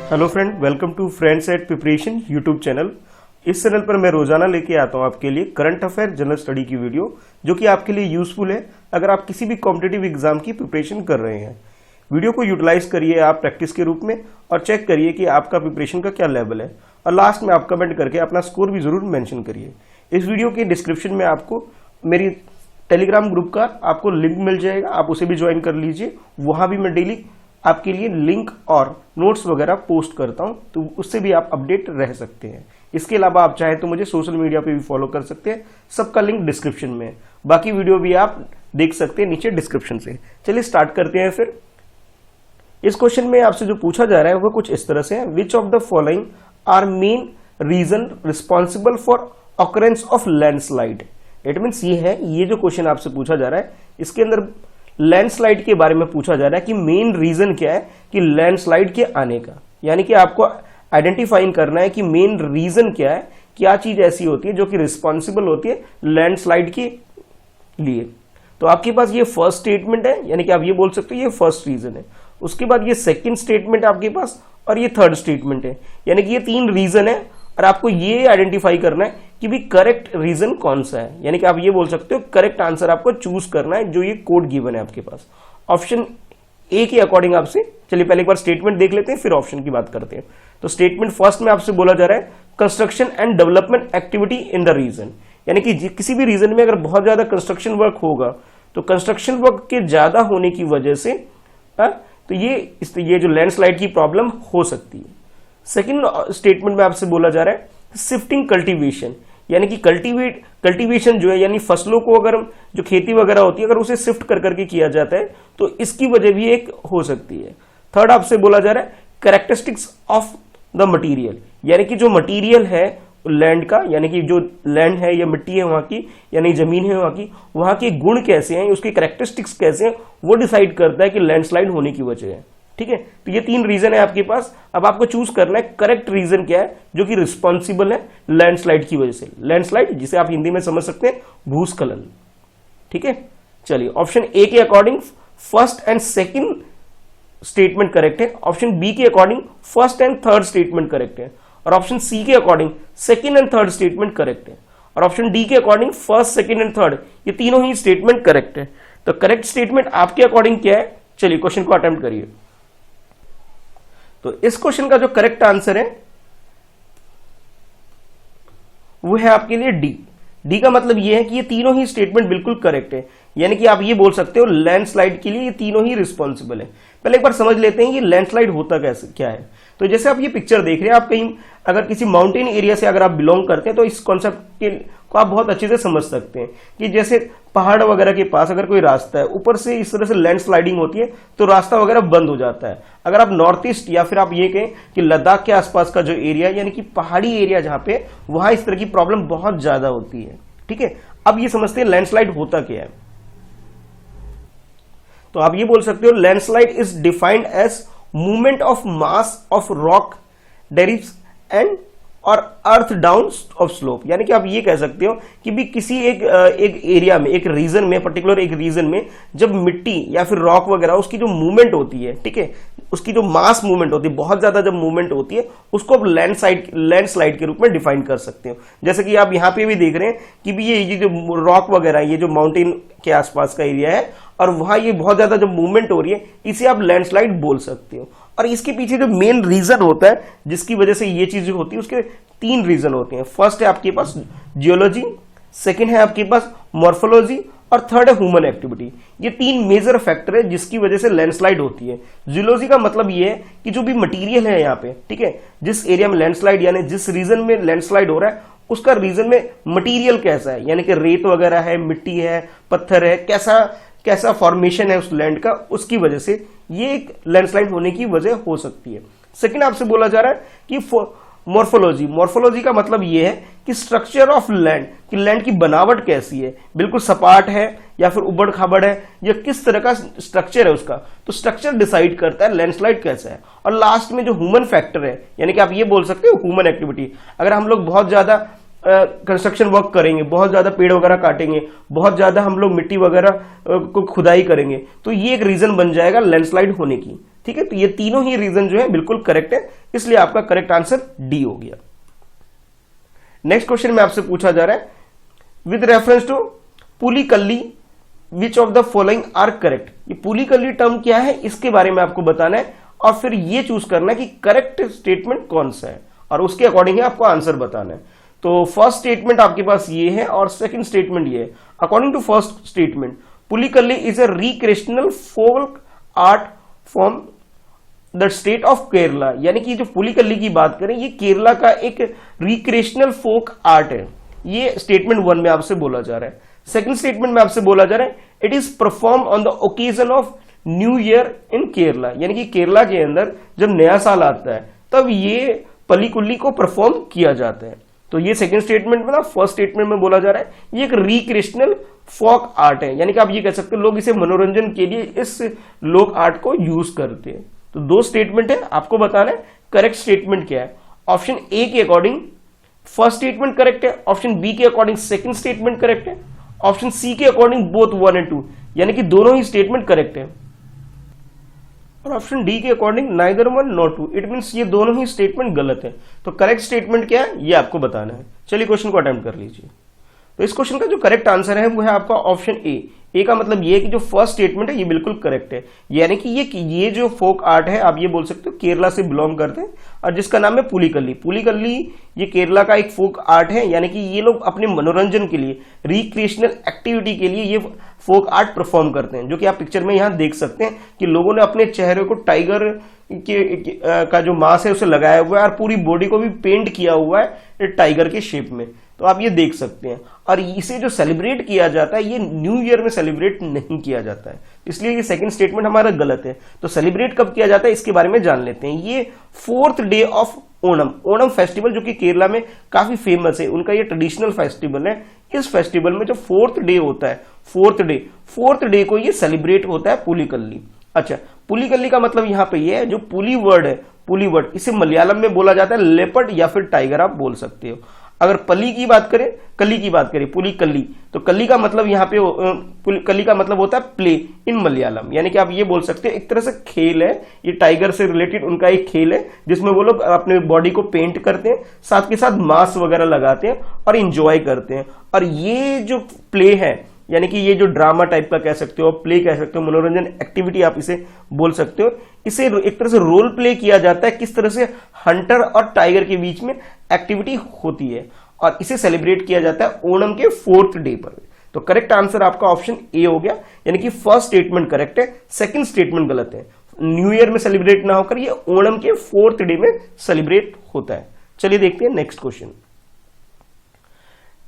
Hello friend, welcome to friends at preparation YouTube channel. इस channel पर मैं रोजाना लेके आता हूं आपके लिए करंट अफेयर जनरल स्टडी की वीडियो, जो कि आपके लिए यूजफुल है अगर आप किसी भी कॉम्पिटिटिव एग्जाम की प्रिपरेशन कर रहे हैं। वीडियो को यूटिलाइज करिए आप प्रैक्टिस के रूप में और चेक करिए कि आपका प्रिपरेशन का क्या लेवल है, और लास्ट में आप कमेंट करके अपना स्कोर भी जरूर मेंशन करिए। इस वीडियो के डिस्क्रिप्शन में आपको मेरी टेलीग्राम ग्रुप का आपको लिंक मिल जाएगा, आप उसे भी ज्वाइन कर लीजिए। वहां भी मैं डेली आपके लिए लिंक और नोट्स वगैरह पोस्ट करता हूं, तो उससे भी आप अपडेट रह सकते हैं। इसके अलावा आप चाहे तो मुझे सोशल मीडिया पे भी फॉलो कर सकते हैं, सबका लिंक डिस्क्रिप्शन में है। बाकी वीडियो भी आप देख सकते हैं नीचे डिस्क्रिप्शन से। चलिए स्टार्ट करते हैं फिर। इस क्वेश्चन में आपसे जो पूछा जा रहा है वो कुछ इस तरह से है, which of the following are main reason responsible for occurrence of landslide. It means ये जो क्वेश्चन आपसे पूछा जा रहा है, इसके अंदर लैंडस्लाइड के बारे में पूछा जा रहा है कि मेन रीजन क्या है कि लैंडस्लाइड के आने का। यानी कि आपको आइडेंटिफाइंग करना है कि मेन रीजन क्या है, क्या चीज ऐसी होती है जो कि रिस्पॉन्सिबल होती है लैंडस्लाइड के लिए। तो आपके पास ये फर्स्ट स्टेटमेंट है, यानी कि आप ये बोल सकते हो ये फर्स्ट रीजन है। उसके बाद ये सेकंड स्टेटमेंट है आपके पास, और ये थर्ड स्टेटमेंट है। यानी कि ये तीन रीजन है, और आपको ये आइडेंटिफाई करना है कि भी करेक्ट रीजन कौन सा है। यानी कि आप ये बोल सकते हो करेक्ट आंसर आपको चूज करना है जो ये कोड गिवन है आपके पास ऑप्शन ए के अकॉर्डिंग आपसे। चलिए पहले एक बार स्टेटमेंट देख लेते हैं, फिर ऑप्शन की बात करते हैं। तो स्टेटमेंट फर्स्ट में आपसे बोला जा रहा है construction and development activity in the region. यानी कि किसी भी रीजन में अगर बहुत ज्यादा कंस्ट्रक्शन वर्क होगा तो कंस्ट्रक्शन वर्क के ज्यादा होने की वजह से तो ये जो लैंडस्लाइड की प्रॉब्लम हो सकती है। सेकेंड स्टेटमेंट में आपसे बोला जा रहा है शिफ्टिंग कल्टीवेशन, यानी कि कल्टीवेशन जो है, यानी फसलों को अगर जो खेती वगैरह होती है अगर उसे शिफ्ट कर करके किया जाता है तो इसकी वजह भी एक हो सकती है। थर्ड आपसे बोला जा रहा है कैरेक्टरिस्टिक्स ऑफ द मटीरियल, यानी कि जो मटीरियल है लैंड का, यानी कि जो लैंड है या मिट्टी है वहां की, यानी जमीन है वहां की, वहां के गुण कैसे हैं, उसके कैरेक्टरिस्टिक्स कैसे हैं, वो डिसाइड करता है कि लैंडस्लाइड होने की वजह है। ठीक है, तो ये तीन रीजन है आपके पास। अब आपको चूज करना है करेक्ट रीजन क्या है जो कि रिस्पॉन्सिबल है लैंडस्लाइड की वजह से। लैंडस्लाइड जिसे आप हिंदी में समझ सकते हैं भूस्खलन। ठीक है, चलिए ऑप्शन ए के according first and second statement correct है, ऑप्शन बी के according first and third statement correct है, और ऑप्शन सी के according second and third statement correct है, और ऑप्शन डी के according first second and third, ये तीनों ही स्टेटमेंट करेक्ट है। तो करेक्ट स्टेटमेंट आपके अकॉर्डिंग क्या है, चलिए क्वेश्चन को अटेम्प्ट करिए। तो इस क्वेश्चन का जो करेक्ट आंसर है वो है आपके लिए डी। डी का मतलब ये है कि ये तीनों ही स्टेटमेंट बिल्कुल करेक्ट है, यानी कि आप ये बोल सकते हो लैंडस्लाइड के लिए ये तीनों ही रिस्पॉन्सिबल है। पहले एक बार समझ लेते हैं ये लैंडस्लाइड होता कैसे क्या है। तो जैसे आप ये पिक्चर देख रहे हैं, आप कहीं अगर किसी माउंटेन एरिया से अगर आप बिलोंग करते हैं तो इस कॉन्सेप्ट को आप बहुत अच्छे से समझ सकते हैं कि जैसे पहाड़ वगैरह के पास अगर कोई रास्ता है, ऊपर से इस तरह से लैंडस्लाइडिंग होती है तो रास्ता वगैरह बंद हो जाता है। अगर आप नॉर्थ ईस्ट या फिर आप ये कहें कि लद्दाख के आसपास का जो एरिया यानी कि पहाड़ी एरिया जहां पे, वहां इस तरह की प्रॉब्लम बहुत ज्यादा होती है। ठीक है, अब ये समझते हैं लैंडस्लाइड होता क्या है। तो आप ये बोल सकते हो landslide is defined as movement of mass of rock debris and और अर्थ डाउन ऑफ स्लोप। यानी कि आप ये कह सकते हो कि भी किसी एक एरिया में, एक रीजन में, पर्टिकुलर एक रीजन में जब मिट्टी या फिर रॉक वगैरह उसकी जो मूवमेंट होती है, ठीक है, उसकी जो मास मूवमेंट होती है, बहुत ज्यादा जब मूवमेंट होती है उसको आप लैंडस्लाइड के रूप में डिफाइन कर सकते हो। जैसे कि आप यहां पे भी देख रहे हैं कि भी ये जो रॉक वगैरह, ये जो माउंटेन के आसपास का एरिया है और वहां ये बहुत ज्यादा जब मूवमेंट हो रही है, इसे आप लैंडस्लाइड बोल सकते हो। और इसके पीछे जो मेन रीजन होता है जिसकी वजह से ये चीजें होती है, उसके तीन रीजन होते हैं। फर्स्ट है आपके पास जियोलॉजी, सेकंड है आपके पास मॉर्फोलॉजी, और थर्ड है ह्यूमन एक्टिविटी। ये तीन मेजर फैक्टर है जिसकी वजह से लैंडस्लाइड होती है। जियोलॉजी का मतलब ये है कि जो भी मटेरियल है यहाँ पे, ठीक है, जिस एरिया में लैंडस्लाइड यानी जिस रीजन में लैंडस्लाइड हो रहा है उसका रीजन में मटेरियल कैसा है, यानी कि रेत वगैरह है, मिट्टी है, पत्थर है, कैसा फॉर्मेशन है उस लैंड का, उसकी वजह से ये एक लैंडस्लाइड होने की वजह हो सकती है। सेकंड आपसे बोला जा रहा है कि मॉर्फोलॉजी का मतलब ये है कि स्ट्रक्चर ऑफ लैंड, कि लैंड की बनावट कैसी है, बिल्कुल सपाट है या फिर उबड़ खाबड़ है, या किस तरह का स्ट्रक्चर है उसका, तो स्ट्रक्चर डिसाइड करता है लैंडस्लाइड कैसा है। और लास्ट में जो ह्यूमन फैक्टर है, यानी कि आप ये बोल सकते हो ह्यूमन एक्टिविटी। अगर हम लोग बहुत ज्यादा कंस्ट्रक्शन वर्क करेंगे, बहुत ज्यादा पेड़ वगैरह काटेंगे, बहुत ज्यादा हम लोग मिट्टी वगैरह को खुदाई करेंगे, तो ये एक रीजन बन जाएगा लैंडस्लाइड होने की। ठीक है, तो ये तीनों ही रीजन जो है बिल्कुल करेक्ट है, इसलिए आपका करेक्ट आंसर डी हो गया। नेक्स्ट क्वेश्चन में आपसे पूछा जा रहा है with reference to Pulikali which of the following are correct. ये पुलिकल्ली टर्म क्या है इसके बारे में आपको बताना है और फिर ये चूज करना है कि करेक्ट स्टेटमेंट कौन सा है और उसके अकॉर्डिंग आपको आंसर बताना है। तो फर्स्ट स्टेटमेंट आपके पास ये है और सेकंड स्टेटमेंट ये है। According to first statement, Pulikali is a recreational folk art from the state of Kerala, यानी कि जो पुलिकल्ली की बात करें ये केरला का एक रिक्रिएशनल फोक आर्ट है। ये स्टेटमेंट 1 में आपसे बोला जा रहा है। सेकंड स्टेटमेंट में आपसे बोला जा रहा है it is perform on the occasion of new year in Kerala, यानी कि केरला के अंदर जब नया साल आता है तब ये पलिकुल्ली को परफॉर्म किया जाता है। तो ये सेकंड स्टेटमेंट में ना, फर्स्ट स्टेटमेंट में बोला जा रहा है ये एक रिक्रिएशनल फोक आर्ट है, यानी कि आप ये कह सकते हो लोग इसे मनोरंजन के लिए इस लोक आर्ट को यूज करते हैं। तो दो स्टेटमेंट है, आपको बताना है करेक्ट स्टेटमेंट क्या है। ऑप्शन ए के अकॉर्डिंग फर्स्ट स्टेटमेंट करेक्ट है, ऑप्शन बी के अकॉर्डिंग सेकंड स्टेटमेंट करेक्ट है, ऑप्शन सी के अकॉर्डिंग बोथ 1 और 2, यानी कि दोनों ही स्टेटमेंट करेक्ट है, और ऑप्शन डी के according neither 1 nor 2, it means ये दोनों ही स्टेटमेंट गलत है। तो करेक्ट स्टेटमेंट क्या है ये आपको बताना है। चलिए क्वेश्चन को अटेम्प्ट कर लीजिए। तो इस क्वेश्चन का जो करेक्ट आंसर है वो है आपका ऑप्शन ए। ए का मतलब ये है कि जो फर्स्ट स्टेटमेंट है ये बिल्कुल करेक्ट है, यानी कि ये जो फोक आर्ट है आप ये बोल सकते हो केरला से बिलोंग करते हैं और जिसका नाम है पुलिकल्ली। पुलिकल्ली ये केरला का एक फोक आर्ट है, यानी कि ये लोग अपने मनोरंजन के लिए, रिक्रिएशनल एक्टिविटी के लिए ये फोक आर्ट परफॉर्म करते हैं, जो कि आप पिक्चर में यहां देख सकते हैं कि लोगों ने अपने चेहरे को टाइगर का जो मांस है उसे लगाया हुआ है और पूरी बॉडी को भी पेंट किया हुआ है टाइगर के शेप में। तो आप ये देख सकते हैं, और इसे जो सेलिब्रेट किया जाता है ये न्यू ईयर में सेलिब्रेट नहीं किया जाता है, इसलिए ये सेकंड स्टेटमेंट हमारा गलत है। तो सेलिब्रेट कब किया जाता है इसके बारे में जान लेते हैं। ये 4th day of Onam, Onam festival जो कि केरला में काफी फेमस है, उनका ये ट्रेडिशनल फेस्टिवल है। इस फेस्टिवल में जो 4th डे होता है, 4th डे को ये सेलिब्रेट होता है पुलिकल्ली। अच्छा, पुलिकल्ली का मतलब यहाँ पे ये है, जो पुली वर्ड है, पुली वर्ड इसे मलयालम में बोला जाता है लेपर्ड या फिर टाइगर आप बोल सकते हो। अगर पली की बात करें, कली की बात करें, पुली कल्ली, तो कल्ली का मतलब यहाँ पे कली का मतलब होता है प्ले इन मलयालम, यानी कि आप ये बोल सकते हो एक तरह से खेल है, ये टाइगर से रिलेटेड उनका एक खेल है जिसमें वो लोग अपने बॉडी को पेंट करते हैं, साथ के साथ मास्क वगैरह लगाते हैं और इंजॉय करते हैं। और ये जो प्ले है, यानी कि ये जो ड्रामा टाइप का कह सकते हो, प्ले कह सकते हो, मनोरंजन एक्टिविटी आप इसे बोल सकते हो, इसे एक तरह से रोल प्ले किया जाता है किस तरह से हंटर और टाइगर के बीच में एक्टिविटी होती है, और इसे सेलिब्रेट किया जाता है ओणम के 4th डे पर। तो करेक्ट आंसर आपका ऑप्शन ए हो गया, यानी कि फर्स्ट स्टेटमेंट करेक्ट है, सेकंड स्टेटमेंट गलत है। न्यू ईयर में सेलिब्रेट ना होकर ये ओणम के 4th डे में सेलिब्रेट होता है। चलिए देखते हैं नेक्स्ट क्वेश्चन।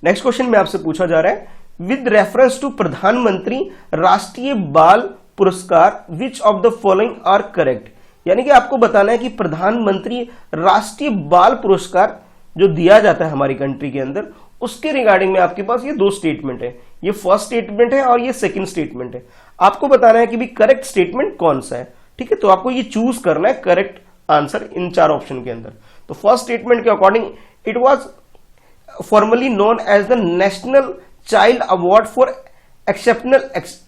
नेक्स्ट क्वेश्चन में आपसे पूछा जा रहा है विद रेफरेंस टू प्रधानमंत्री राष्ट्रीय बाल पुरस्कार which of the following are correct, यानी कि आपको बताना है कि प्रधानमंत्री राष्ट्रीय बाल पुरस्कार जो दिया जाता है हमारी कंट्री के अंदर, उसके रिगार्डिंग में आपके पास ये दो स्टेटमेंट है, ये फर्स्ट स्टेटमेंट है और ये सेकंड स्टेटमेंट है। आपको बताना है कि भी करेक्ट स्टेटमेंट कौन सा है, ठीक है। तो आपको ये चूज करना है करेक्ट आंसर इन 4 ऑप्शन के अंदर। तो फर्स्ट स्टेटमेंट के according it was formerly known as the national child award for exceptional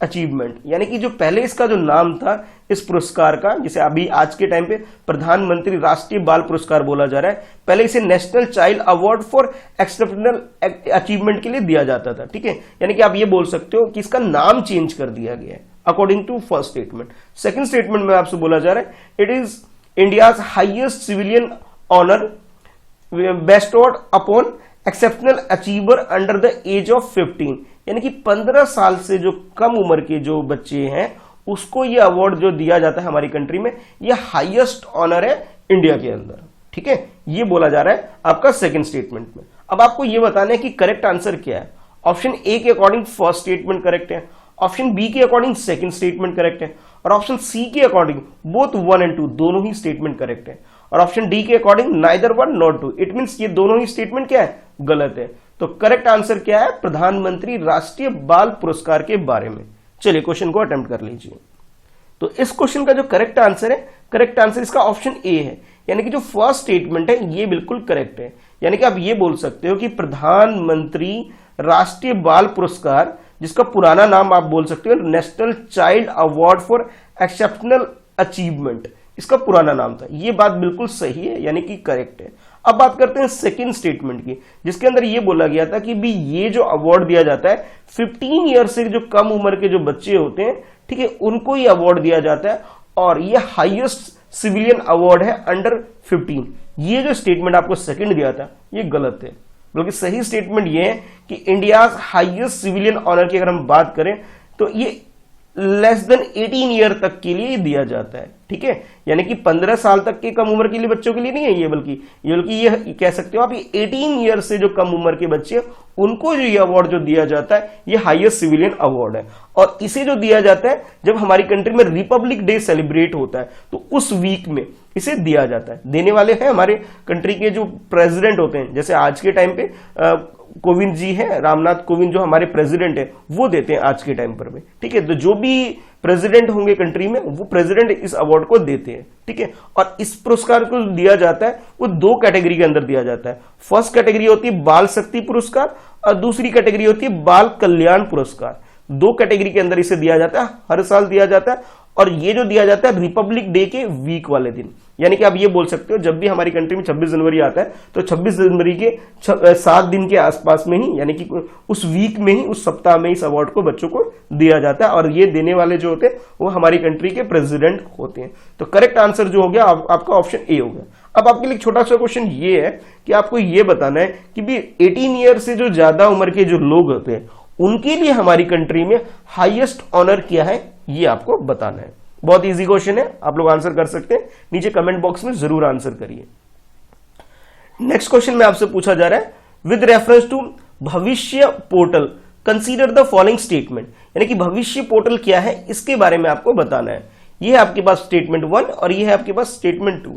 achievement, यानी कि जो पहले इसका जो नाम था इस पुरस्कार का, जिसे अभी आज के टाइम पे प्रधानमंत्री राष्ट्रीय बाल पुरस्कार बोला जा रहा है, पहले इसे national child award for exceptional achievement के लिए दिया जाता था, ठीक है। यानी कि आप ये बोल सकते हो कि इसका नाम चेंज कर दिया गया है according to first statement. Second statement में आपसे बोला जा रहा है it is India's highest civilian honour bestowed upon exceptional achiever under the age of 15, यानी कि 15 साल से जो कम उम्र के जो बच्चे हैं उसको ये अवार्ड जो दिया जाता है हमारी कंट्री में, ये हाईएस्ट ऑनर है इंडिया के अंदर, ठीक है। ये बोला जा रहा है आपका सेकंड स्टेटमेंट में। अब आपको ये बताना है कि करेक्ट आंसर क्या है। ऑप्शन ए के अकॉर्डिंग फर्स्ट स्टेटमेंट करेक्ट है, ऑप्शन बी के अकॉर्डिंग सेकंड स्टेटमेंट करेक्ट है, और ऑप्शन सी के अकॉर्डिंग बोथ 1 और 2 दोनों ही स्टेटमेंट करेक्ट है, और ऑप्शन डी के according neither 1 nor 2, it means ये दोनों ही स्टेटमेंट क्या है, गलत है। तो करेक्ट आंसर क्या है, प्रधानमंत्री राष्ट्रीय बाल पुरस्कार के बारे में। चलिए क्वेश्चन को अटेम्प्ट कर लीजिए। तो इस क्वेश्चन का जो करेक्ट आंसर है, करेक्ट आंसर इसका ऑप्शन ए है, यानी कि जो फर्स्ट स्टेटमेंट है ये बिल्कुल करेक्ट है। यानी कि आप ये बोल सकते हो कि प्रधानमंत्री राष्ट्रीय बाल पुरस्कार, जिसका पुराना नाम आप बोल सकते हो national child award for exceptional achievement, इसका पुराना नाम था। ये बात बिल्कुल सही है, यानी कि करेक्ट है। अब बात करते हैं सेकंड स्टेटमेंट की, जिसके अंदर ये बोला गया था कि भी ये जो अवार्ड दिया जाता है 15 ईयर से जो कम उम्र के जो बच्चे होते हैं, ठीक है, उनको ये अवार्ड दिया जाता है और ये हाईएस्ट सिविलियन अवार्ड है अंडर 15। ये जो स्टेटमेंट आपको सेकंड दिया था ये गलत है, बल्कि सही स्टेटमेंट ये है कि इंडिया हाईएस्ट सिविलियन ऑनर की अगर हम बात करें तो ये लेस देन 18 ईयर तक के लिए दिया जाता है, ठीक है, यानी कि 15 साल तक के कम उम्र के लिए बच्चों के लिए नहीं है ये, बल्कि ये कह सकते हो आप ये 18 ईयर से जो कम उम्र के बच्चे उनको जो ये अवार्ड जो दिया जाता है ये हाईएस्ट सिविलियन अवार्ड है। और इसे जो दिया जाता है जब हमारी कंट्री में रिपब्लिक डे सेलिब्रेट होता है तो उस वीक में इसे दिया जाता है। देने वाले हैं हमारे कंट्री के जो प्रेसिडेंट होते हैं, जैसे आज के टाइम पे कोविंद जी हैं, रामनाथ कोविंद जो हमारे प्रेसिडेंट है वो देते हैं आज के टाइम पर में, ठीक है। तो जो भी प्रेसिडेंट होंगे कंट्री में वो प्रेसिडेंट इस अवार्ड को देते हैं, ठीक है। और इस पुरस्कार को दिया जाता है वो दो कैटेगरी के अंदर दिया जाता है। फर्स्ट कैटेगरी होती है बाल शक्ति पुरस्कार और दूसरी कैटेगरी होती है बाल कल्याण पुरस्कार। दो कैटेगरी के अंदर इसे दिया जाता है, हर साल दिया जाता है। और ये जो दिया जाता है रिपब्लिक डे के वीक वाले दिन, यानी कि आप ये बोल सकते हो जब भी हमारी कंट्री में 26 जनवरी आता है तो 26 जनवरी के 7 दिन के आसपास में ही, यानी कि उस वीक में ही, उस सप्ताह में इस अवार्ड को बच्चों को दिया जाता है। और ये देने वाले जो होते हैं वो हमारी कंट्री के प्रेसिडेंट होते हैं। तो करेक्ट आंसर जो हो गया आपका ऑप्शन ए हो गया। अब आपके लिए छोटा सा क्वेश्चन ये है कि आपको ये बताना है कि भी 18 ईयर से जो ज्यादा उम्र के जो लोग होते हैं उनके लिए हमारी कंट्री में हाईएस्ट ऑनर क्या है, ये आपको बताना है। बहुत इजी क्वेश्चन है, आप लोग आंसर कर सकते हैं, नीचे कमेंट बॉक्स में जरूर आंसर करिए। नेक्स्ट क्वेश्चन में आपसे पूछा जा रहा है विद रेफरेंस टू भविष्य portal consider the following statement, यानी कि भविष्य पोर्टल क्या है इसके बारे में आपको बताना है। ये है आपके पास स्टेटमेंट 1 और ये है आपके पास स्टेटमेंट 2।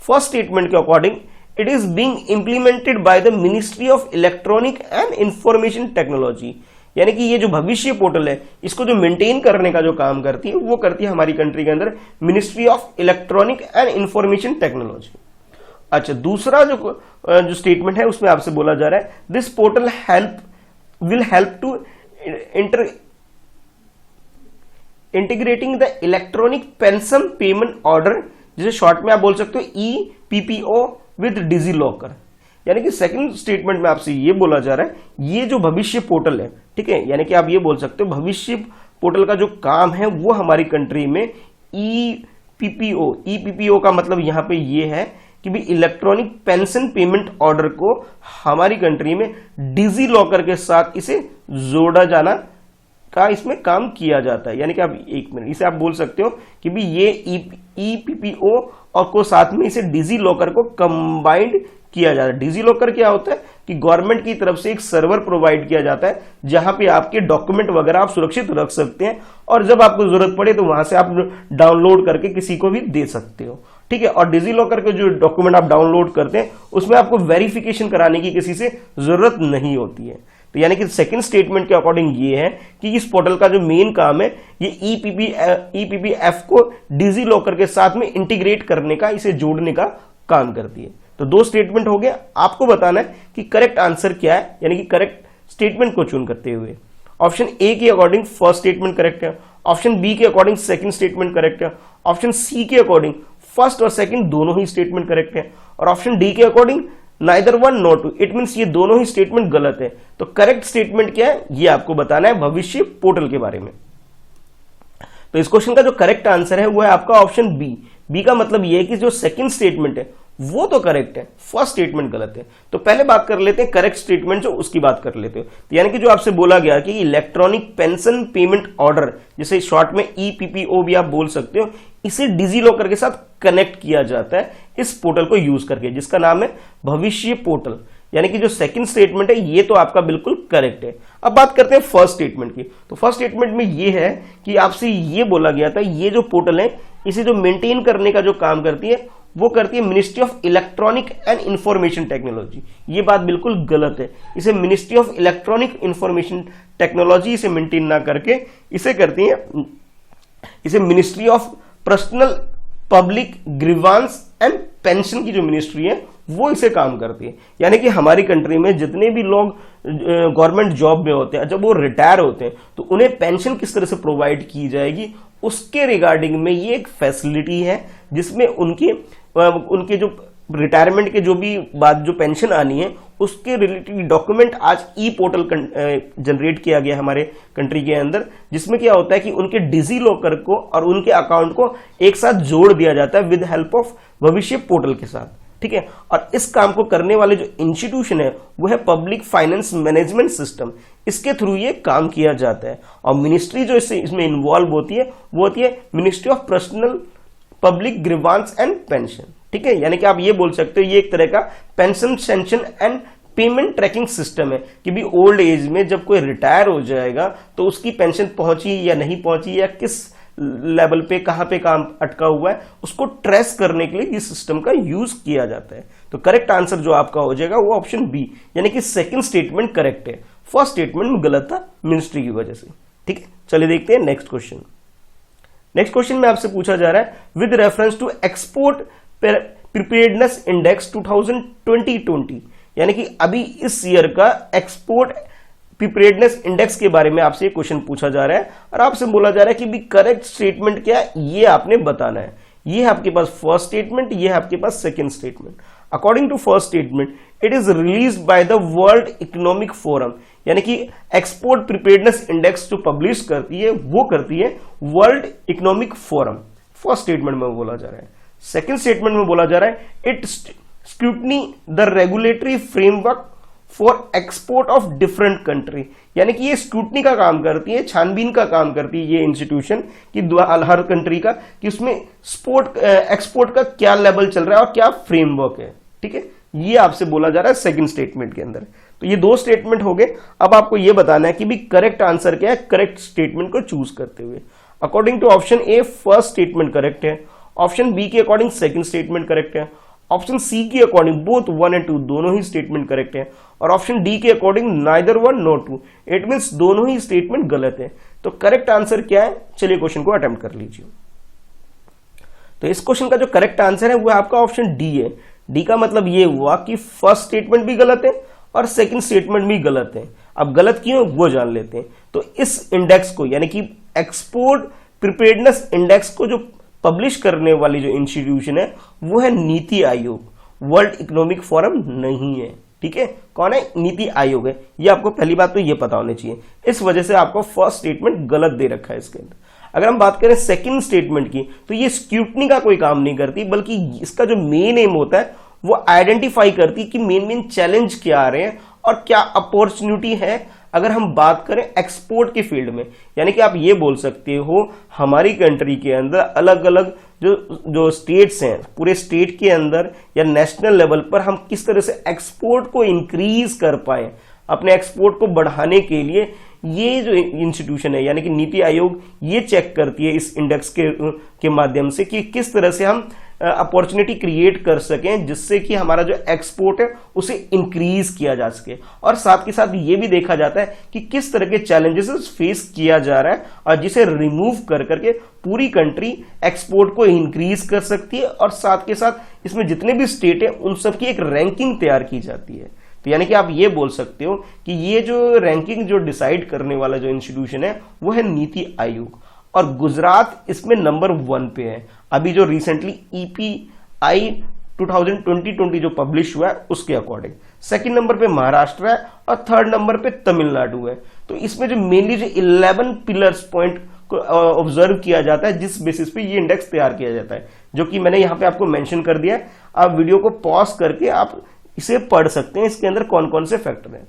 फर्स्ट स्टेटमेंट के according it is being implemented bye the ministry of electronic and information technology, यानी कि ये जो भविष्य पोर्टल है इसको जो मेंटेन करने का जो काम करती है वो करती है हमारी कंट्री के अंदर ministry of electronic and information technology. अच्छा, दूसरा जो स्टेटमेंट है उसमें आपसे बोला जा रहा है this portal will help to integrating the electronic pension payment order, जिसे शॉर्ट में आप बोल सकते हो EPPO विद डिजी लॉकर। यानी कि सेकंड स्टेटमेंट में आपसे ये बोला जा रहा है ये जो भविष्य पोर्टल है, ठीक है, यानी कि आप ये बोल सकते हो भविष्य पोर्टल का जो काम है वो हमारी कंट्री में EPPO का मतलब यहां पे ये है कि भी इलेक्ट्रॉनिक पेंशन पेमेंट ऑर्डर को हमारी कंट्री में डिजी लॉकर के साथ इसे जोड़ा जाना का इसमें काम किया जाता है। यानी कि आप एक मिनट इसे आप बोल सकते हो कि भी ये EPPO और को साथ में इसे डिजी लॉकर को कंबाइंड किया जाता है। डिजी लॉकर क्या होता है कि गवर्नमेंट की तरफ से एक सर्वर प्रोवाइड किया जाता है जहां पे आपके डॉक्यूमेंट वगैरह आप सुरक्षित रख सकते हैं और जब आपको जरूरत पड़े तो वहां से आप डाउनलोड करके किसी को भी दे सकते हो, ठीक है। और डिजी लॉकर के जो डॉक्यूमेंट आप डाउनलोड करते हैं उसमें आपको वेरिफिकेशन कराने की किसी से जरूरत नहीं होती है। तो यानी कि सेकंड स्टेटमेंट के अकॉर्डिंग ये है कि इस पोर्टल का जो मेन काम है ये EPPF को डिजी लॉकर के साथ में इंटीग्रेट करने का, इसे जोड़ने का काम करती है। तो दो स्टेटमेंट हो गया, आपको बताना है कि करेक्ट आंसर क्या है, यानी कि करेक्ट स्टेटमेंट को चुन करते हुए ऑप्शन ए के अकॉर्डिंग फर्स्ट स्टेटमेंट करेक्ट है, ऑप्शन बी के अकॉर्डिंग सेकंड स्टेटमेंट करेक्ट है, ऑप्शन सी के अकॉर्डिंग फर्स्ट और सेकंड दोनों ही स्टेटमेंट करेक्ट है और ऑप्शन डी के according neither one not two, it means ये दोनों ही स्टेटमेंट गलत है। तो करेक्ट स्टेटमेंट क्या है ये आपको बताना है भविष्य पोर्टल के बारे में। तो इस क्वेश्चन का जो करेक्ट आंसर है वो है आपका ऑप्शन बी। बी का मतलब ये है कि जो सेकंड स्टेटमेंट है वो तो करेक्ट है, फर्स्ट स्टेटमेंट गलत है। तो पहले बात कर लेते हैं करेक्ट स्टेटमेंट जो उसकी बात कर लेते हो। तो यानी कि जो आपसे बोला गया कि इलेक्ट्रॉनिक पेंशन पेमेंट ऑर्डर, जिसे शॉर्ट में EPPO भी आप बोल सकते हो, इसे डिजी लॉकर के साथ कनेक्ट किया जाता है इस पोर्टल को यूज करके, जिसका नाम है भविष्य पोर्टल। यानी कि जो सेकंड स्टेटमेंट है ये तो आपका बिल्कुल करेक्ट है। अब बात करते हैं फर्स्ट स्टेटमेंट की। तो फर्स्ट स्टेटमेंट में ये है कि आपसे ये बोला गया था ये जो पोर्टल है इसे जो मेंटेन करने का जो काम करती है वो करती है ministry of electronic and information technology. ये बात बिल्कुल गलत है, इसे ministry of electronic information technology इसे मेंटेन ना करके इसे करती है, इसे ministry of personnel public grievance and pension की जो मिनिस्ट्री है वो इसे काम करती है। यानी कि हमारी कंट्री में जितने भी लोग गवर्नमेंट जॉब में होते हैं, जब वो रिटायर होते हैं तो उन्हें पेंशन किस तरह से प्रोवाइड की जाएगी उसके रिगार्डिंग में ये एक फैसिलिटी है जिसमें उनके जो रिटायरमेंट के जो भी बाद जो पेंशन आनी है उसके रिलेटेड डॉक्यूमेंट आज ई पोर्टल जनरेट किया गया हमारे कंट्री के अंदर, जिसमें क्या होता है कि उनके डिजी लॉकर को और उनके अकाउंट को एक साथ जोड़ दिया जाता है विद हेल्प ऑफ भविष्य पोर्टल के साथ। ठीक है, और इस काम को करने वाले जो इंस्टीट्यूशन है वो है पब्लिक फाइनेंस मैनेजमेंट सिस्टम, इसके थ्रू ये काम किया जाता है। और मिनिस्ट्री जो इसमें इन्वॉल्व होती है वो होती है ministry of personnel public grievance and pension. ठीक है, यानी कि आप ये बोल सकते हो ये एक तरह का pension sanction and payment tracking system है कि भी ओल्ड एज में जब कोई रिटायर हो जाएगा तो उसकी पेंशन पहुंची या नहीं पहुंची या किस लेवल पे कहां पे काम अटका हुआ है उसको ट्रेस करने के लिए इस सिस्टम का यूज किया जाता है। तो करेक्ट आंसर जो आपका हो जाएगा वो ऑप्शन बी, यानी कि सेकंड स्टेटमेंट करेक्ट है। फर्स्ट स्टेटमेंट में गलत था मिनिस्ट्री की वजह से। ठीक है, चलिए देखते हैं नेक्स्ट क्वेश्चन। नेक्स्ट क्वेश्चन में आपसे पूछा जा रहा है with reference to export preparedness index 2020, यानी कि अभी इस ईयर का एक्सपोर्ट प्रिपेयर्डनेस इंडेक्स के बारे में आपसे क्वेश्चन पूछा जा रहा है और आपसे बोला जा रहा है कि भी करेक्ट स्टेटमेंट क्या है ये आपने बताना है। ये है आपके पास फर्स्ट स्टेटमेंट, ये है आपके पास second statement. According to first statement it is released by the World Economic Forum, यानी कि एक्सपोर्ट प्रिपेयर्डनेस इंडेक्स जो पब्लिश करती है वो करती है World Economic Forum. First statement में बोला जा रहा है। सेकंड स्टेटमेंट में बोला जा रहा है it scrutiny the regulatory framework for export of different country, यानी कि ये स्क्रूटनी का काम करती है, छानबीन का काम करती है ये इंस्टीट्यूशन की हर कंट्री का कि उसमें एक्सपोर्ट का क्या लेवल चल रहा है और क्या फ्रेमवर्क है। ठीक है, ये आपसे बोला जा रहा है सेकंड स्टेटमेंट के अंदर। तो ये दो स्टेटमेंट हो गए। अब आपको ये बताना है कि भी करेक्ट आंसर क्या है करेक्ट स्टेटमेंट को चूज करते हुए। According to option A first statement correct है, ऑप्शन बी के अकॉर्डिंग सेकंड स्टेटमेंट करेक्ट है, ऑप्शन सी के अकॉर्डिंग बोथ 1 एंड 2 दोनों ही स्टेटमेंट करेक्ट है, और ऑप्शन डी के according neither 1 nor 2, it means दोनों ही स्टेटमेंट गलत है। तो करेक्ट आंसर क्या है, चलिए क्वेश्चन को अटेम्प्ट कर लीजिए। तो इस क्वेश्चन का जो करेक्ट आंसर है वो आपका ऑप्शन डी है। डी का मतलब ये हुआ कि फर्स्ट स्टेटमेंट भी गलत है और सेकंड स्टेटमेंट भी गलत है। अब गलत क्यों वो जान लेते हैं। तो इस इंडेक्स को यानी कि एक्सपोर्ट प्रिपेयर्डनेस इंडेक्स को जो पब्लिश करने वाली जो इंस्टीट्यूशन है वो है NITI Aayog, world Economic forum नहीं है। ठीक है, कौन है, नीति आयोग है। ये आपको पहली बात तो ये पता होनी चाहिए। इस वजह से आपको फर्स्ट स्टेटमेंट गलत दे रखा है इसके अंदर। अगर हम बात करें सेकंड स्टेटमेंट की तो ये स्क्रूटनी का कोई काम नहीं करती, बल्कि इसका जो मेन एम होता है वो आइडेंटिफाई करती कि मेन चैलेंज क्या आ रहे हैं और क्या अपॉर्चुनिटी है अगर हम बात करें एक्सपोर्ट के फील्ड में। यानी कि आप ये बोल सकते हो हमारी कंट्री के अंदर अलग अलग जो स्टेट्स हैं, पूरे स्टेट के अंदर या नेशनल लेवल पर हम किस तरह से एक्सपोर्ट को इंक्रीज कर पाए, अपने एक्सपोर्ट को बढ़ाने के लिए ये जो इंस्टीट्यूशन है यानी कि नीति आयोग ये चेक करती है इस इंडेक्स के माध्यम से कि किस तरह से हम अपॉर्चुनिटी क्रिएट कर सकें जिससे कि हमारा जो एक्सपोर्ट है उसे इंक्रीज किया जा सके। और साथ के साथ ये भी देखा जाता है कि किस तरह के चैलेंजेस फेस किया जा रहा है और जिसे रिमूव कर करके पूरी कंट्री एक्सपोर्ट को इंक्रीज कर सकती है। और साथ के साथ इसमें जितने भी स्टेट है उन सबकी एक रैंकिंग तैयार की जाती है। तो यानी कि आप ये बोल सकते हो कि ये जो रैंकिंग जो डिसाइड करने वाला जो इंस्टीट्यूशन है वो है नीति आयोग, और गुजरात इसमें नंबर 1 पे है। अभी जो रिसेंटली EPI 2020 जो पब्लिश हुआ है उसके अकॉर्डिंग। सेकंड नंबर पे महाराष्ट्र है और थर्ड नंबर पे तमिलनाडु है। तो इसमें जो मेनली जो 11 पिलर्स पॉइंट को ऑब्जर्व किया जाता है जिस बेसिस पे ये इंडेक्स तैयार किया जाता है, जो कि मैंने यहाँ पे आपको मेंशन कर दिया है। आप वीडियो को पॉज करके आप इसे पढ़ सकते हैं, इसके अंदर कौन कौन से फैक्टर हैं।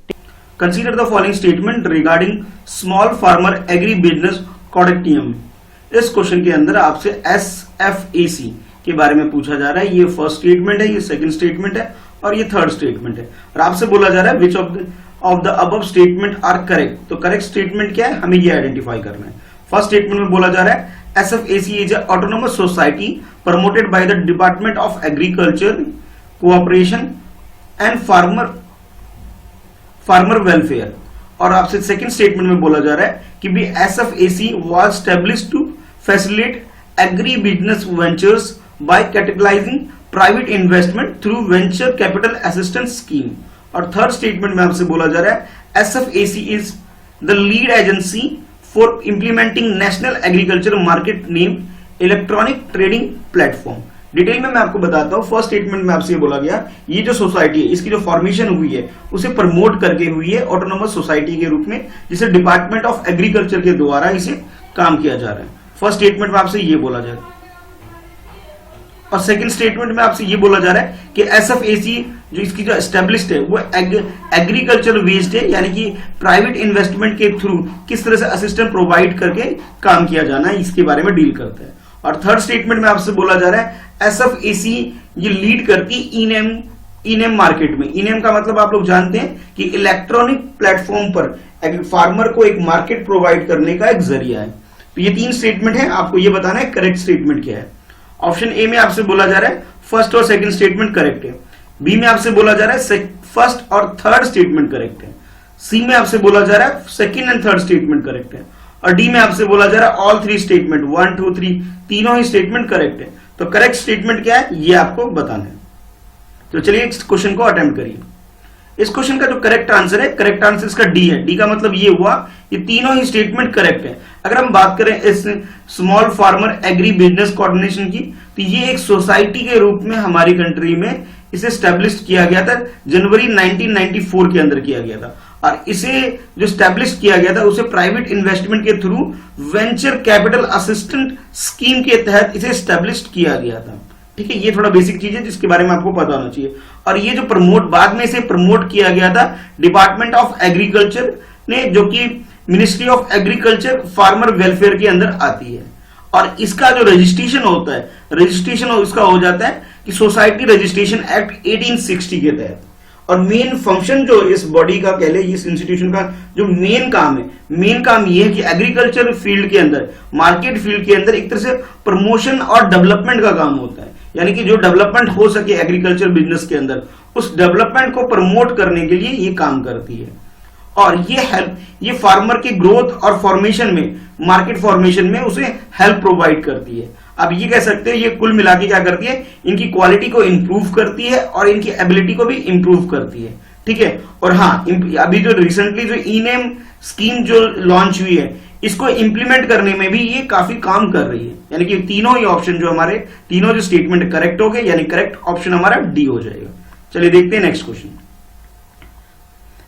Consider the following statement regarding small farmer agri business consortium. इस क्वेश्चन के अंदर आपसे SFAC के बारे में पूछा जा रहा है। ये फर्स्ट स्टेटमेंट है, ये सेकंड स्टेटमेंट है और ये थर्ड स्टेटमेंट है। और आपसे बोला जा रहा है which of the above statement are correct. तो करेक्ट स्टेटमेंट क्या है, हमें ये आइडेंटिफाई करना है। फर्स्ट स्टेटमेंट में बोला जा रहा है SFAC is autonomous society promoted by the department of agriculture cooperation and farmer welfare. और आपसे सेकंड स्टेटमेंट में बोला जा रहा है कि भी SFAC was established to facilitate agribusiness ventures by categorising private investment through venture capital assistance scheme. और थर्ड स्टेटमेंट में आपसे बोला जा रहा है SFAC is the lead agency for implementing national agriculture market name electronic trading platform. Detail में मैं आपको बताता हूं। फर्स्ट स्टेटमेंट में आपसे ये बोला गया, ये जो सोसाइटी है इसकी जो फॉर्मेशन हुई है उसे प्रमोट करके हुई है ऑटोनोमस सोसाइटी के रूप में, जिसे डिपार्टमेंट ऑफ एग्रीकल्चर के द्वारा इसे काम किया जा रहा है। फर्स्ट स्टेटमेंट में आपसे ये बोला जा रहा है। और सेकंड स्टेटमेंट में आपसे ये बोला जा रहा है कि एसएफएसी जो इसकी जो एस्टेब्लिश्ड है वो एग्रीकल्चर बेस्ड है, यानी कि प्राइवेट इन्वेस्टमेंट के थ्रू किस तरह से असिस्टेंस प्रोवाइड करके काम किया जाना है इसके बारे में डील करता है। और थर्ड स्टेटमेंट में आपसे बोला जा रहा है एसएफएसी ये लीड करती ईनेम मार्केट में। ईनेम का मतलब आप लोग जानते हैं कि इलेक्ट्रॉनिक प्लेटफॉर्म पर फार्मर को एक मार्केट प्रोवाइड करने का एक जरिया है। तो ये तीन स्टेटमेंट है, आपको ये बताना है करेक्ट स्टेटमेंट क्या है। ऑप्शन ए में आपसे बोला जा रहा है फर्स्ट और सेकंड स्टेटमेंट करेक्ट है। बी में आपसे बोला जा रहा है फर्स्ट और थर्ड स्टेटमेंट करेक्ट है। सी में आपसे बोला जा रहा है second and third statement correct है। और डी में आपसे बोला जा रहा है ऑल थ्री स्टेटमेंट 1 2 3 तीनों ही स्टेटमेंट करेक्ट है। तो करेक्ट स्टेटमेंट क्या है ये आपको बताना है। तो चलिए इस क्वेश्चन को अटेम्प्ट करिए। इस क्वेश्चन का जो करेक्ट आंसर है, करेक्ट आंसर इसका डी है। डी का मतलब ये हुआ ये तीनों ही स्टेटमेंट करेक्ट है। अगर हम बात करें इस small farmer agri business coordination की, तो ये एक सोसाइटी के रूप में हमारी कंट्री में इसे स्टैब्लिश किया गया था, जनवरी 1994 के अंदर किया गया था। और इसे जो स्टैब्लिश किया गया था उसे प्राइवेट इन्वेस्टमेंट के through venture capital assistant scheme के तहत इसे स्टैब्लिश किया गया था। ठीक है, ये थोड़ा बेसिक चीज है जिसके बारे में आपको पता होना चाहिए। और ये जो बाद में इसे प्रमोट किया गया था डिपार्टमेंट ऑफ एग्रीकल्चर ने, जो कि ministry of agriculture farmer welfare के अंदर आती है। और इसका जो रजिस्ट्रेशन होता है, रजिस्ट्रेशन इसका हो जाता है कि सोसाइटी रजिस्ट्रेशन एक्ट 1860 के तहत। और मेन फंक्शन जो इस बॉडी का कह ले, इस इंस्टीट्यूशन का जो मेन काम है, मेन काम ये है कि एग्रीकल्चर फील्ड के अंदर, मार्केट फील्ड के अंदर एक तरह से प्रमोशन और डेवलपमेंट का काम होता है। यानी कि जो डेवलपमेंट हो सके एग्रीकल्चर बिजनेस के अंदर, उस डेवलपमेंट को प्रमोट करने के लिए ये काम करती है। और ये फार्मर की ग्रोथ और फॉर्मेशन में, मार्केट फॉर्मेशन में उसे हेल्प प्रोवाइड करती है। अब ये कह सकते हैं ये कुल मिला के क्या करती है, इनकी क्वालिटी को इंप्रूव करती है और इनकी एबिलिटी को भी इंप्रूव करती है। ठीक है, और हाँ अभी जो रिसेंटली जो ईनेम स्कीम जो लॉन्च हुई है, इसको इंप्लीमेंट करने में भी ये काफी काम कर रही है। यानी कि तीनों ही ऑप्शन जो हमारे तीनों जो स्टेटमेंट करेक्ट हो गए, यानी करेक्ट ऑप्शन हमारा डी हो जाएगा। चलिए देखते हैं नेक्स्ट क्वेश्चन।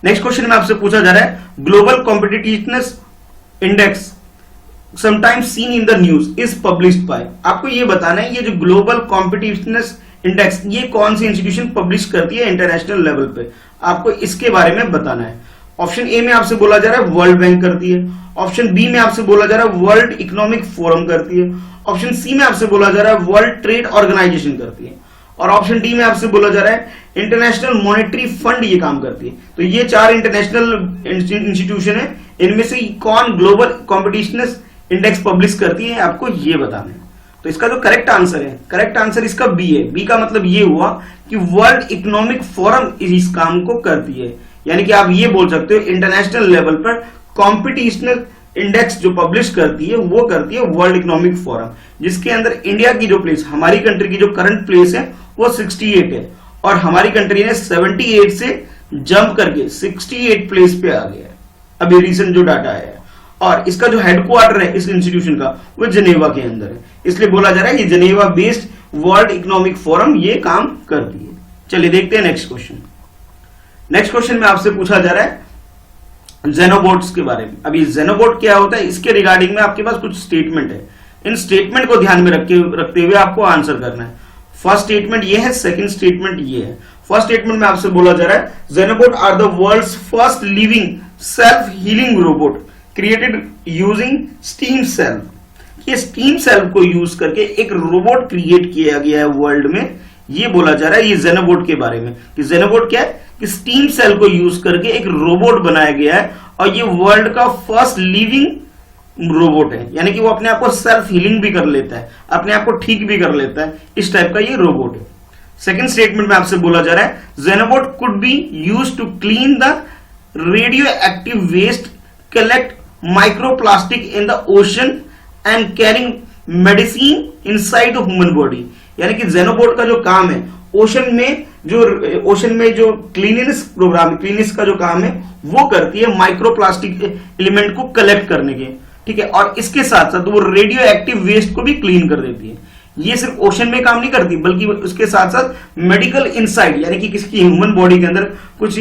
नेक्स्ट क्वेश्चन में आपसे पूछा जा रहा है global competitiveness index sometimes seen in the news is published by. आपको ये बताना है ये जो ग्लोबल कॉम्पिटिटिवनेस इंडेक्स ये कौन सी इंस्टीट्यूशन पब्लिश करती है इंटरनेशनल लेवल पे, आपको इसके बारे में बताना है। ऑप्शन ए में आपसे बोला जा रहा है वर्ल्ड बैंक करती है। ऑप्शन बी में आपसे बोला जा रहा है वर्ल्ड इकोनॉमिक फोरम करती है। ऑप्शन सी में आपसे बोला जा रहा है वर्ल्ड ट्रेड ऑर्गेनाइजेशन करती है। और ऑप्शन डी में आपसे बोला जा रहा है इंटरनेशनल मॉनेटरी फंड ये काम करती है। तो ये चार इंटरनेशनल इंस्टीट्यूशन है, इनमें से कौन ग्लोबल कॉम्पिटिशनस इंडेक्स पब्लिश करती है आपको ये बताना है। तो इसका जो करेक्ट आंसर है, करेक्ट आंसर इसका बी है। बी का मतलब ये हुआ कि वर्ल्ड इकोनॉमिक फोरम इस काम को करती है। यानी कि आप ये बोल सकते हो इंटरनेशनल लेवल पर कॉम्पिटिशनल इंडेक्स जो पब्लिश करती है वो करती है वर्ल्ड इकोनॉमिक फोरम, जिसके अंदर इंडिया की जो प्लेस, हमारी कंट्री की जो करंट प्लेस है वो 68 है। और हमारी कंट्री ने 78 से जंप करके 68 प्लेस पे आ गया है अभी रिसेंट जो डाटा है। और इसका जो हेडक्वार्टर है इस इंस्टीट्यूशन का वो जनेवा के अंदर है, इसलिए बोला जा रहा है ये जनेवा बेस्ड वर्ल्ड इकोनॉमिक फोरम ये काम करती है। चलिए देखते हैं नेक्स्ट क्वेश्चन। नेक्स्ट क्वेश्चन में आपसे पूछा जा रहा है जेनोबोट्स के बारे में। अभी जेनोबोट क्या होता है इसके रिगार्डिंग में आपके पास कुछ स्टेटमेंट है, इन स्टेटमेंट को ध्यान में रखते हुए आपको आंसर करना है। फर्स्ट स्टेटमेंट ये है, सेकंड स्टेटमेंट ये है। फर्स्ट स्टेटमेंट में आपसे बोला जा रहा है xenobot are the world's first living self healing robot created using stem cell. ये स्टीम सेल को यूज करके एक रोबोट क्रिएट किया गया है वर्ल्ड में, ये बोला जा रहा है ये जेनोबोट के बारे में कि जेनोबोट क्या है कि स्टीम सेल को यूज करके एक रोबोट बनाया गया है और ये वर्ल्ड का फर्स्ट लिविंग रोबोट है। यानी कि वो अपने आप को सेल्फ हीलिंग भी कर लेता है, अपने आप को ठीक भी कर लेता है, इस टाइप का ये रोबोट है। सेकंड स्टेटमेंट में आपसे बोला जा रहा है xenobot could be used to clean the radio active waste, collect microplastic in the ocean and carrying medicine inside of human body. यानी कि जेनोबोट का जो काम है ओशन में जो क्लीनिनेस प्रोग्राम, क्लीनिनेस का जो काम है वो करती है माइक्रोप्लास्टिक एलिमेंट को कलेक्ट करने के। ठीक है। और इसके साथ साथ वो रेडियो एक्टिव वेस्ट को भी क्लीन कर देती है। ये सिर्फ ओशन में काम नहीं करती, बल्कि उसके साथ साथ मेडिकल इनसाइड, यानी कि किसी की ह्यूमन बॉडी के अंदर कुछ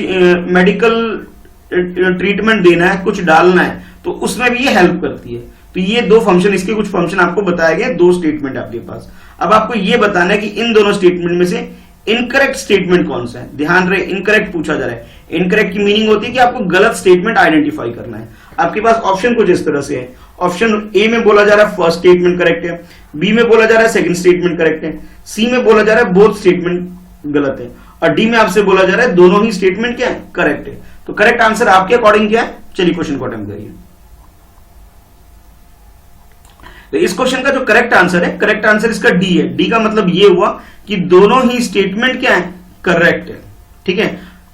मेडिकल ट्रीटमेंट देना है, कुछ डालना है, तो उसमें भी ये हेल्प करती है। तो ये दो फंक्शन, इसके कुछ फंक्शन आपको बताए गए, दो स्टेटमेंट आपके पास। अब आपको ये बताना है कि इन दोनों स्टेटमेंट में से इनकरेक्ट स्टेटमेंट कौन सा है। ध्यान रहे, इनकरेक्ट पूछा जा रहा है। इनकरेक्ट की मीनिंग होती है कि आपको गलत स्टेटमेंट आइडेंटिफाई करना है। आपके पास ऑप्शन कुछ इस तरह से है। ऑप्शन ए में बोला जा रहा है फर्स्ट स्टेटमेंट करेक्ट है, बी में बोला जा रहा है सेकंड स्टेटमेंट करेक्ट है, सी में बोला जा रहा है बोथ स्टेटमेंट गलत है, और डी में आपसे बोला जा रहा है दोनों ही स्टेटमेंट क्या है, करेक्ट है। तो करेक्ट आंसर आपके अकॉर्डिंग क्या है? चलिए क्वेश्चन को अटेम्प्ट करिए। तो इस क्वेश्चन का जो करेक्ट आंसर है, करेक्ट आंसर इसका डी है। डी का मतलब ये हुआ कि दोनों ही स्टेटमेंट क्या है, करेक्ट है। ठीक है,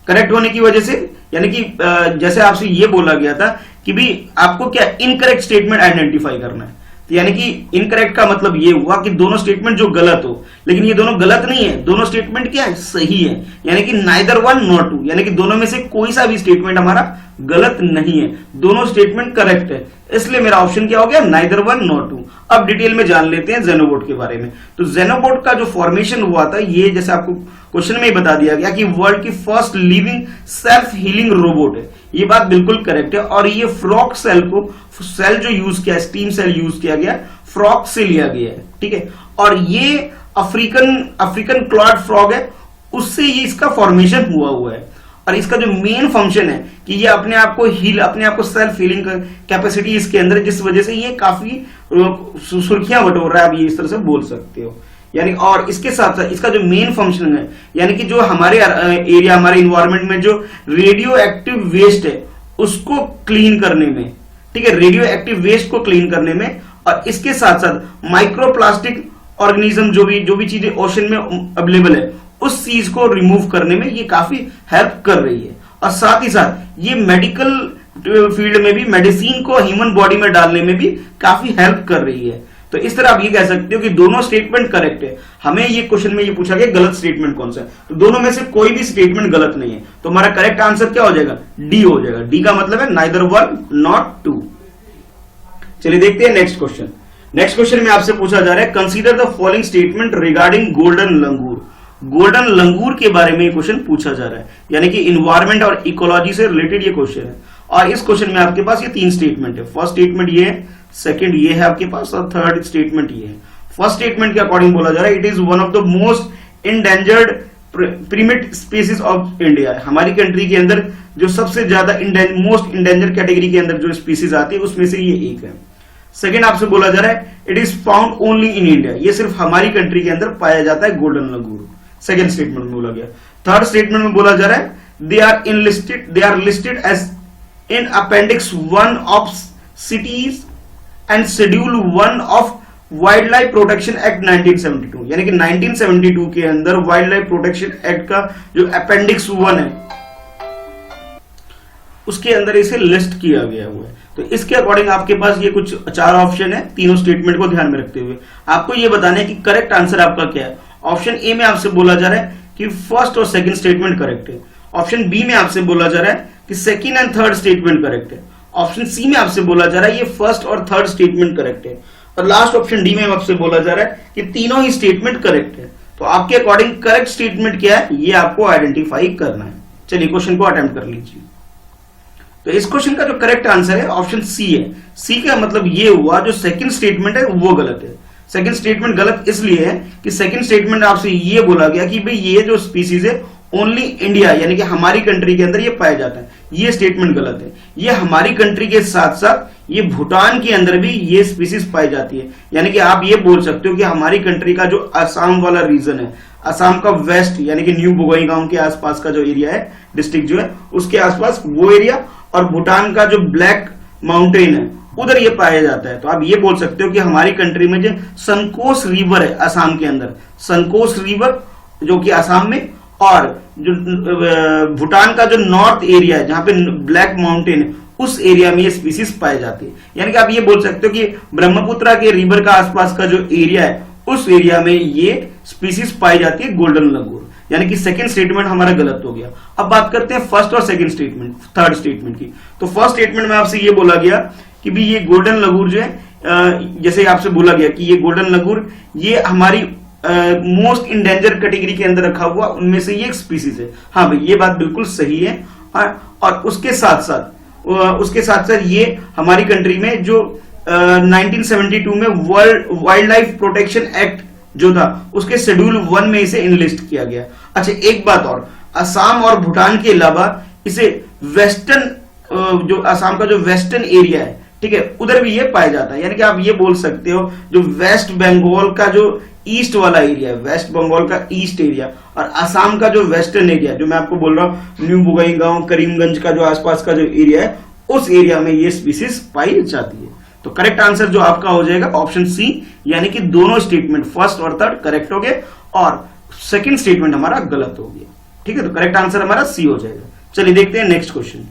करेक्ट होने की वजह से, यानी कि जैसे आपसे ये बोला गया था कि भी आपको क्या इनकरेक्ट स्टेटमेंट आइडेंटिफाई करना है, तो यानी कि इनकरेक्ट का मतलब ये हुआ कि दोनों स्टेटमेंट जो गलत हो, लेकिन ये दोनों गलत नहीं है, दोनों स्टेटमेंट क्या है, सही है। यानी कि नाइदर वन नॉट टू, यानी कि दोनों में से कोई सा भी स्टेटमेंट हमारा गलत नहीं है, दोनों स्टेटमेंट करेक्ट है। इसलिए मेरा ऑप्शन क्या हो गया, नाइदर वन नॉट टू। अब डिटेल में जान लेते हैं ज़ेनोबोट के बारे में। तो ज़ेनोबोट का जो फॉर्मेशन हुआ था, ये जैसे आपको क्वेश्चन में ही बता दिया गया कि वर्ल्ड की first living self healing robot है। ये बात बिल्कुल करेक्ट है। और ये फ्रॉग सेल को, सेल जो यूज किया, स्टीम सेल यूज किया गया, फ्रॉग से लिया गया है। ठीक है, और ये अफ्रीकन क्लॉड फ्रॉग है, उससे ये इसका फॉर्मेशन हुआ है। और इसका जो मेन फंक्शन है कि ये अपने आप को सेल्फ हीलिंग कैपेसिटी इसके अंदर, जिस वजह से ये काफी सुर्खियां बटोर रहा है, आप ये इस तरह से बोल सकते हो। यानी और इसके साथ साथ इसका जो मेन फंक्शन है, यानी कि जो हमारे एरिया, हमारे इन्वायरमेंट में जो रेडियो एक्टिव वेस्ट है उसको क्लीन करने में, ठीक है, रेडियो एक्टिव वेस्ट को क्लीन करने में, और इसके साथ साथ माइक्रोप्लास्टिक ऑर्गेनिज्म जो भी चीजें ओशन में अवेलेबल है, उस चीज को रिमूव करने में ये काफी हेल्प कर रही है। और साथ ही साथ ये मेडिकल फील्ड में भी, मेडिसिन को ह्यूमन बॉडी में डालने में भी काफी हेल्प कर रही है। तो इस तरह आप ये कह सकते हो कि दोनों स्टेटमेंट करेक्ट है। हमें ये क्वेश्चन में ये पूछा गया गलत स्टेटमेंट कौन सा है, तो दोनों में से कोई भी स्टेटमेंट गलत नहीं है। तो हमारा करेक्ट आंसर क्या हो जाएगा, डी हो जाएगा। डी का मतलब है नाइदर वन नॉट टू। चलिए देखते हैं नेक्स्ट क्वेश्चन। नेक्स्ट क्वेश्चन में आपसे पूछा जा रहा है, consider the following statement regarding golden langur. Golden langur के बारे में ये क्वेश्चन पूछा जा रहा है, यानी कि इन्वायरमेंट और इकोलॉजी से रिलेटेड ये क्वेश्चन है। और इस क्वेश्चन में आपके पास ये तीन स्टेटमेंट है। फर्स्ट स्टेटमेंट ये है, सेकंड ये है आपके पास, और थर्ड स्टेटमेंट ये है। फर्स्ट स्टेटमेंट के अकॉर्डिंग बोला जा रहा है, it is one of the most endangered primate species of India. हमारी कंट्री के अंदर जो सबसे ज्यादा मोस्ट इंडेंजर कैटेगरी के अंदर जो स्पीसीज आती है उसमें से ये एक है। सेकंड आपसे बोला जा रहा है, it is found only in India. ये सिर्फ हमारी कंट्री के अंदर पाया जाता है गोल्डन लंगूर। सेकंड स्टेटमेंट में बोला गया। थर्ड स्टेटमेंट में बोला जा रहा है, they are listed as in appendix 1 of CITES and schedule 1 of wildlife protection act 1972। यानी कि 1972 के अंदर वाइल्ड लाइफ प्रोटेक्शन एक्ट का जो अपेंडिक्स 1 है उसके अंदर इसे लिस्ट किया गया हुआ है। तो इसके अकॉर्डिंग आपके पास ये कुछ 4 ऑप्शन है, तीनों स्टेटमेंट को ध्यान में रखते हुए आपको ये बताना है कि करेक्ट आंसर आपका क्या है। ऑप्शन ए में आपसे बोला जा रहा है कि फर्स्ट और सेकंड स्टेटमेंट करेक्ट है। ऑप्शन बी में आपसे बोला जा रहा है कि second and third statement correct है। ऑप्शन सी में आपसे बोला जा रहा है ये फर्स्ट और थर्ड स्टेटमेंट करेक्ट है। और लास्ट ऑप्शन डी में आपसे बोला जा रहा है कि तीनों ही स्टेटमेंट करेक्ट है। तो आपके अकॉर्डिंग करेक्ट स्टेटमेंट क्या है ये आपको आइडेंटिफाई करना है। चलिए क्वेश्चन को अटेम्प्ट कर लीजिए। तो इस क्वेश्चन का जो करेक्ट आंसर है ऑप्शन सी है। सी का मतलब ये हुआ जो सेकंड स्टेटमेंट है वो गलत है। सेकंड स्टेटमेंट गलत इसलिए है कि सेकंड स्टेटमेंट आपसे ये बोला गया कि भाई ये जो स्पीसीज है ओनली इंडिया यानी कि हमारी कंट्री के अंदर ये पाया जाता है। ये स्टेटमेंट गलत है। ये हमारी कंट्री के साथ साथ ये भूटान के अंदर भी ये स्पीसीज पाई जाती है। यानी कि आप ये बोल सकते हो कि हमारी कंट्री का जो असम वाला रीजन है, असम का वेस्ट यानी कि न्यू बोगाईगांव के आसपास का जो एरिया है, डिस्ट्रिक्ट जो है उसके आसपास वो एरिया, और भूटान का जो ब्लैक माउंटेन है उधर ये पाया जाता है। तो आप ये बोल सकते हो कि हमारी कंट्री में जो संकोश रिवर है असम के अंदर, संकोश रिवर जो कि असम में, और जो भूटान का जो नॉर्थ एरिया है जहां पे ब्लैक माउंटेन है उस एरिया में ये स्पीसीज पाई जाती है। यानी कि आप ये बोल सकते हो कि ब्रह्मपुत्र के रिवर का आसपास का जो एरिया है उस एरिया में ये स्पीसीज पाई जाती है गोल्डन लंगूर। यानी कि सेकंड स्टेटमेंट हमारा गलत हो गया। अब बात करते हैं फर्स्ट और सेकंड स्टेटमेंट, थर्ड स्टेटमेंट की। तो फर्स्ट स्टेटमेंट में आपसे ये बोला गया कि भी ये गोल्डन लगूर जो है, जैसे आपसे बोला गया कि ये गोल्डन लगूर ये हमारी मोस्ट इंडेंजर कैटेगरी के अंदर रखा हुआ उनमें से ये एक स्पीसीज है। हाँ भाई, ये बात बिल्कुल सही है। और उसके साथ साथ ये हमारी कंट्री में जो 1972 में world wild life protection act जो था उसके शेड्यूल 1 में इसे इनलिस्ट किया गया। अच्छा, एक बात और, असम और भूटान के अलावा इसे वेस्टर्न जो असम का जो वेस्टर्न एरिया है, ठीक है, उधर भी ये पाया जाता है। यानी कि आप ये बोल सकते हो जो वेस्ट बंगाल का जो ईस्ट वाला एरिया है, वेस्ट बंगाल का ईस्ट एरिया, और असम का जो वेस्टर्न एरिया जो मैं आपको बोल रहा हूं, न्यू बोगाईगांव करीमगंज का जो आसपास का जो एरिया है, उस एरिया में ये स्पीसीज पाई जाती है। तो करेक्ट आंसर जो आपका हो जाएगा ऑप्शन सी, यानी कि दोनों स्टेटमेंट फर्स्ट और थर्ड करेक्ट हो गए और सेकंड स्टेटमेंट हमारा गलत हो गया। ठीक है, तो करेक्ट आंसर हमारा सी हो जाएगा। चलिए देखते हैं नेक्स्ट क्वेश्चन।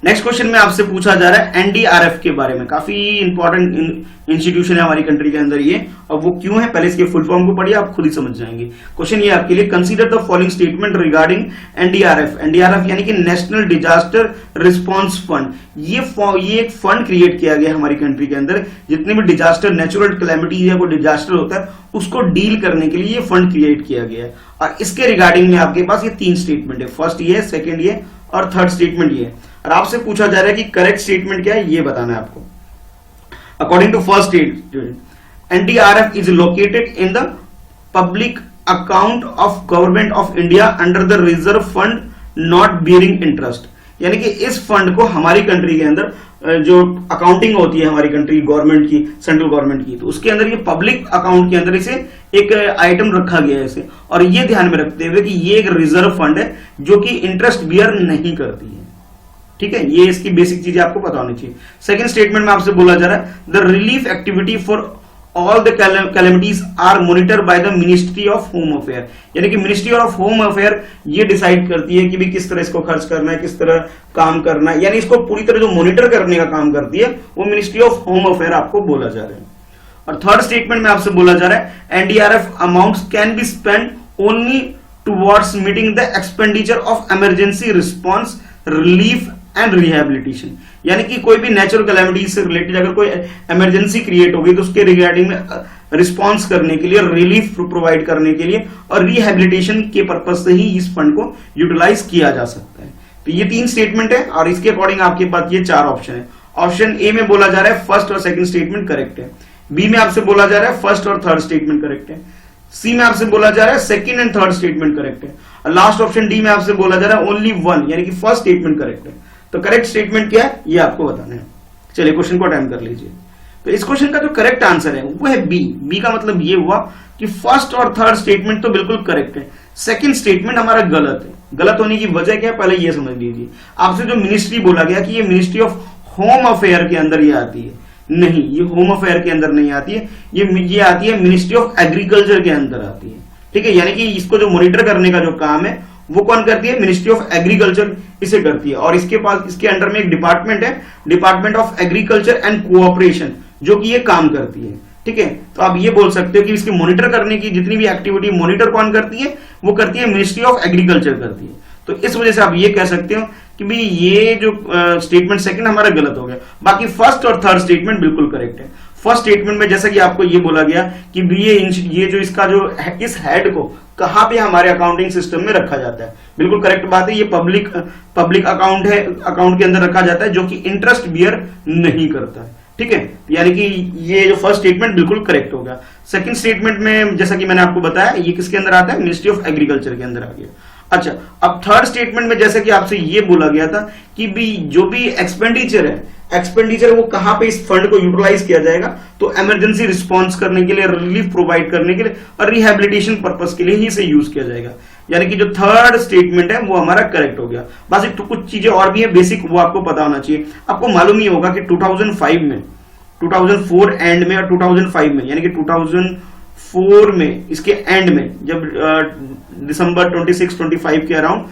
नेक्स्ट क्वेश्चन में आपसे पूछा जा रहा है एनडीआरएफ के बारे में। काफी इंपॉर्टेंट इंस्टीट्यूशन है हमारी कंट्री के अंदर ये, और वो क्यों है पहले इसके फुल फॉर्म को पढ़िए, आप खुद ही समझ जाएंगे। क्वेश्चन ये आपके लिए, consider the following statement regarding NDRF. NDRF यानी कि नेशनल डिजास्टर रिस्पॉन्स फंड। ये एक फंड क्रिएट किया गया हमारी कंट्री के अंदर, जितने भी डिजास्टर, नेचुरल कैलेमिटीज या कोई डिजास्टर होता है उसको डील करने के लिए ये फंड क्रिएट किया गया है। और इसके रिगार्डिंग में आपके पास ये 3 स्टेटमेंट है, फर्स्ट ये, सेकेंड ये और थर्ड स्टेटमेंट ये। और आपसे पूछा जा रहा है कि करेक्ट स्टेटमेंट क्या है, ये बताना है आपको। According to first statement, NDRF is located in the public account of government of India under the reserve fund not bearing interest. यानी कि इस फंड को हमारी कंट्री के अंदर जो अकाउंटिंग होती है हमारी कंट्री गवर्नमेंट की, सेंट्रल गवर्नमेंट की, तो उसके अंदर ये पब्लिक अकाउंट के अंदर इसे एक आइटम रखा गया है इसे, और ये ध्यान में रखते हुए कि ये एक रिजर्व फंड है जो कि इंटरेस्ट बियर नहीं करती है। ठीक है, ये इसकी बेसिक चीजें आपको पता होनी चाहिए। सेकंड स्टेटमेंट में आपसे बोला जा रहा है the relief activity for all the calamities are monitor by the ministry of home affair. यानी कि मिनिस्ट्री ऑफ होम अफेयर ये डिसाइड करती है कि भी किस तरह इसको खर्च करना है, किस तरह काम करना है, यानी इसको पूरी तरह जो मॉनिटर करने का काम करती है वो मिनिस्ट्री ऑफ होम अफेयर आपको बोला जा रहा है। और थर्ड स्टेटमेंट में आपसे बोला जा रहा है NDRF amounts can be spend only towards meeting the expenditure of emergency response, relief and rehabilitation. यानी कि कोई भी नेचुरल कैलेमिटी से रिलेटेड अगर कोई इमरजेंसी क्रिएट होगी तो उसके रिगार्डिंग में रिस्पॉन्स करने के लिए, रिलीफ प्रोवाइड करने के लिए और रिहेबिलिटेशन के पर्पज से ही इस फंड को यूटिलाइज किया जा सकता है। तो ये 3 स्टेटमेंट है और इसके अकॉर्डिंग आपके पास ये 4 ऑप्शन है। ऑप्शन ए में बोला जा रहा है फर्स्ट और सेकंड स्टेटमेंट करेक्ट है, बी में आपसे बोला जा रहा है फर्स्ट और थर्ड स्टेटमेंट करेक्ट है, सी में आपसे बोला जा रहा है second and third statement correct है, और लास्ट ऑप्शन डी में आपसे बोला जा रहा है ओनली 1 यानी कि फर्स्ट स्टेटमेंट करेक्ट है। तो करेक्ट स्टेटमेंट क्या है ये आपको बताना है। चलिए क्वेश्चन को अटेम्प्ट कर लीजिए। तो इस क्वेश्चन का जो करेक्ट आंसर है वो है बी। बी का मतलब ये हुआ कि फर्स्ट और थर्ड स्टेटमेंट तो बिल्कुल करेक्ट है, सेकंड स्टेटमेंट हमारा गलत है। गलत होने की वजह क्या है पहले ये समझ लीजिए। आपसे जो मिनिस्ट्री बोला गया कि ये मिनिस्ट्री ऑफ होम अफेयर के अंदर ये आती है, नहीं, ये होम अफेयर के अंदर नहीं आती है, ये आती है मिनिस्ट्री ऑफ एग्रीकल्चर के अंदर आती है। ठीक है, यानी कि इसको जो मॉनिटर करने का जो काम है वो कौन करती है, मिनिस्ट्री ऑफ एग्रीकल्चर इसे करती है। और इसके पास इसके अंडर में एक डिपार्टमेंट है, department of agriculture and cooperation, जो कि ये काम करती है। ठीक है, तो आप ये बोल सकते हो कि इसकी मॉनिटर करने की जितनी भी एक्टिविटी मॉनिटर कौन करती है, वो करती है मिनिस्ट्री ऑफ एग्रीकल्चर करती है। तो इस वजह से आप ये कह सकते हो कि भाई ये जो स्टेटमेंट सेकंड हमारा गलत हो गया, बाकी फर्स्ट और थर्ड स्टेटमेंट बिल्कुल करेक्ट है। फर्स्ट स्टेटमेंट में जैसा कि आपको ये बोला गया कि ये जो इसका जो इस हेड को कहां पे हमारे अकाउंटिंग सिस्टम में रखा जाता है, बिल्कुल करेक्ट बात है। ये पब्लिक अकाउंट है, अकाउंट के अंदर रखा जाता है जो कि इंटरेस्ट बियर नहीं करता है। ठीक है, यानी कि ये जो फर्स्ट स्टेटमेंट बिल्कुल करेक्ट हो गया। सेकंड स्टेटमेंट में जैसा कि मैंने आपको बताया ये किसके अंदर आता है, मिनिस्ट्री ऑफ एग्रीकल्चर के अंदर आ गया। अच्छा, अब थर्ड स्टेटमेंट में जैसे कि आपसे ये बोला गया था कि भी जो भी एक्सपेंडिचर है, एक्सपेंडिचर वो कहां पे इस फंड को यूटिलाइज किया जाएगा, तो इमरजेंसी रिस्पांस करने के लिए, रिलीफ प्रोवाइड करने के लिए और रिहेबिलिटेशन पर्पस के लिए ही इसे यूज किया जाएगा। यानी कि जो थर्ड स्टेटमेंट है वो हमारा करेक्ट हो गया। बस तो कुछ चीजें और भी है बेसिक, वो आपको पता होना चाहिए। आपको मालूम ही होगा कि 2005 में, 2004 एंड में और 2005 में, यानी कि 2004 में इसके एंड में जब दिसंबर 26-25 के अराउंड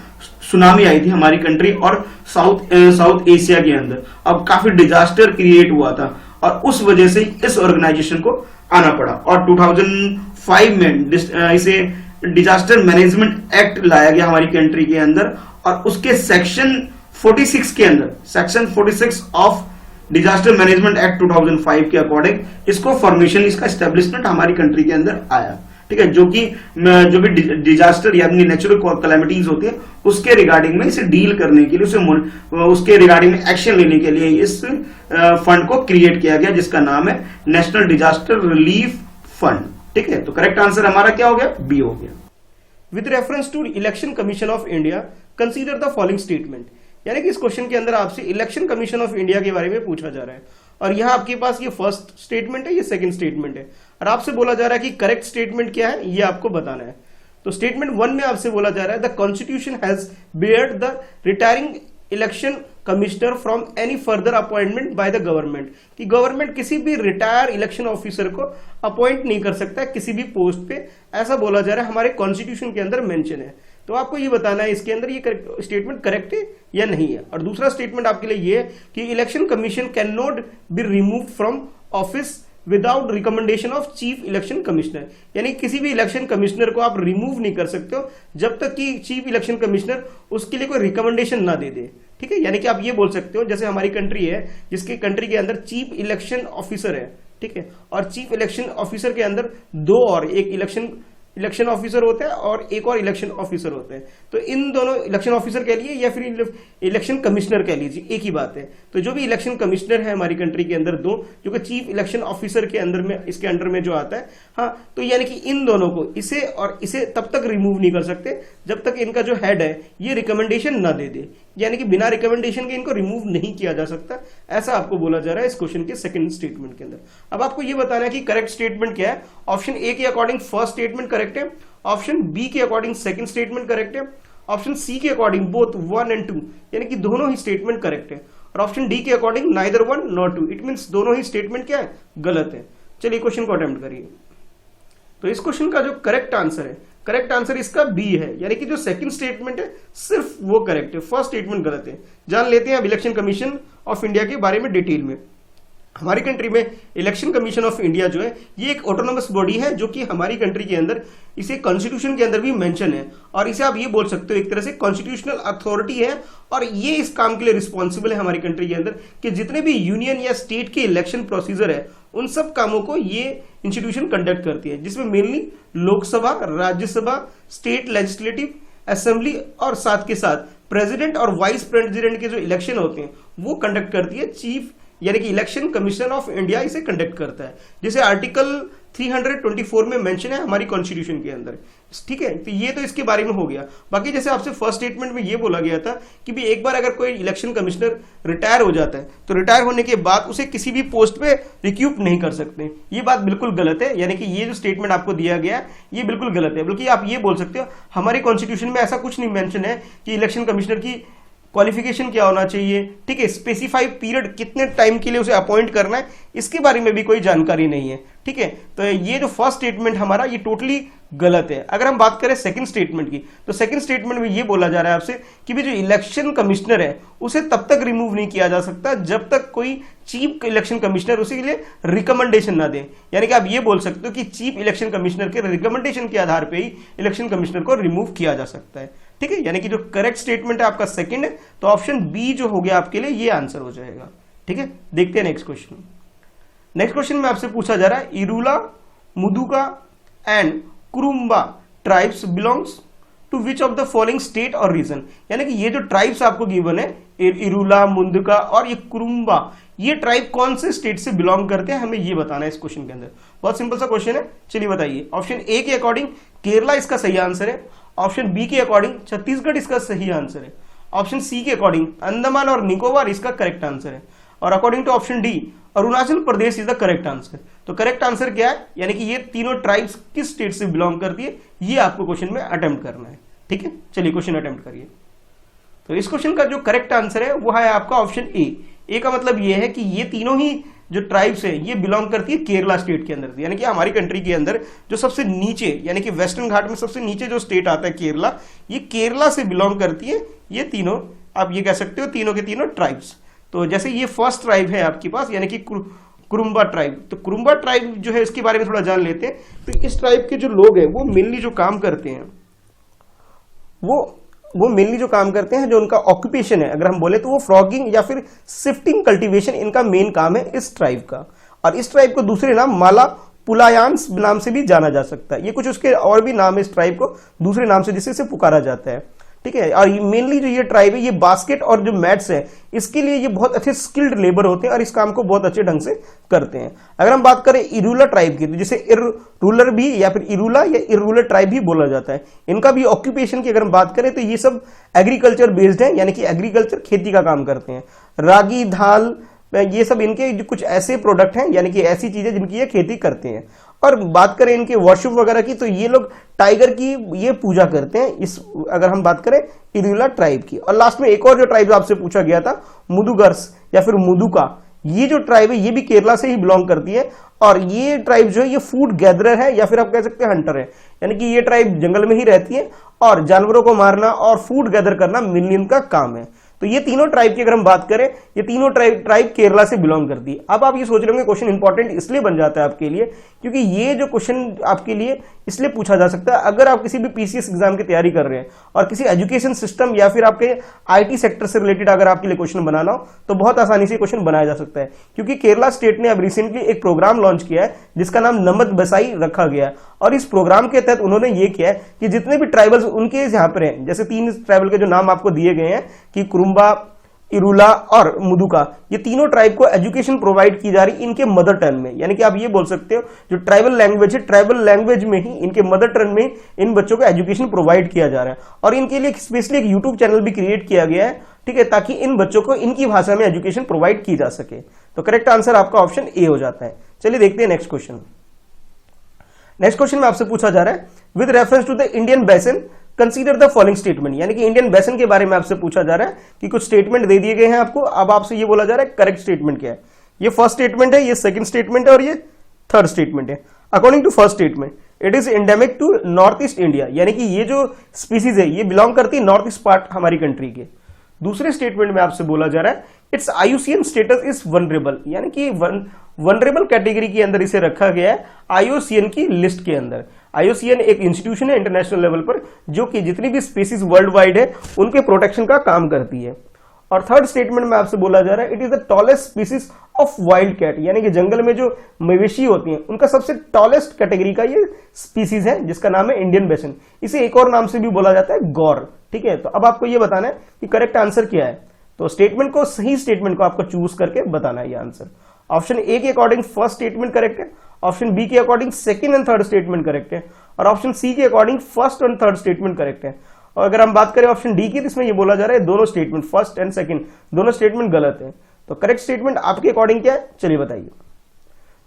सुनामी आई थी हमारी कंट्री और साउथ एशिया के अंदर। अब काफी डिजास्टर क्रिएट हुआ था और उस वजह से इस ऑर्गेनाइजेशन को आना पड़ा और 2005 में इसे डिजास्टर मैनेजमेंट एक्ट लाया गया हमारी कंट्री के अंदर, और उसके सेक्शन 46 के अंदर, section 46 of disaster management act 2005 के अकॉर्डिंग इसको फॉर्मेशन, इसका एस्टेब्लिशमेंट हमारी कंट्री के अंदर आया। ठीक है, जो भी डिजास्टर यानी नेचुरल कैलेमिटीज होती है उसके रिगार्डिंग में इसे डील करने के लिए, उसके रिगार्डिंग में एक्शन लेने के लिए इस फंड को क्रिएट किया गया, जिसका नाम है नेशनल डिजास्टर रिलीफ फंड। ठीक है, तो करेक्ट आंसर हमारा क्या हो गया? बी हो गया। With reference to election commission of India consider the following statement, यानी कि इस क्वेश्चन के अंदर आपसे इलेक्शन कमीशन ऑफ इंडिया के बारे में पूछा जा रहा है, और यहां आपके पास ये फर्स्ट स्टेटमेंट है, ये सेकंड स्टेटमेंट है, और आपसे बोला जा रहा है कि करेक्ट स्टेटमेंट क्या है, ये आपको बताना है। तो स्टेटमेंट 1 में आपसे बोला जा रहा है the constitution has Baird the retiring election commissioner from any further appointment by the government, कि गवर्नमेंट किसी भी रिटायर इलेक्शन ऑफिसर को अपॉइंट नहीं कर सकता है किसी भी पोस्ट पे, ऐसा बोला जा रहा है, हमारे कॉन्स्टिट्यूशन के अंदर मेंशन है। तो आपको ये बताना है इसके अंदर ये स्टेटमेंट करेक्ट है या नहीं है। और दूसरा स्टेटमेंट आपके लिए ये है कि election commission can not be removed from office without recommendation of chief election commissioner, यानी किसी भी इलेक्शन कमिश्नर को आप रिमूव नहीं कर सकते हो जब तक कि चीफ इलेक्शन कमिश्नर उसके लिए कोई रिकमेंडेशन ना दे दे। ठीक है, यानी कि आप ये बोल सकते हो जैसे हमारी कंट्री है जिसके कंट्री के अंदर चीफ इलेक्शन ऑफिसर है, ठीक है, और चीफ इलेक्शन ऑफिसर के अंदर दो और एक इलेक्शन ऑफिसर होता है और एक और इलेक्शन ऑफिसर होते हैं, तो इन दोनों इलेक्शन ऑफिसर कह लिए या फिर इलेक्शन कमिश्नर कह लीजिए, एक ही बात है। तो जो भी इलेक्शन कमिश्नर है हमारी कंट्री के अंदर दो, जो कि चीफ इलेक्शन ऑफिसर के अंदर में, इसके अंडर में जो आता है, हाँ, तो यानी कि इन दोनों को, इसे और इसे तब तक रिमूव नहीं कर सकते जब तक इनका जो हेड है ये रिकमेंडेशन ना दे दे, यानी कि बिना रिकमेंडेशन के इनको रिमूव नहीं किया जा सकता, ऐसा आपको बोला जा रहा है इस क्वेश्चन के सेकंड स्टेटमेंट के अंदर। अब आपको ये बताना है कि करेक्ट स्टेटमेंट क्या है। ऑप्शन ए के अकॉर्डिंग फर्स्ट स्टेटमेंट करेक्ट है, ऑप्शन बी के अकॉर्डिंग सेकंड स्टेटमेंट करेक्ट है, ऑप्शन सी के अकॉर्डिंग बोथ 1 and 2 यानी कि दोनों ही स्टेटमेंट करेक्ट है, और ऑप्शन डी के according neither 1 nor 2, it means दोनों ही स्टेटमेंट क्या है, गलत है। चलिए क्वेश्चन को अटेम्प्ट करिए। तो इस क्वेश्चन का जो करेक्ट आंसर है, करेक्ट आंसर इसका बी है, यानी कि जो सेकंड स्टेटमेंट है सिर्फ वो करेक्ट है, फर्स्ट स्टेटमेंट गलत है। जान लेते हैं अब इलेक्शन कमीशन ऑफ इंडिया के बारे में डिटेल में। हमारी कंट्री में इलेक्शन कमीशन ऑफ इंडिया जो है ये एक ऑटोनोमस बॉडी है, जो कि हमारी कंट्री के अंदर, इसे कॉन्स्टिट्यूशन के अंदर भी मेंशन है, और इसे आप ये बोल सकते हो एक तरह से कॉन्स्टिट्यूशनल अथॉरिटी है, और ये इस काम के लिए रिस्पॉन्सिबल है हमारी कंट्री के अंदर कि जितने भी यूनियन या स्टेट के इलेक्शन प्रोसीजर है उन सब कामों को ये इंस्टीट्यूशन कंडक्ट करती है, जिसमें mainly Lok Sabha, Rajya Sabha, state legislative assembly और साथ के साथ प्रेसिडेंट और वाइस प्रेसिडेंट के जो इलेक्शन होते हैं वो कंडक्ट करती है चीफ, यानी कि इलेक्शन कमीशन ऑफ इंडिया इसे कंडक्ट करता है, जिसे आर्टिकल 324 में मेंशन है हमारी कॉन्स्टिट्यूशन के अंदर। ठीक है, तो ये तो इसके बारे में हो गया। बाकी जैसे आपसे फर्स्ट स्टेटमेंट में ये बोला गया था कि भी एक बार अगर कोई इलेक्शन कमिश्नर रिटायर हो जाता है तो रिटायर होने के बाद उसे किसी भी पोस्ट पे रिक्यूप नहीं कर सकते, ये बात बिल्कुल गलत है, यानी कि ये जो स्टेटमेंट आपको दिया गया ये बिल्कुल गलत है। बल्कि आप ये बोल सकते हो हमारी कॉन्स्टिट्यूशन में ऐसा कुछ नहीं मेंशन है कि इलेक्शन कमिश्नर की क्वालिफिकेशन क्या होना चाहिए, ठीक है, स्पेसिफाइड पीरियड कितने टाइम के लिए उसे अपॉइंट करना है, इसके बारे में भी कोई जानकारी नहीं है। ठीक है, तो ये जो फर्स्ट स्टेटमेंट हमारा ये टोटली गलत है। अगर हम बात करें सेकंड स्टेटमेंट की, तो सेकंड स्टेटमेंट में ये बोला जा रहा है आपसे कि भी जो इलेक्शन कमिश्नर है उसे तब तक रिमूव नहीं किया जा सकता जब तक कोई चीफ इलेक्शन कमिश्नर उसी के लिए रिकमेंडेशन ना दे, यानी कि आप ये बोल सकते हो कि चीफ इलेक्शन कमिश्नर के रिकमेंडेशन के आधार पर ही इलेक्शन कमिश्नर को रिमूव किया जा सकता है। ठीक है, यानी कि जो करेक्ट स्टेटमेंट है आपका सेकंड है, तो ऑप्शन बी जो हो गया आपके लिए ये आंसर हो जाएगा। ठीक है, देखते हैं नेक्स्ट क्वेश्चन। नेक्स्ट क्वेश्चन में आपसे पूछा जा रहा है Irula, Muduga and Kurumba tribes belongs to which of the following state और रीजन, यानी कि ये जो ट्राइब्स आपको गिवन है इरूला, मुंदका और ये कुरुम्बा, ये ट्राइब कौन से स्टेट से बिलोंग करते हैं, हमें ये बताना है इस क्वेश्चन के अंदर। बहुत सिंपल सा क्वेश्चन है, चलिए बताइए। ऑप्शन ए के अकॉर्डिंग केरला इसका सही आंसर है, ऑप्शन बी के अकॉर्डिंग छत्तीसगढ़ इसका सही आंसर है, ऑप्शन सी के अकॉर्डिंग अंडमान और निकोबार इसका करेक्ट आंसर है, और according to option D Arunachal Pradesh is the correct answer. तो करेक्ट आंसर क्या है, यानी कि ये तीनों ट्राइब्स किस स्टेट से बिलोंग करती है, ये आपको क्वेश्चन में अटेम्प्ट करना है। ठीक है, चलिए क्वेश्चन अटेम्प्ट करिए। तो इस क्वेश्चन का जो करेक्ट आंसर है वो है आपका ऑप्शन ए। ए का मतलब ये है कि ये तीनों ही जो ट्राइब्स है ये बिलोंग करती है केरला स्टेट के अंदर, यानी कि हमारी कंट्री के अंदर जो सबसे नीचे, यानी कि वेस्टर्न घाट में सबसे नीचे जो स्टेट आता है केरला, ये केरला से बिलोंग करती है ये तीनों, आप ये कह सकते हो तीनों के तीनों ट्राइब्स। तो जैसे ये फर्स्ट ट्राइब है आपके पास, यानी कि कुरुम्बा ट्राइब। तो कुरुम्बा ट्राइब जो है इसके बारे में थोड़ा जान लेते हैं। तो इस ट्राइब के जो लोग हैं वो मेनली जो काम करते हैं वो मेनली जो काम करते हैं, जो उनका ऑक्यूपेशन है अगर हम बोले तो वो फ्रॉगिंग या फिर शिफ्टिंग कल्टीवेशन इनका मेन काम है इस ट्राइब का। और इस ट्राइब को दूसरे नाम माला पुलायान्स नाम से भी जाना जा सकता है। ये कुछ उसके और भी नाम है इस ट्राइब को दूसरे नाम से जिससे इसे पुकारा जाता है, ठीक है। और मेनली जो ये ट्राइब है ये बास्केट और जो मैट्स है इसके लिए ये बहुत अच्छे स्किल्ड लेबर होते हैं और इस काम को बहुत अच्छे ढंग से करते हैं। अगर हम बात करें इरूला ट्राइब की, तो जिसे इरूलर भी या फिर इरूला या इरूलर ट्राइब भी बोला जाता है, इनका भी ऑक्यूपेशन की अगर हम बात करें तो ये सब एग्रीकल्चर बेस्ड है, यानी कि एग्रीकल्चर खेती का काम करते हैं। रागी, धाल, ये सब इनके कुछ ऐसे प्रोडक्ट हैं, यानी कि ऐसी चीजें जिनकी ये खेती करते हैं। और बात करें इनके वर्शिप वगैरह की, तो ये लोग टाइगर की ये पूजा करते हैं, इस अगर हम बात करें इरूला ट्राइब की। और लास्ट में एक और जो ट्राइब आपसे पूछा गया था मुदुगर्स या फिर मुदुका, ये जो ट्राइब है ये भी केरला से ही बिलोंग करती है। और ये ट्राइब जो है ये फूड गैदरर है या फिर आप कह सकते हैं हंटर है, यानी कि ये ट्राइब जंगल में ही रहती है और जानवरों को मारना और फूड गैदर करना मेनली इनका काम है। तो ये तीनों ट्राइब की अगर हम बात करें, ये तीनों ट्राइब केरला से बिलोंग करती है। अब आप ये सोच रहे होंगे क्वेश्चन इंपॉर्टेंट इसलिए बन जाता है आपके लिए क्योंकि ये जो क्वेश्चन आपके लिए इसलिए पूछा जा सकता है अगर आप किसी भी पीसीएस एग्जाम की तैयारी कर रहे हैं और किसी एजुकेशन सिस्टम या फिर आपके आईटी सेक्टर से रिलेटेड अगर आपके लिए क्वेश्चन बनाना हो तो बहुत आसानी से क्वेश्चन बनाया जा सकता है। क्योंकि केरला स्टेट ने अब रिसेंटली एक प्रोग्राम लॉन्च किया है जिसका नाम नमद बसाई रखा गया है। और इस प्रोग्राम के तहत उन्होंने ये किया है कि जितने भी ट्राइबल्स उनके यहाँ पर हैं, जैसे 3 ट्राइबल के जो नाम आपको दिए गए हैं कि कुरुम्बा, इरूला और मुदुका, ये तीनों ट्राइब को एजुकेशन प्रोवाइड की जा रही इनके मदर टंग में, यानी कि आप ये बोल सकते हो जो ट्राइबल लैंग्वेज है, ट्राइबल लैंग्वेज में ही इनके मदर टंग में इन बच्चों को एजुकेशन प्रोवाइड किया जा रहा है। और इनके लिए स्पेशली एक यूट्यूब चैनल भी क्रिएट किया गया है, ठीक है, ताकि इन बच्चों को इनकी भाषा में एजुकेशन प्रोवाइड की जा सके। तो करेक्ट आंसर आपका ऑप्शन ए हो जाता है। चलिए देखते हैं नेक्स्ट क्वेश्चन। नेक्स्ट क्वेश्चन में आपसे पूछा जा रहा है with reference to the Indian basin consider the following statement, यानी कि इंडियन बेसिन के बारे में आपसे पूछा जा रहा है कि कुछ स्टेटमेंट दे दिए गए हैं आपको। अब आपसे ये बोला जा रहा है करेक्ट स्टेटमेंट क्या है। ये फर्स्ट स्टेटमेंट है, ये सेकंड स्टेटमेंट है और ये थर्ड स्टेटमेंट है। According to first statement it is endemic to north east India, यानी कि ये जो स्पीसीज है ये बिलोंग करती है नॉर्थ ईस्ट पार्ट हमारी कंट्री के। दूसरे स्टेटमेंट में आपसे बोला जा रहा है it's IUCN status is vulnerable, यानी कि वनरेबल कैटेगरी के अंदर इसे रखा गया है आईयूसीएन की लिस्ट के अंदर। आईयूसीएन एक इंस्टीट्यूशन है इंटरनेशनल लेवल पर जो कि जितनी भी स्पीसीज वर्ल्ड वाइड है उनके प्रोटेक्शन का काम करती है। और थर्ड स्टेटमेंट में आपसे बोला जा रहा है it is the tallest species of wild cat, यानी कि जंगल में जो मवेशी होती हैं उनका सबसे टॉलेस्ट कैटेगरी का ये स्पीसीज है जिसका नाम है इंडियन बेसिन। इसे एक और नाम से भी बोला जाता है गौर, ठीक है। तो अब आपको ये बताना है कि करेक्ट आंसर क्या है। तो स्टेटमेंट को, सही स्टेटमेंट को आपको चूज करके बताना है ये आंसर। ऑप्शन ए के अकॉर्डिंग फर्स्ट स्टेटमेंट करेक्ट है, ऑप्शन बी के according second and third statement correct है और ऑप्शन सी के according first and third statement correct है। और अगर हम बात करें ऑप्शन डी की, तो इसमें ये बोला जा रहा है दोनों स्टेटमेंट फर्स्ट एंड सेकंड दोनों स्टेटमेंट गलत है। तो करेक्ट स्टेटमेंट आपके अकॉर्डिंग क्या है, चलिए बताइए।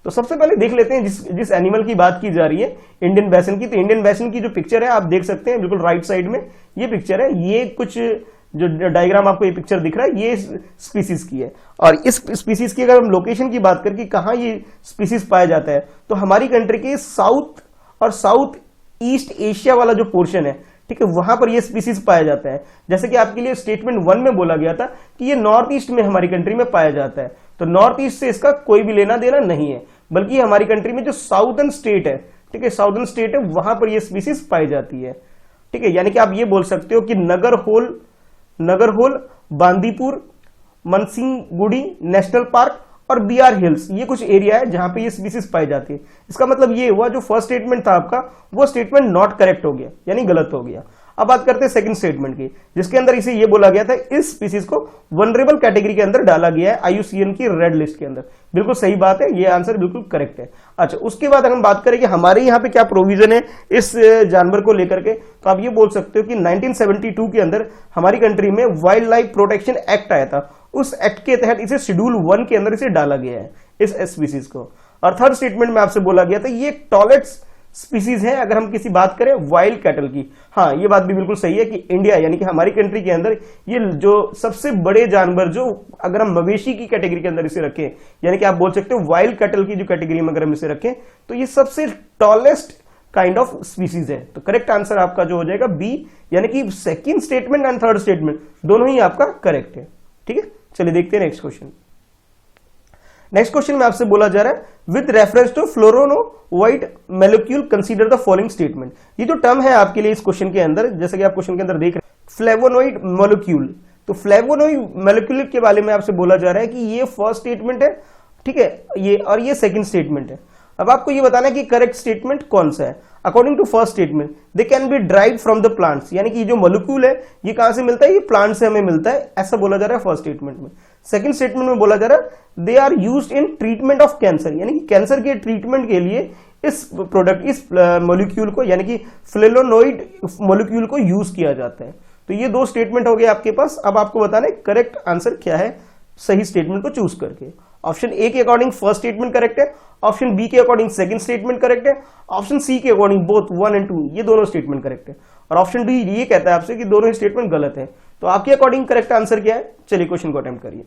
तो सबसे पहले देख लेते हैं जिस एनिमल की बात की जा रही है इंडियन बेसिन की। तो इंडियन बेसिन की जो पिक्चर है आप देख सकते हैं बिल्कुल राइट साइड में ये पिक्चर है। ये कुछ जो डायग्राम आपको ये पिक्चर दिख रहा है ये स्पीसीज की है। और इस स्पीसीज की अगर हम लोकेशन की बात करें कि कहाँ ये स्पीसीज पाया जाता है, तो हमारी कंट्री के साउथ और साउथ ईस्ट एशिया वाला जो पोर्शन है, ठीक है, वहां पर ये स्पीसीज पाया जाता है। जैसे कि आपके लिए स्टेटमेंट 1 में बोला गया था कि ये नॉर्थ ईस्ट में हमारी कंट्री में पाया जाता है। तो नॉर्थ ईस्ट से इसका कोई भी लेना देना नहीं है, बल्कि हमारी कंट्री में जो साउदर्न स्टेट है, ठीक है, साउदर्न स्टेट है वहां पर ये स्पीसीज पाई जाती है, ठीक है। यानी कि आप ये बोल सकते हो कि नगरहोल, बांदीपुर, मनसिंगुडी नेशनल पार्क और बीआर हिल्स, ये कुछ एरिया है जहां पे ये स्पीसीज पाई जाती है। इसका मतलब ये हुआ जो फर्स्ट स्टेटमेंट था आपका वो स्टेटमेंट नॉट करेक्ट हो गया, यानी गलत हो गया। अब बात करते हैं सेकंड स्टेटमेंट की, जिसके अंदर इसे ये बोला गया था इस स्पीसीज को वनरेबल कैटेगरी के अंदर डाला गया है आईयूसीएन की रेड लिस्ट के अंदर। बिल्कुल सही बात है, ये आंसर बिल्कुल करेक्ट है। अच्छा, उसके बाद अगर हम बात करें कि हमारे यहाँ पे क्या प्रोविजन है इस जानवर को लेकर के, तो आप ये बोल सकते हो कि 1972 के अंदर हमारी कंट्री में वाइल्ड लाइफ प्रोटेक्शन एक्ट आया था। उस एक्ट के तहत इसे शेड्यूल 1 के अंदर इसे डाला गया है इस स्पीसीज को। और थर्ड स्टेटमेंट में आपसे बोला गया था ये टॉलेस्ट स्पीसीज है अगर हम किसी बात करें वाइल्ड कैटल की। हाँ, ये बात भी बिल्कुल सही है कि इंडिया यानी कि हमारी कंट्री के अंदर ये जो सबसे बड़े जानवर, जो अगर हम मवेशी की कैटेगरी के अंदर इसे रखें, यानी कि आप बोल सकते हो वाइल्ड कैटल की जो कैटेगरी में अगर हम इसे रखें, तो ये सबसे टॉलेस्ट काइंड ऑफ स्पीसीज है। तो करेक्ट आंसर आपका जो हो जाएगा बी, यानी कि second statement and third statement दोनों ही आपका करेक्ट है, ठीक है। चलिए देखते हैं नेक्स्ट क्वेश्चन। नेक्स्ट क्वेश्चन में आपसे बोला जा रहा है with reference to fluoronovide molecule consider the following statement. ये जो टर्म है आपके लिए इस क्वेश्चन के अंदर, जैसे कि आप क्वेश्चन के अंदर देख रहे हैं फ्लेवोनोइड मोलिक्यूल, तो फ्लेवोनोइड मोलिक्यूल के बारे में आपसे बोला जा रहा है कि ये फर्स्ट स्टेटमेंट है, ठीक है, ये और ये सेकंड स्टेटमेंट है। अब आपको ये बताना है कि करेक्ट स्टेटमेंट कौन सा है। According to first statement they can be derived from the plants, यानी कि जो मोलिक्यूल है ये कहां से मिलता है, ये प्लांट से हमें मिलता है, ऐसा बोला जा रहा है फर्स्ट स्टेटमेंट में। सेकंड स्टेटमेंट में बोला जा रहा है they are used in treatment of cancer, यानी कि कैंसर के ट्रीटमेंट के लिए इस प्रोडक्ट, इस मोलिक्यूल को, यानी कि फ्लेवोनोइड मोलिक्यूल को यूज किया जाता है। तो ये दो स्टेटमेंट हो गए आपके पास। अब आपको बताना है करेक्ट आंसर क्या है सही स्टेटमेंट को चूज करके। ऑप्शन ए के अकॉर्डिंग फर्स्ट स्टेटमेंट करेक्ट है, ऑप्शन बी के अकॉर्डिंग सेकंड स्टेटमेंट करेक्ट है, ऑप्शन सी के अकॉर्डिंग बोथ 1 और 2 ये दोनों स्टेटमेंट करेक्ट है, और ऑप्शन डी ये कहता है आपसे कि दोनों स्टेटमेंट गलत है। तो आपके अकॉर्डिंग करेक्ट आंसर क्या है, चलिए क्वेश्चन को अटेम्प्ट करिए।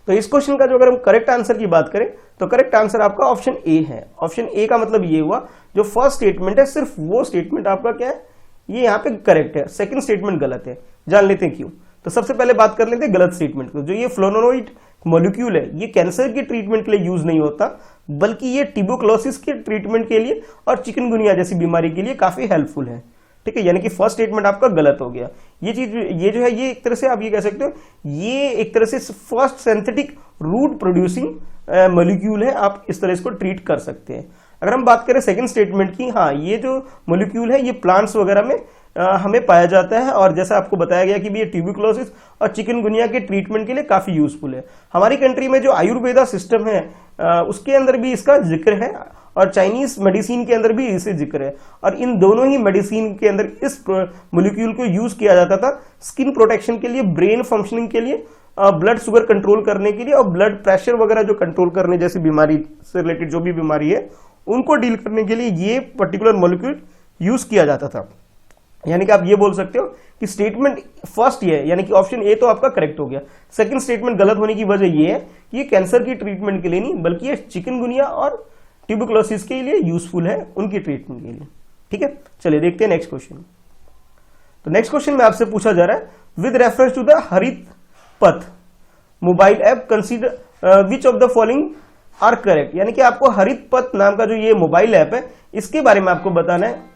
तो इस क्वेश्चन का जो अगर हम करेक्ट आंसर की बात करें तो करेक्ट आंसर आपका ऑप्शन ए है। ऑप्शन ए का मतलब ये हुआ जो फर्स्ट स्टेटमेंट है सिर्फ वो स्टेटमेंट आपका क्या है, ये यहाँ पे करेक्ट है, सेकंड स्टेटमेंट गलत है। जान लेते हैं क्यों। तो सबसे पहले बात कर लेते हैं गलत स्टेटमेंट को। जो ये फ्लेवोनोइड मॉलिक्यूल है ये कैंसर के ट्रीटमेंट के लिए यूज नहीं होता, बल्कि ये ट्यूबरकुलोसिस के ट्रीटमेंट के लिए और चिकनगुनिया जैसी बीमारी के लिए काफी हेल्पफुल है, ठीक है। यानी कि फर्स्ट स्टेटमेंट आपका गलत हो गया। ये चीज, ये जो है, ये एक तरह से आप ये कह सकते हो, ये एक तरह से first synthetic route producing molecule है, आप इस तरह इसको ट्रीट कर सकते हैं। अगर हम बात करें सेकंड स्टेटमेंट की, हाँ ये जो मॉलिक्यूल है ये प्लांट्स वगैरह में हमें पाया जाता है, और जैसा आपको बताया गया कि भी ये ट्यूबरकुलोसिस और चिकनगुनिया के ट्रीटमेंट के लिए काफी यूजफुल है। हमारी कंट्री में जो आयुर्वेदा सिस्टम है उसके अंदर भी इसका जिक्र है, और चाइनीज मेडिसिन के अंदर भी इसे जिक्र है, और इन दोनों ही मेडिसिन के अंदर इस मॉलिक्यूल को यूज किया जाता था स्किन प्रोटेक्शन के लिए, ब्रेन फंक्शनिंग के लिए, ब्लड शुगर कंट्रोल करने के लिए, और ब्लड प्रेशर वगैरह जो कंट्रोल करने जैसी बीमारी से रिलेटेड जो भी बीमारी है उनको डील करने के लिए ये पर्टिकुलर मॉलिक्यूल यूज किया जाता था। यानी कि आप ये बोल सकते हो कि स्टेटमेंट फर्स्ट ये है, यानी कि ऑप्शन ए तो आपका करेक्ट हो गया। सेकंड स्टेटमेंट गलत होने की वजह ये है कि ये कैंसर की ट्रीटमेंट के लिए नहीं, बल्कि ये चिकनगुनिया और ट्यूबरकुलोसिस के लिए यूजफुल है, उनकी ट्रीटमेंट के लिए, ठीक है। चलिए देखते हैं नेक्स्ट क्वेश्चन। तो नेक्स्ट क्वेश्चन में आपसे पूछा जा रहा है with reference to the Harit Path mobile app consider which of the following are correct, यानी कि आपको हरित पथ नाम का जो ये मोबाइल ऐप है इसके बारे में आपको बताना है।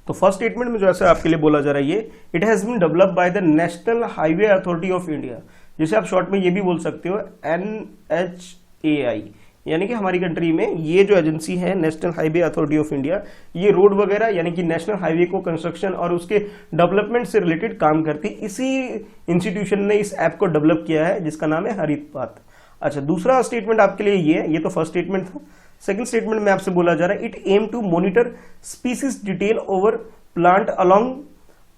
तो फर्स्ट स्टेटमेंट में जो ऐसा आपके लिए बोला जा रहा है ये it has been developed by the national Highway Authority of India, जिसे आप शॉर्ट में ये भी बोल सकते हो NHAI, यानी कि हमारी कंट्री में ये जो एजेंसी है national Highway Authority of India, ये रोड वगैरह यानी कि नेशनल हाईवे को कंस्ट्रक्शन और उसके डेवलपमेंट से रिलेटेड काम करती है। इसी इंस्टीट्यूशन ने इस ऐप को डेवलप किया है जिसका नाम है हरित पथ। अच्छा, दूसरा स्टेटमेंट आपके लिए ये है, ये तो फर्स्ट स्टेटमेंट था। सेकंड स्टेटमेंट में आपसे बोला जा रहा है it aim to monitor species detail over plant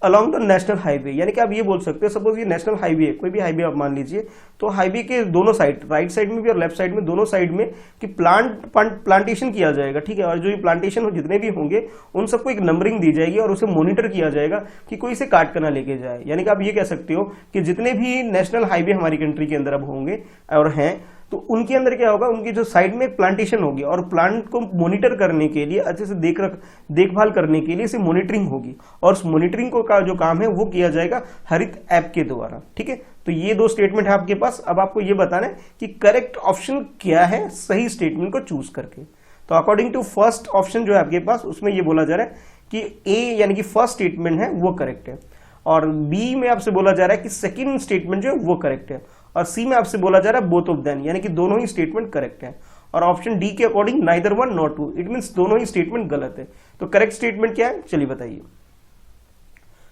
along the national highway, यानी कि आप ये बोल सकते हो सपोज ये नेशनल हाईवे है, कोई भी हाईवे आप मान लीजिए, तो हाईवे के दोनों साइड, राइट साइड में भी और लेफ्ट साइड में, दोनों साइड में कि प्लांटेशन किया जाएगा, ठीक है। और जो ये प्लांटेशन जितने भी होंगे उन सबको एक नंबरिंग दी जाएगी और उसे मॉनिटर किया जाएगा कि कोई इसे काट कर ना लेके जाए। यानी कि आप ये कह सकते हो कि जितने भी नेशनल हाईवे हमारी कंट्री के अंदर अब होंगे और हैं, तो उनके अंदर क्या होगा, उनकी जो साइड में प्लांटेशन होगी और प्लांट को मॉनिटर करने के लिए, अच्छे से देखभाल करने के लिए इसे मॉनिटरिंग होगी, और उस मॉनिटरिंग को का जो काम है वो किया जाएगा हरित ऐप के द्वारा, ठीक है। तो ये दो स्टेटमेंट है आपके पास। अब आपको ये बताना है कि करेक्ट ऑप्शन क्या है सही स्टेटमेंट को चूज करके। तो अकॉर्डिंग टू फर्स्ट ऑप्शन जो है आपके पास, उसमें ये बोला जा रहा है कि ए यानी कि फर्स्ट स्टेटमेंट है वो करेक्ट है, और बी में आपसे बोला जा रहा है कि सेकंड स्टेटमेंट जो है वो करेक्ट है, और सी में आपसे बोला जा रहा है बोथ ऑफ देम, यानी कि दोनों ही स्टेटमेंट करेक्ट है। और ऑप्शन डी के according neither one not two, it means दोनों ही स्टेटमेंट गलत है। तो करेक्ट स्टेटमेंट क्या है, चलिए बताइए।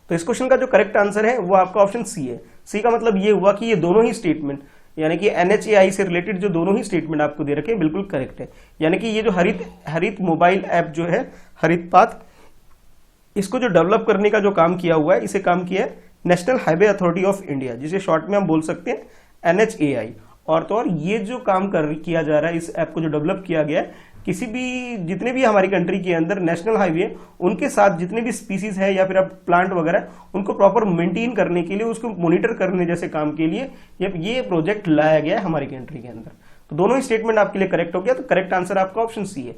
तो इस क्वेश्चन का जो करेक्ट आंसर है वो आपका ऑप्शन सी है। सी का मतलब ये हुआ कि ये दोनों ही स्टेटमेंट, यानी कि NHAI से रिलेटेड जो दोनों ही स्टेटमेंट आपको दे रखे हैं बिल्कुल करेक्ट है। यानी कि ये जो हरित मोबाइल ऐप जो है हरित पथ, इसको जो डेवलप करने का जो काम किया हुआ है, इसे काम किया है national Highway Authority of India, जिसे शॉर्ट में हम बोल सकते हैं NHAI। और तो और ये जो काम किया जा रहा है, इस ऐप को जो डेवलप किया गया है, किसी भी जितने भी हमारी कंट्री के अंदर नेशनल हाईवे उनके साथ जितने भी स्पीसीज है या फिर अब प्लांट वगैरह, उनको प्रॉपर मेंटेन करने के लिए, उसको मॉनिटर करने जैसे काम के लिए ये प्रोजेक्ट लाया गया है हमारी कंट्री के अंदर। तो दोनों ही स्टेटमेंट आपके लिए करेक्ट हो गया। तो करेक्ट आंसर आपका ऑप्शन सी है।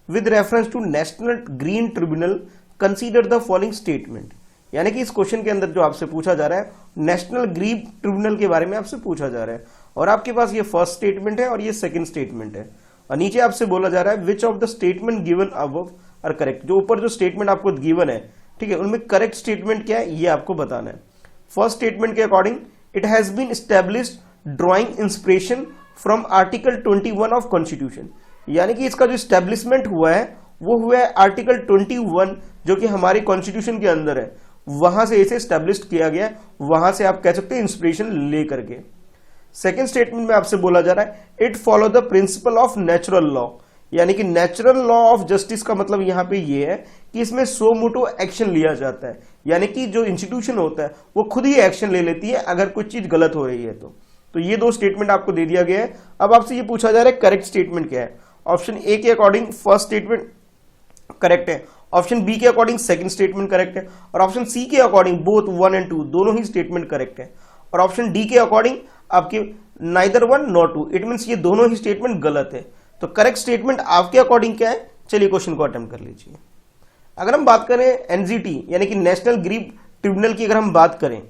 With reference to National Green Tribunal consider the following statement, यानी कि इस क्वेश्चन के अंदर जो आपसे पूछा जा रहा है नेशनल ग्रीन ट्रिब्यूनल के बारे में आपसे पूछा जा रहा है, और आपके पास ये फर्स्ट स्टेटमेंट है और ये सेकंड स्टेटमेंट है, और नीचे आपसे बोला जा रहा है which of the statement given above are correct. जो ऊपर जो स्टेटमेंट आपको गिवन है, ठीक है, उनमें करेक्ट स्टेटमेंट क्या है ये आपको बताना है। फर्स्ट स्टेटमेंट के according it has been established drawing inspiration from article 21 of constitution, यानी कि इसका जो एस्टैब्लिशमेंट हुआ है वो हुआ है आर्टिकल 21 जो कि हमारे कॉन्स्टिट्यूशन के अंदर है, वहां से इसे एस्टैब्लिश किया गया, वहां से आप कह सकते हैं इंस्पिरेशन ले करके। सेकेंड स्टेटमेंट में आपसे बोला जा रहा है it follow the principle of natural law, यानी कि नेचुरल लॉ ऑफ जस्टिस का मतलब यहां पे ये है कि इसमें सो मोटो एक्शन लिया जाता है, यानी कि जो इंस्टीट्यूशन होता है वो खुद ही एक्शन ले लेती है अगर कोई चीज गलत हो रही है तो ये दो स्टेटमेंट आपको दे दिया गया है। अब आपसे ये पूछा जा रहा है करेक्ट स्टेटमेंट क्या है। ऑप्शन ए के अकॉर्डिंग फर्स्ट स्टेटमेंट करेक्ट है, ऑप्शन बी के अकॉर्डिंग सेकंड स्टेटमेंट करेक्ट है, और ऑप्शन सी के अकॉर्डिंग बोथ 1 और 2 दोनों ही स्टेटमेंट करेक्ट है, और ऑप्शन डी के अकॉर्डिंग आपके नाइदर 1 नॉर 2, इट मींस ये दोनों ही स्टेटमेंट गलत है। तो करेक्ट स्टेटमेंट आपके अकॉर्डिंग क्या है, चलिए क्वेश्चन को अटेम्प्ट कर लीजिए। अगर हम बात करें एनजीटी यानी कि नेशनल ग्रीन ट्रिब्यूनल की अगर हम बात करें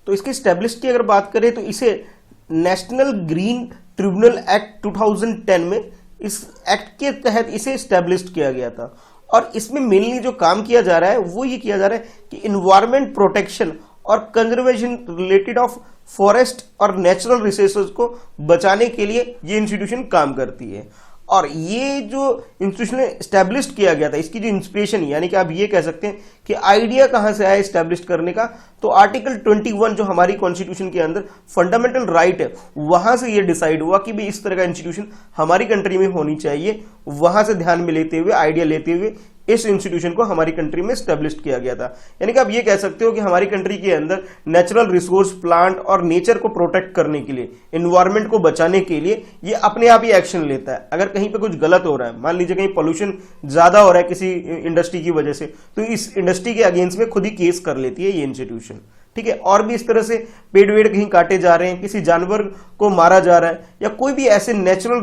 तो इसकी स्टैब्लिश की अगर बात करें तो इसे नेशनल ग्रीन ट्रिब्यूनल एक्ट 2010 में इस एक्ट के तहत इसे स्टैब्लिश किया गया था, और इसमें मेनली जो काम किया जा रहा है वो ये किया जा रहा है कि इन्वायरमेंट प्रोटेक्शन और कंजर्वेशन रिलेटेड ऑफ फॉरेस्ट और नेचुरल रिसोर्सेज को बचाने के लिए ये इंस्टीट्यूशन काम करती है। और ये जो इंस्टीट्यूशन एस्टैब्लिश किया गया था इसकी जो इंस्पिरेशन यानी कि आप ये कह सकते हैं कि आइडिया कहां से आया एस्टैब्लिश करने का, तो आर्टिकल 21 जो हमारी कॉन्स्टिट्यूशन के अंदर फंडामेंटल राइट है वहां से ये डिसाइड हुआ कि भी इस तरह का इंस्टीट्यूशन हमारी कंट्री में होनी चाहिए, वहां से ध्यान में लेते हुए आइडिया लेते हुए इस इंस्टीट्यूशन को हमारी कंट्री में स्टैब्लिश किया गया था। यानी कि आप ये कह सकते हो कि हमारी कंट्री के अंदर नेचुरल रिसोर्स प्लांट और नेचर को प्रोटेक्ट करने के लिए, एनवायरनमेंट को बचाने के लिए ये अपने आप ही एक्शन लेता है। अगर कहीं पे कुछ गलत हो रहा है, मान लीजिए कहीं पोल्यूशन ज्यादा हो रहा है किसी इंडस्ट्री की वजह से, तो इस इंडस्ट्री के अगेंस्ट में खुद ही केस कर लेती है ये इंस्टीट्यूशन, ठीक है। और भी इस तरह से पेड़ वेड़ कहीं काटे जा रहे हैं, किसी जानवर को मारा जा रहा है, या कोई भी ऐसे नेचुरल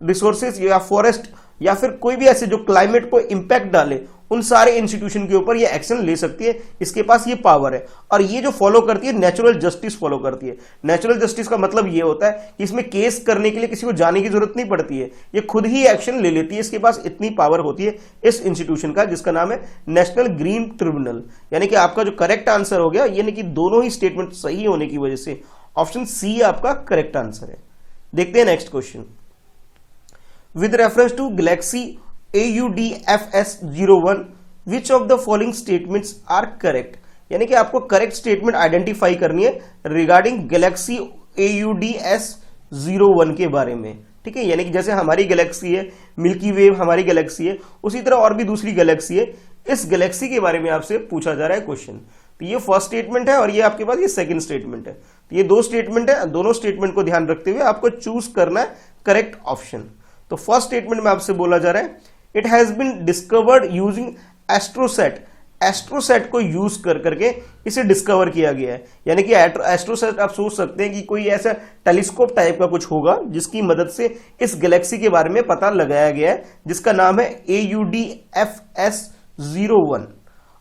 रिसोर्सेज या फॉरेस्ट या फिर कोई भी ऐसे जो क्लाइमेट को इंपैक्ट डाले, उन सारे इंस्टीट्यूशन के ऊपर ये एक्शन ले सकती है, इसके पास ये पावर है। और ये जो फॉलो करती है नेचुरल जस्टिस फॉलो करती है। नेचुरल जस्टिस का मतलब ये होता है कि इसमें केस करने के लिए किसी को जाने की जरूरत नहीं पड़ती है, ये खुद ही एक्शन ले लेती है, इसके पास इतनी पावर होती है इस इंस्टीट्यूशन का, जिसका नाम है नेशनल ग्रीन ट्रिब्यूनल। यानी कि आपका जो करेक्ट आंसर हो गया, यानी कि दोनों ही स्टेटमेंट सही होने की वजह से ऑप्शन सी आपका करेक्ट आंसर है। देखते हैं next question. With reference to Galaxy AUDFS01, which of the following statements are correct? यानी कि आपको करेक्ट स्टेटमेंट आइडेंटिफाई करनी है रिगार्डिंग गैलेक्सी AUDS01 के बारे में, ठीक है। यानी कि जैसे हमारी गैलेक्सी है, मिल्की वे हमारी गैलेक्सी है, उसी तरह और भी दूसरी गैलेक्सी है, इस गैलेक्सी के बारे में आपसे पूछा जा रहा है क्वेश्चन। तो ये फर्स्ट स्टेटमेंट है और ये आपके पास ये सेकंड स्टेटमेंट है। तो ये दो स्टेटमेंट है, दोनों स्टेटमेंट को ध्यान रखते हुए आपको चूज करना है करेक्ट ऑप्शन। तो फर्स्ट स्टेटमेंट में आपसे बोला जा रहा है it has been discovered using AstroSat, AstroSat को यूज कर करके इसे डिस्कवर किया गया है। यानी कि एस्ट्रोसेट आप सोच सकते हैं कि कोई ऐसा टेलीस्कोप टाइप का कुछ होगा जिसकी मदद से इस गैलेक्सी के बारे में पता लगाया गया है, जिसका नाम है AUDFS01।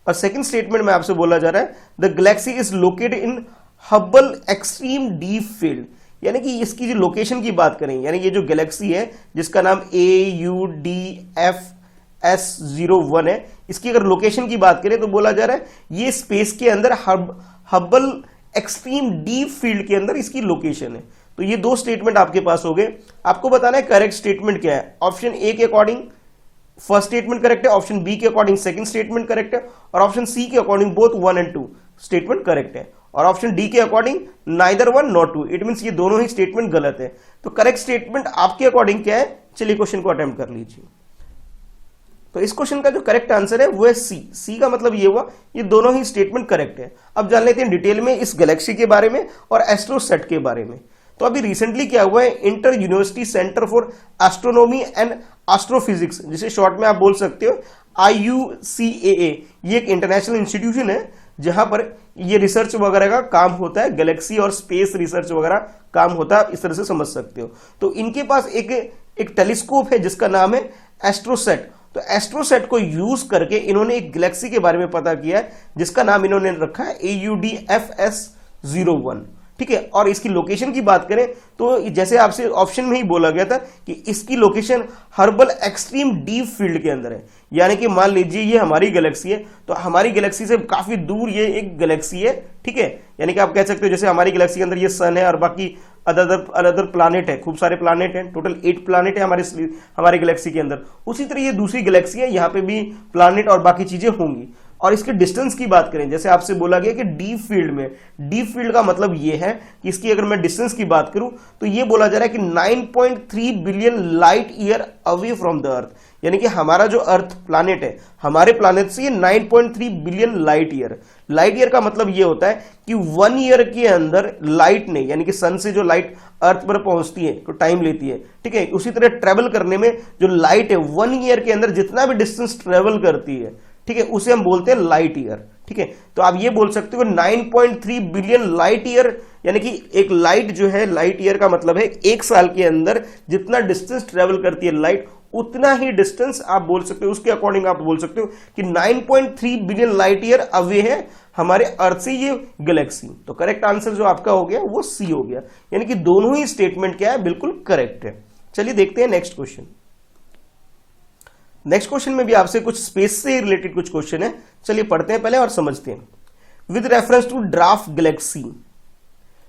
और सेकंड स्टेटमेंट में आपसे बोला जा रहा है the Galaxy is located in Hubble extreme deep field, यानी कि इसकी जो लोकेशन की बात करें, यानी ये जो गैलेक्सी है जिसका नाम AUDFS01 है, इसकी अगर लोकेशन की बात करें तो बोला जा रहा है ये स्पेस के अंदर हबल एक्सट्रीम डीप फील्ड के अंदर इसकी लोकेशन है। तो ये दो स्टेटमेंट आपके पास हो गए। आपको बताना है करेक्ट स्टेटमेंट क्या है। ऑप्शन ए के अकॉर्डिंग फर्स्ट स्टेटमेंट करेक्ट है, ऑप्शन बी के अकॉर्डिंग सेकंड स्टेटमेंट करेक्ट है, और ऑप्शन सी के अकॉर्डिंग बोथ 1 और 2 स्टेटमेंट करेक्ट है, और ऑप्शन डी के according neither 1 not 2, it means ये दोनों ही स्टेटमेंट गलत है। तो करेक्ट स्टेटमेंट आपके अकॉर्डिंग क्या है, चलिए क्वेश्चन को अटेम्प्ट कर लीजिए। तो इस क्वेश्चन का जो करेक्ट आंसर है वो है सी। सी का मतलब ये हुआ ये दोनों ही स्टेटमेंट करेक्ट है। अब जान लेते हैं डिटेल में इस गैलेक्सी के बारे में और एस्ट्रोसेट के बारे में। तो अभी रिसेंटली क्या हुआ है, inter university centre for astronomy and astrophysics, जिसे शॉर्ट में आप बोल सकते हो IUCAA, ये एक इंटरनेशनल इंस्टीट्यूशन है जहां पर ये रिसर्च वगैरह का काम होता है, गैलेक्सी और स्पेस रिसर्च वगैरह काम होता है, आप इस तरह से समझ सकते हो। तो इनके पास एक टेलीस्कोप है जिसका नाम है एस्ट्रोसेट। तो एस्ट्रोसेट को यूज करके इन्होंने एक गैलेक्सी के बारे में पता किया है जिसका नाम इन्होंने रखा है AUDFS01, ठीक है। और इसकी लोकेशन की बात करें तो जैसे आपसे ऑप्शन में ही बोला गया था कि इसकी location herbal extreme deep field के अंदर है, यानी कि मान लीजिए ये हमारी गैलेक्सी है तो हमारी गैलेक्सी से काफी दूर ये एक गैलेक्सी है, ठीक है। यानी कि आप कह सकते हो जैसे हमारी गैलेक्सी के अंदर ये सन है और बाकी अदर प्लानेट है, खूब सारे प्लानेट हैं, टोटल 8 प्लानेट है हमारे गैलेक्सी के अंदर। उसी तरह ये दूसरी गैलेक्सी है, यहाँ पे भी प्लानेट और बाकी चीजें होंगी। और इसके डिस्टेंस की बात करें, जैसे आपसे बोला गया कि डीप फील्ड में, डीप फील्ड का मतलब ये है कि इसकी अगर मैं डिस्टेंस की बात करूं तो ये बोला जा रहा है कि 9.3 billion light year away from the earth, यानी कि हमारा जो अर्थ प्लानेट है हमारे प्लानेट से ये 9.3 billion light year. Light year का मतलब ये होता है कि 1 ईयर के अंदर लाइट ने, यानी कि सन से जो लाइट अर्थ पर पहुंचती है तो टाइम लेती है, ठीक है। उसी तरह ट्रेवल करने में जो लाइट है 1 ईयर के अंदर जितना भी डिस्टेंस ट्रेवल करती है, ठीक है, उसे हम बोलते हैं लाइट ईयर, ठीक है। तो आप ये बोल सकते हो 9.3 बिलियन लाइट ईयर, यानी कि एक लाइट जो है, लाइट ईयर का मतलब है एक साल के अंदर जितना डिस्टेंस ट्रेवल करती है लाइट, उतना ही डिस्टेंस आप बोल सकते हो, उसके अकॉर्डिंग आप बोल सकते हो कि 9.3 बिलियन लाइट ईयर अवे है हमारे अर्थ से ये गैलेक्सी। तो करेक्ट आंसर जो आपका हो गया वो सी हो गया, यानी कि दोनों ही स्टेटमेंट क्या है, बिल्कुल करेक्ट है। चलिए देखते हैं नेक्स्ट क्वेश्चन। नेक्स्ट क्वेश्चन में भी आपसे कुछ स्पेस से रिलेटेड कुछ क्वेश्चन है, चलिए पढ़ते हैं पहले और समझते हैं। With reference to draft galaxy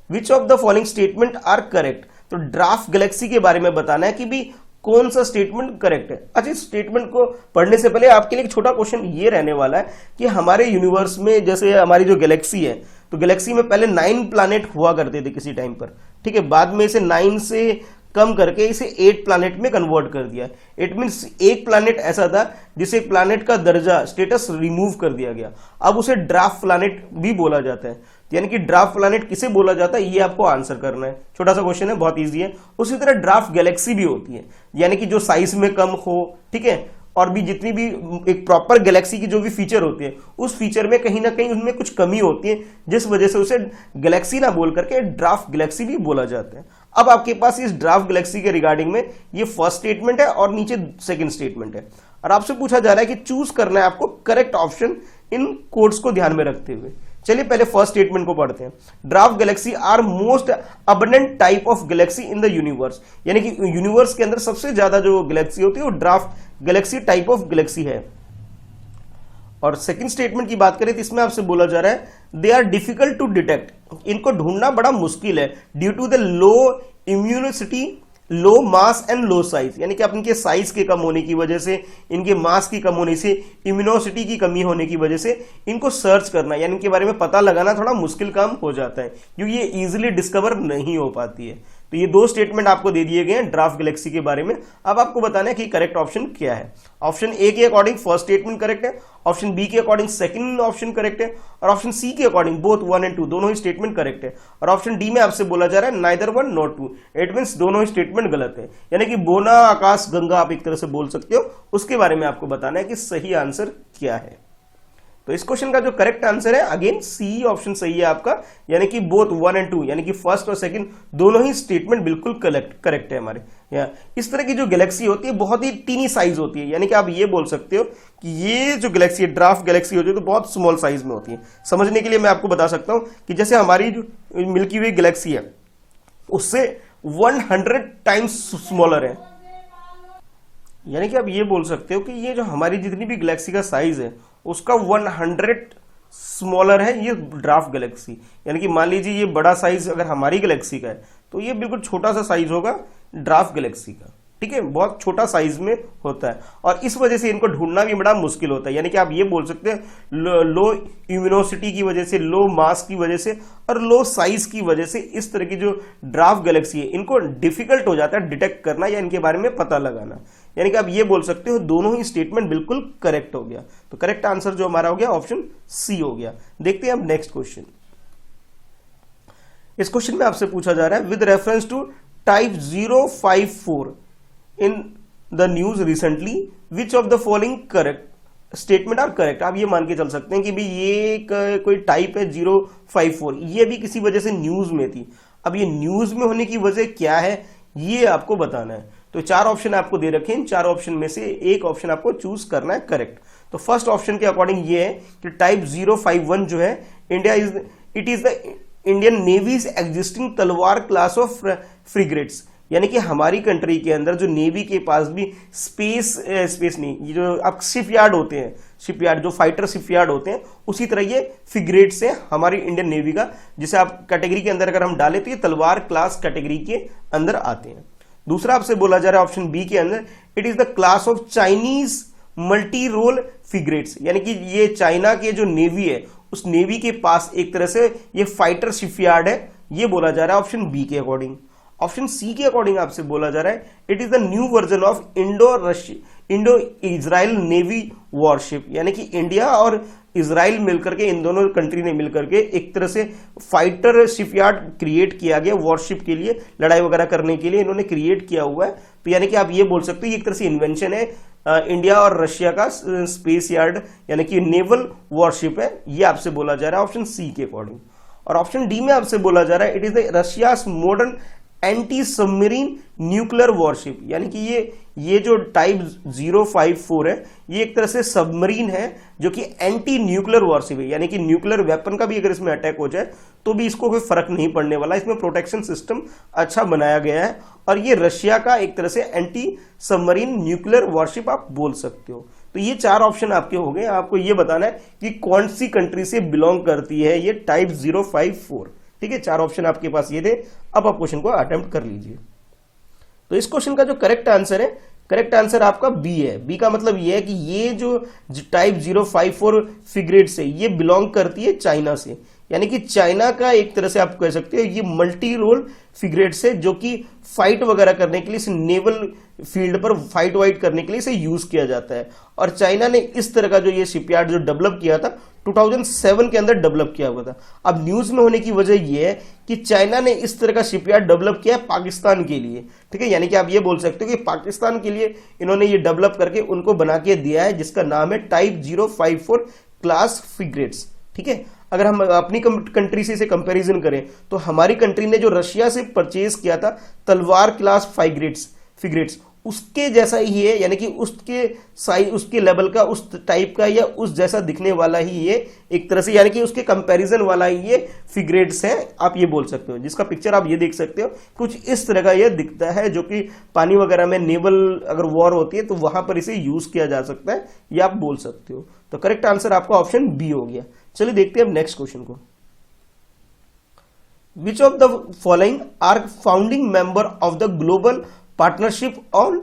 which of the following statement are correct. तो ड्राफ्ट गैलेक्सी के बारे में बताना है कि भी कौन सा स्टेटमेंट करेक्ट है। अच्छा, इस स्टेटमेंट को पढ़ने से पहले आपके लिए एक छोटा क्वेश्चन ये रहने वाला है कि हमारे यूनिवर्स में, जैसे हमारी जो गैलेक्सी है, तो गैलेक्सी में पहले 9 प्लैनेट हुआ करते थे किसी टाइम पर, ठीक है। बाद में इसे 9 से कम करके इसे 8 प्लैनेट में कन्वर्ट कर दिया। इट मींस एक प्लैनेट ऐसा था जिसे प्लैनेट का दर्जा, स्टेटस रिमूव कर दिया गया, अब उसे ड्राफ्ट प्लैनेट भी बोला जाता है। यानी कि ड्राफ्ट प्लैनेट किसे बोला जाता है, ये आपको आंसर करना है। छोटा सा क्वेश्चन है, बहुत इजी है। उसी तरह ड्राफ्ट गैलेक्सी भी होती है, यानी कि जो साइज में कम हो, ठीक है, और भी जितनी भी एक प्रॉपर गैलेक्सी की जो भी फीचर होती है उस फीचर में कहीं ना कहीं उनमें कुछ कमी होती है, जिस वजह से उसे गैलेक्सी ना बोल करके ड्राफ्ट गैलेक्सी भी बोला जाता है। अब आपके पास इस ड्राफ्ट गैलेक्सी के रिगार्डिंग में ये फर्स्ट स्टेटमेंट है और नीचे सेकंड स्टेटमेंट है, और आपसे पूछा जा रहा है कि चूज करना है आपको करेक्ट ऑप्शन इन कोड्स को ध्यान में रखते हुए। चलिए पहले फर्स्ट स्टेटमेंट को पढ़ते हैं। Draft galaxy are most abundant type of galaxy in the universe, यानी कि यूनिवर्स के अंदर सबसे ज्यादा जो गैलेक्सी होती है वो draft Galaxy type of Galaxy है। और सेकंड स्टेटमेंट की बात करें तो इसमें आपसे बोला जा रहा है they are difficult to detect, इनको ढूंढना बड़ा मुश्किल है, due to the low immunicity, low mass and low size, यानी कि इनके साइज के कम होने की वजह से, इनके मास की कम होने से, इम्यूनोसिटी की कमी होने की वजह से इनको सर्च करना, यानी इनके बारे में पता लगाना थोड़ा मुश्किल काम हो जाता है, क्योंकि ये इजीली डिस्कवर नहीं हो पाती है। तो ये दो स्टेटमेंट आपको दे दिए गए हैं ड्राफ्ट गैलेक्सी के बारे में। अब आपको बताना है कि करेक्ट ऑप्शन क्या है। ऑप्शन ए के अकॉर्डिंग फर्स्ट स्टेटमेंट करेक्ट है, ऑप्शन बी के अकॉर्डिंग सेकंड ऑप्शन करेक्ट है, और ऑप्शन सी के अकॉर्डिंग बोथ 1 और 2 दोनों ही स्टेटमेंट करेक्ट है। और ऑप्शन डी में आपसे बोला जा रहा है नाइदर 1 नॉट 2, इट मींस दोनों ही स्टेटमेंट गलत है, यानी कि बोना आकाश गंगा आप एक तरह से बोल सकते हो, उसके बारे में आपको बताना है कि सही आंसर क्या है। तो इस क्वेश्चन का जो करेक्ट आंसर है अगेन सी ऑप्शन सही है आपका, यानी कि बोथ 1 और 2, यानी कि फर्स्ट और सेकंड दोनों ही स्टेटमेंट बिल्कुल करेक्ट है हमारे यहाँ। इस तरह की जो गैलेक्सी होती है बहुत ही टीनी साइज होती है, यानी कि आप ये बोल सकते हो कि ये जो गैलेक्सी है ड्राफ्ट गैलेक्सी होती है तो बहुत स्मॉल साइज में होती है। समझने के लिए मैं आपको बता सकता हूं कि जैसे हमारी जो मिल्की वे गैलेक्सी है उससे 100 टाइम्स स्मॉलर है, यानी कि आप ये बोल सकते हो कि ये जो हमारी जितनी भी गैलेक्सी का साइज है उसका 100 स्मॉलर है ये ड्राफ्ट गैलेक्सी। यानी कि मान लीजिए ये बड़ा साइज अगर हमारी गैलेक्सी का है तो ये बिल्कुल छोटा सा साइज होगा ड्राफ्ट गैलेक्सी का, ठीक है, बहुत छोटा साइज में होता है, और इस वजह से इनको ढूंढना भी बड़ा मुश्किल होता है। यानी कि आप ये बोल सकते हैं लो इम्यूनोसिटी की वजह से, लो मास की वजह से और लो साइज की वजह से इस तरह की जो ड्राफ्ट गैलेक्सी है इनको डिफिकल्ट हो जाता है डिटेक्ट करना या इनके बारे में पता लगाना। यानी कि आप ये बोल सकते हो दोनों ही स्टेटमेंट बिल्कुल करेक्ट हो गया। तो करेक्ट आंसर जो हमारा हो गया ऑप्शन सी हो गया। देखते हैं अब नेक्स्ट क्वेश्चन। इस क्वेश्चन में आपसे पूछा जा रहा है with reference to type 054 in the news recently which of the following correct statement are correct. आप ये मान के चल सकते हैं कि भाई ये कोई टाइप है 054, ये भी किसी वजह से न्यूज में थी। अब ये न्यूज में होने की वजह क्या है ये आपको बताना है। तो 4 ऑप्शन आपको दे रखे हैं, इन 4 ऑप्शन में से एक ऑप्शन आपको चूज करना है करेक्ट। तो फर्स्ट ऑप्शन के अकॉर्डिंग ये है कि टाइप 051 जो है India is the Indian Navy's existing Talwar class of frigates, यानी कि हमारी कंट्री के अंदर जो नेवी के पास भी स्पेस नहीं, ये जो आप शिपयार्ड होते हैं, शिपयार्ड जो फाइटर शिपयार्ड होते हैं, उसी तरह ये फ्रिगेट्स है हमारी इंडियन नेवी का, जिसे आप कैटेगरी के अंदर अगर हम डालें तो ये तलवार क्लास कैटेगरी के अंदर आते हैं। दूसरा आपसे बोला जा रहा है ऑप्शन बी के अंदर, it is the class of Chinese multi role frigates, यानी कि ये चाइना के जो नेवी है उस नेवी के पास एक तरह से ये फाइटर शिपयार्ड है, ये बोला जा रहा है ऑप्शन बी के अकॉर्डिंग। ऑप्शन सी के अकॉर्डिंग आपसे बोला जा रहा है it is the new version of Indo Israel navy worship, यानी कि इंडिया और इजराइल मिलकर के, इन दोनों कंट्री ने मिलकर के एक तरह से फाइटर शिपयार्ड क्रिएट किया गया वॉरशिप के लिए, लड़ाई वगैरह करने के लिए इन्होंने क्रिएट किया हुआ है। तो यानी कि आप ये बोल सकते हो ये एक तरह से इन्वेंशन है इंडिया और रशिया का स्पेस यार्ड, यानी कि नेवल वॉरशिप है, ये आपसे बोला जा रहा है ऑप्शन सी के अकॉर्डिंग। और ऑप्शन डी में आपसे बोला जा रहा है it is the Russia's modern anti submarine nuclear warship, यानी कि ये जो टाइप 054 है ये एक तरह से सबमरीन है जो कि एंटी न्यूक्लियर वॉरशिप है, यानी कि न्यूक्लियर वेपन का भी अगर इसमें अटैक हो जाए तो भी इसको कोई फर्क नहीं पड़ने वाला, इसमें प्रोटेक्शन सिस्टम अच्छा बनाया गया है, और ये रशिया का एक तरह से एंटी सबमरीन न्यूक्लियर वॉरशिप आप बोल सकते हो। तो ये चार ऑप्शन आपके हो गए, आपको ये बताना है कि कौन सी कंट्री से बिलोंग करती है ये टाइप 054। ठीक है, चार ऑप्शन आपके पास ये थे। अब आप क्वेश्चन को अटेम्प्ट कर लीजिए। तो इस क्वेश्चन का जो करेक्ट आंसर है, करेक्ट आंसर आपका बी है। बी का मतलब ये है कि ये जो टाइप 054 फ्रिगेट्स है ये बिलोंग करती है चाइना से, यानी कि चाइना का एक तरह से आप कह सकते हो ये मल्टी रोल फ्रिगेट्स है जो कि फाइट वगैरह करने के लिए, इसे नेवल फील्ड पर फाइट वाइट करने के लिए इसे यूज किया जाता है। और चाइना ने इस तरह का जो ये शिपयार्ड जो डेवलप किया था 2007 के अंदर डेवलप किया हुआ था। अब न्यूज में होने की वजह यह है कि चाइना ने इस तरह का शिपयार्ड डेवलप किया है पाकिस्तान के लिए। ठीक है, यानी कि आप ये बोल सकते हो कि पाकिस्तान के लिए इन्होंने ये डेवलप करके उनको बना के दिया है, जिसका नाम है टाइप 054 क्लास फ्रिगेट्स। ठीक है, अगर हम अपनी कंट्री से इसे कंपैरिजन करें तो हमारी कंट्री ने जो रशिया से परचेज किया था तलवार क्लास फ्रिगेट्स उसके जैसा ही है, यानी कि उसके साइज, उसके लेवल का, उस टाइप का या उस जैसा दिखने वाला ही ये एक तरह से, यानी कि उसके कंपैरिजन वाला ही ये फ्रिगेट्स है, आप ये बोल सकते हो। जिसका पिक्चर आप ये देख सकते हो, कुछ इस तरह का ये दिखता है, जो कि पानी वगैरह में नेवल अगर वॉर होती है तो वहां पर इसे यूज किया जा सकता है, ये आप बोल सकते हो। तो करेक्ट आंसर आपका ऑप्शन बी हो गया। चलिए देखते हैं अब नेक्स्ट क्वेश्चन को। Which of the following are founding member of the Global Partnership on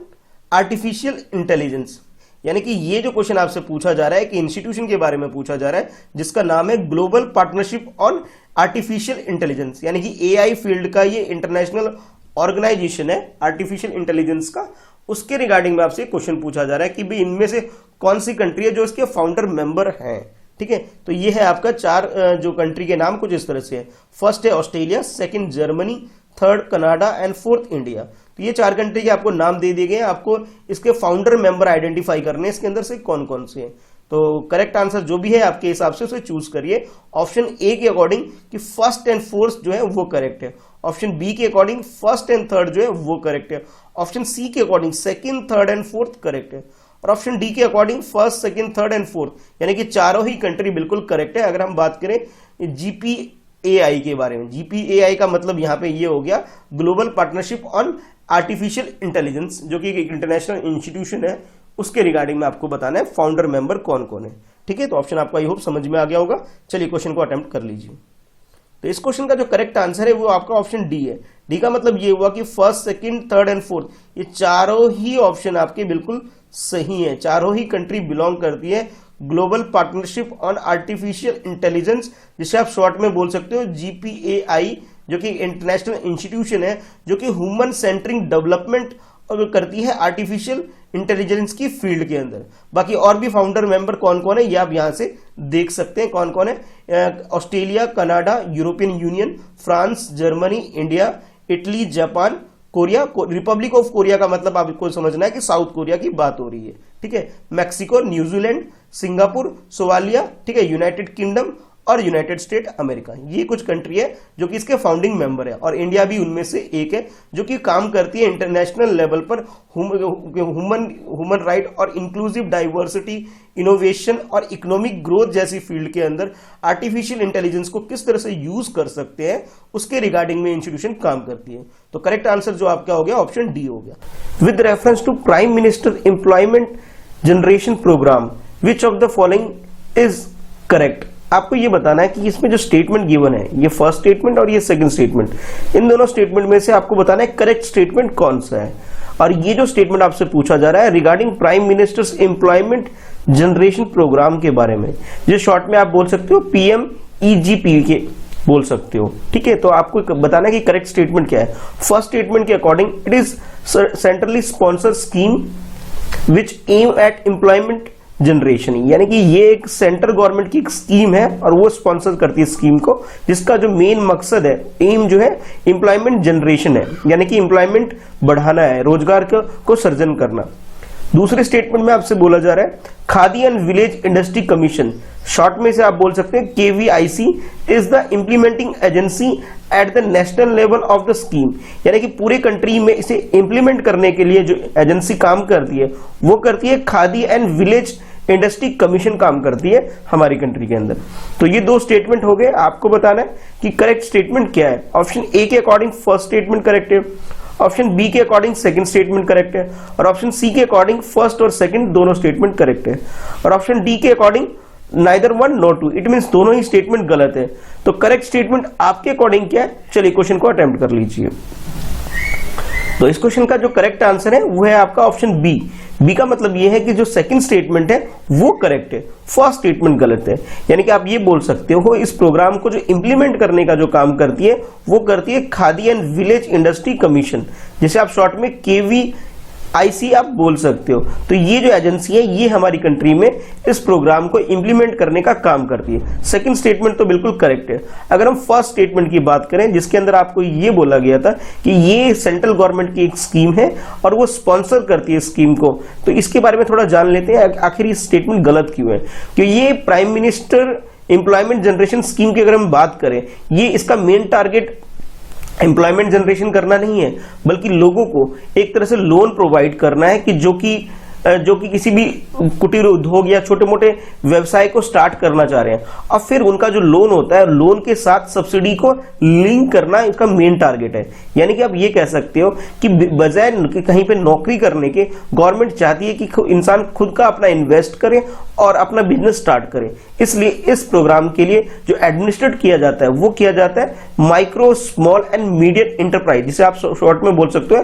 Artificial Intelligence, यानी कि ये जो क्वेश्चन आपसे पूछा जा रहा है कि इंस्टीट्यूशन के बारे में पूछा जा रहा है जिसका नाम है global Partnership on Artificial Intelligence, यानी कि एआई फील्ड का ये इंटरनेशनल ऑर्गेनाइजेशन है आर्टिफिशियल इंटेलिजेंस का, उसके रिगार्डिंग में आपसे क्वेश्चन पूछा जा रहा है कि भाई इनमें से कौन सी कंट्री है जो इसके फाउंडर मेंबर हैं। ठीक है, तो ये है आपका चार जो कंट्री के नाम कुछ इस तरह से है। फर्स्ट है Australia, second Germany, third Canada and fourth India. तो ये चार कंट्री के आपको नाम दे दिए गए हैं, आपको इसके फाउंडर मेंबर आइडेंटिफाई करने हैं इसके अंदर से कौन कौन से हैं। तो करेक्ट आंसर जो भी है आपके हिसाब से उसे चूज करिए। ऑप्शन ए के अकॉर्डिंग कि फर्स्ट एंड फोर्थ जो है वो करेक्ट है, ऑप्शन बी के अकॉर्डिंग फर्स्ट एंड थर्ड जो है वो करेक्ट है, ऑप्शन सी के according second third and fourth correct है, और ऑप्शन डी के according first second third and fourth, यानी कि चारों ही कंट्री बिल्कुल करेक्ट है। अगर हम बात करें जीपीएआई के बारे में, जीपीएआई का मतलब यहां पे ये हो गया global Partnership on Artificial intelligence, जो कि एक इंटरनेशनल इंस्टीट्यूशन है, उसके रिगार्डिंग में आपको बताना है फाउंडर मेंबर कौन कौन है। ठीक है, तो ऑप्शन आपको आई होप समझ में आ गया होगा। चलिए क्वेश्चन को अटेम्प्ट कर लीजिए। तो इस क्वेश्चन का जो करेक्ट आंसर है वो आपका ऑप्शन डी है। डी का मतलब ये हुआ कि first second third and fourth ये चारों ही ऑप्शन आपके बिल्कुल सही है, चारों ही कंट्री बिलोंग करती है global Partnership on Artificial intelligence, जिसे आप शॉर्ट में बोल सकते हो जीपीएआई, जो कि इंटरनेशनल इंस्टीट्यूशन है जो कि ह्यूमन सेंट्रिक डेवलपमेंट करती है आर्टिफिशियल इंटेलिजेंस की फील्ड के अंदर। बाकी और भी फाउंडर मेंबर कौन कौन है ये आप यहां से देख सकते हैं कौन कौन है। Australia, Canada, European union, France, Germany, India, Italy, Japan, Korea. Republic of Korea का मतलब आपको समझना है कि साउथ कोरिया की बात हो रही है। ठीक है, मैक्सिको, न्यूजीलैंड, सिंगापुर, सोमालिया, ठीक है, यूनाइटेड किंगडम और यूनाइटेड स्टेट अमेरिका। ये कुछ कंट्री है जो कि इसके फाउंडिंग मेंबर है और इंडिया भी उनमें से एक है जो कि काम करती है इंटरनेशनल लेवल पर ह्यूमन राइट और इंक्लूसिव डाइवर्सिटी, इनोवेशन और इकोनॉमिक ग्रोथ जैसी फील्ड के अंदर आर्टिफिशियल इंटेलिजेंस को किस तरह से यूज कर सकते हैं उसके रिगार्डिंग में इंस्टीट्यूशन काम करती है। तो करेक्ट आंसर जो आपका हो गया ऑप्शन डी हो गया। With reference to Prime Minister Employment Generation Programme which of the following is correct. आपको ये बताना है कि इसमें जो स्टेटमेंट गिवन है, ये फर्स्ट स्टेटमेंट और ये सेकंड स्टेटमेंट, इन दोनों स्टेटमेंट में से आपको बताना है करेक्ट स्टेटमेंट कौन सा है। और ये जो स्टेटमेंट आपसे पूछा जा रहा है regarding Prime Minister's Employment Generation Programme के बारे में, जो शॉर्ट में आप बोल सकते हो PMEGP के बोल सकते हो, ठीक है। तो आपको बताना है कि करेक्ट स्टेटमेंट क्या है। फर्स्ट स्टेटमेंट के according it is centrally sponsored scheme which aim at employment generation, यानी कि ये एक सेंट्रल गवर्नमेंट की एक स्कीम है और वो स्पॉन्सर करती है स्कीम को, जिसका जो मेन मकसद है, एम जो है एम्प्लॉयमेंट जनरेशन है, यानी कि एम्प्लॉयमेंट बढ़ाना है, रोजगार को सृजन करना। दूसरे स्टेटमेंट में आपसे बोला जा रहा है khadi and village industry commission, short में से आप बोल सकते हैं KVIC is the implementing agency at the national level of the scheme, यानी कि पूरे कंट्री में इसे इंप्लीमेंट करने के लिए जो एजेंसी काम करती है वो करती है khadi and village industry commission काम करती है हमारी कंट्री के अंदर। तो ये दो स्टेटमेंट हो गए, आपको बताना है कि करेक्ट स्टेटमेंट क्या है। ऑप्शन ए के अकॉर्डिंग फर्स्ट स्टेटमेंट करेक्ट है, ऑप्शन बी के अकॉर्डिंग सेकंड स्टेटमेंट करेक्ट है, और ऑप्शन सी के अकॉर्डिंग फर्स्ट और सेकंड दोनों स्टेटमेंट करेक्ट है, और ऑप्शन डी के according neither one not two, it means दोनों ही स्टेटमेंट गलत है। तो करेक्ट स्टेटमेंट आपके अकॉर्डिंग क्या है, चलिए क्वेश्चन को अटेम्प्ट कर लीजिए। तो इस क्वेश्चन का जो करेक्ट आंसर है वो है आपका ऑप्शन बी। बी का मतलब ये है कि जो सेकंड स्टेटमेंट है वो करेक्ट है, फर्स्ट स्टेटमेंट गलत है। यानी कि आप ये बोल सकते हो इस प्रोग्राम को जो इंप्लीमेंट करने का जो काम करती है वो करती है khadi and village industry commission, जिसे आप शॉर्ट में KVIC आप बोल सकते हो। तो ये जो एजेंसी है ये हमारी कंट्री में इस प्रोग्राम को इंप्लीमेंट करने का काम करती है। सेकंड स्टेटमेंट तो बिल्कुल करेक्ट है। अगर हम फर्स्ट स्टेटमेंट की बात करें जिसके अंदर आपको ये बोला गया था कि ये सेंट्रल गवर्नमेंट की एक स्कीम है और वो स्पॉन्सर करती है स्कीम को, तो इसके बारे में थोड़ा जान लेते हैं आखिर ये स्टेटमेंट गलत क्यों है। कि ये prime Minister Employment generation scheme की अगर हम बात करें, ये इसका मेन टारगेट एम्प्लॉयमेंट जनरेशन करना नहीं है, बल्कि लोगों को एक तरह से लोन प्रोवाइड करना है कि जो कि किसी भी कुटीर उद्योग या छोटे मोटे व्यवसाय को स्टार्ट करना चाह रहे हैं, और फिर उनका जो लोन होता है लोन के साथ सब्सिडी को लिंक करना इसका मेन टारगेट है। यानी कि आप ये कह सकते हो कि बजाय कहीं पे नौकरी करने के गवर्नमेंट चाहती है कि इंसान खुद का अपना इन्वेस्ट करे और अपना बिजनेस स्टार्ट करे। इसलिए इस प्रोग्राम के लिए जो एडमिनिस्ट्रेट किया जाता है वो किया जाता है micro small and medium enterprise, जिसे आप शॉर्ट में बोल सकते हो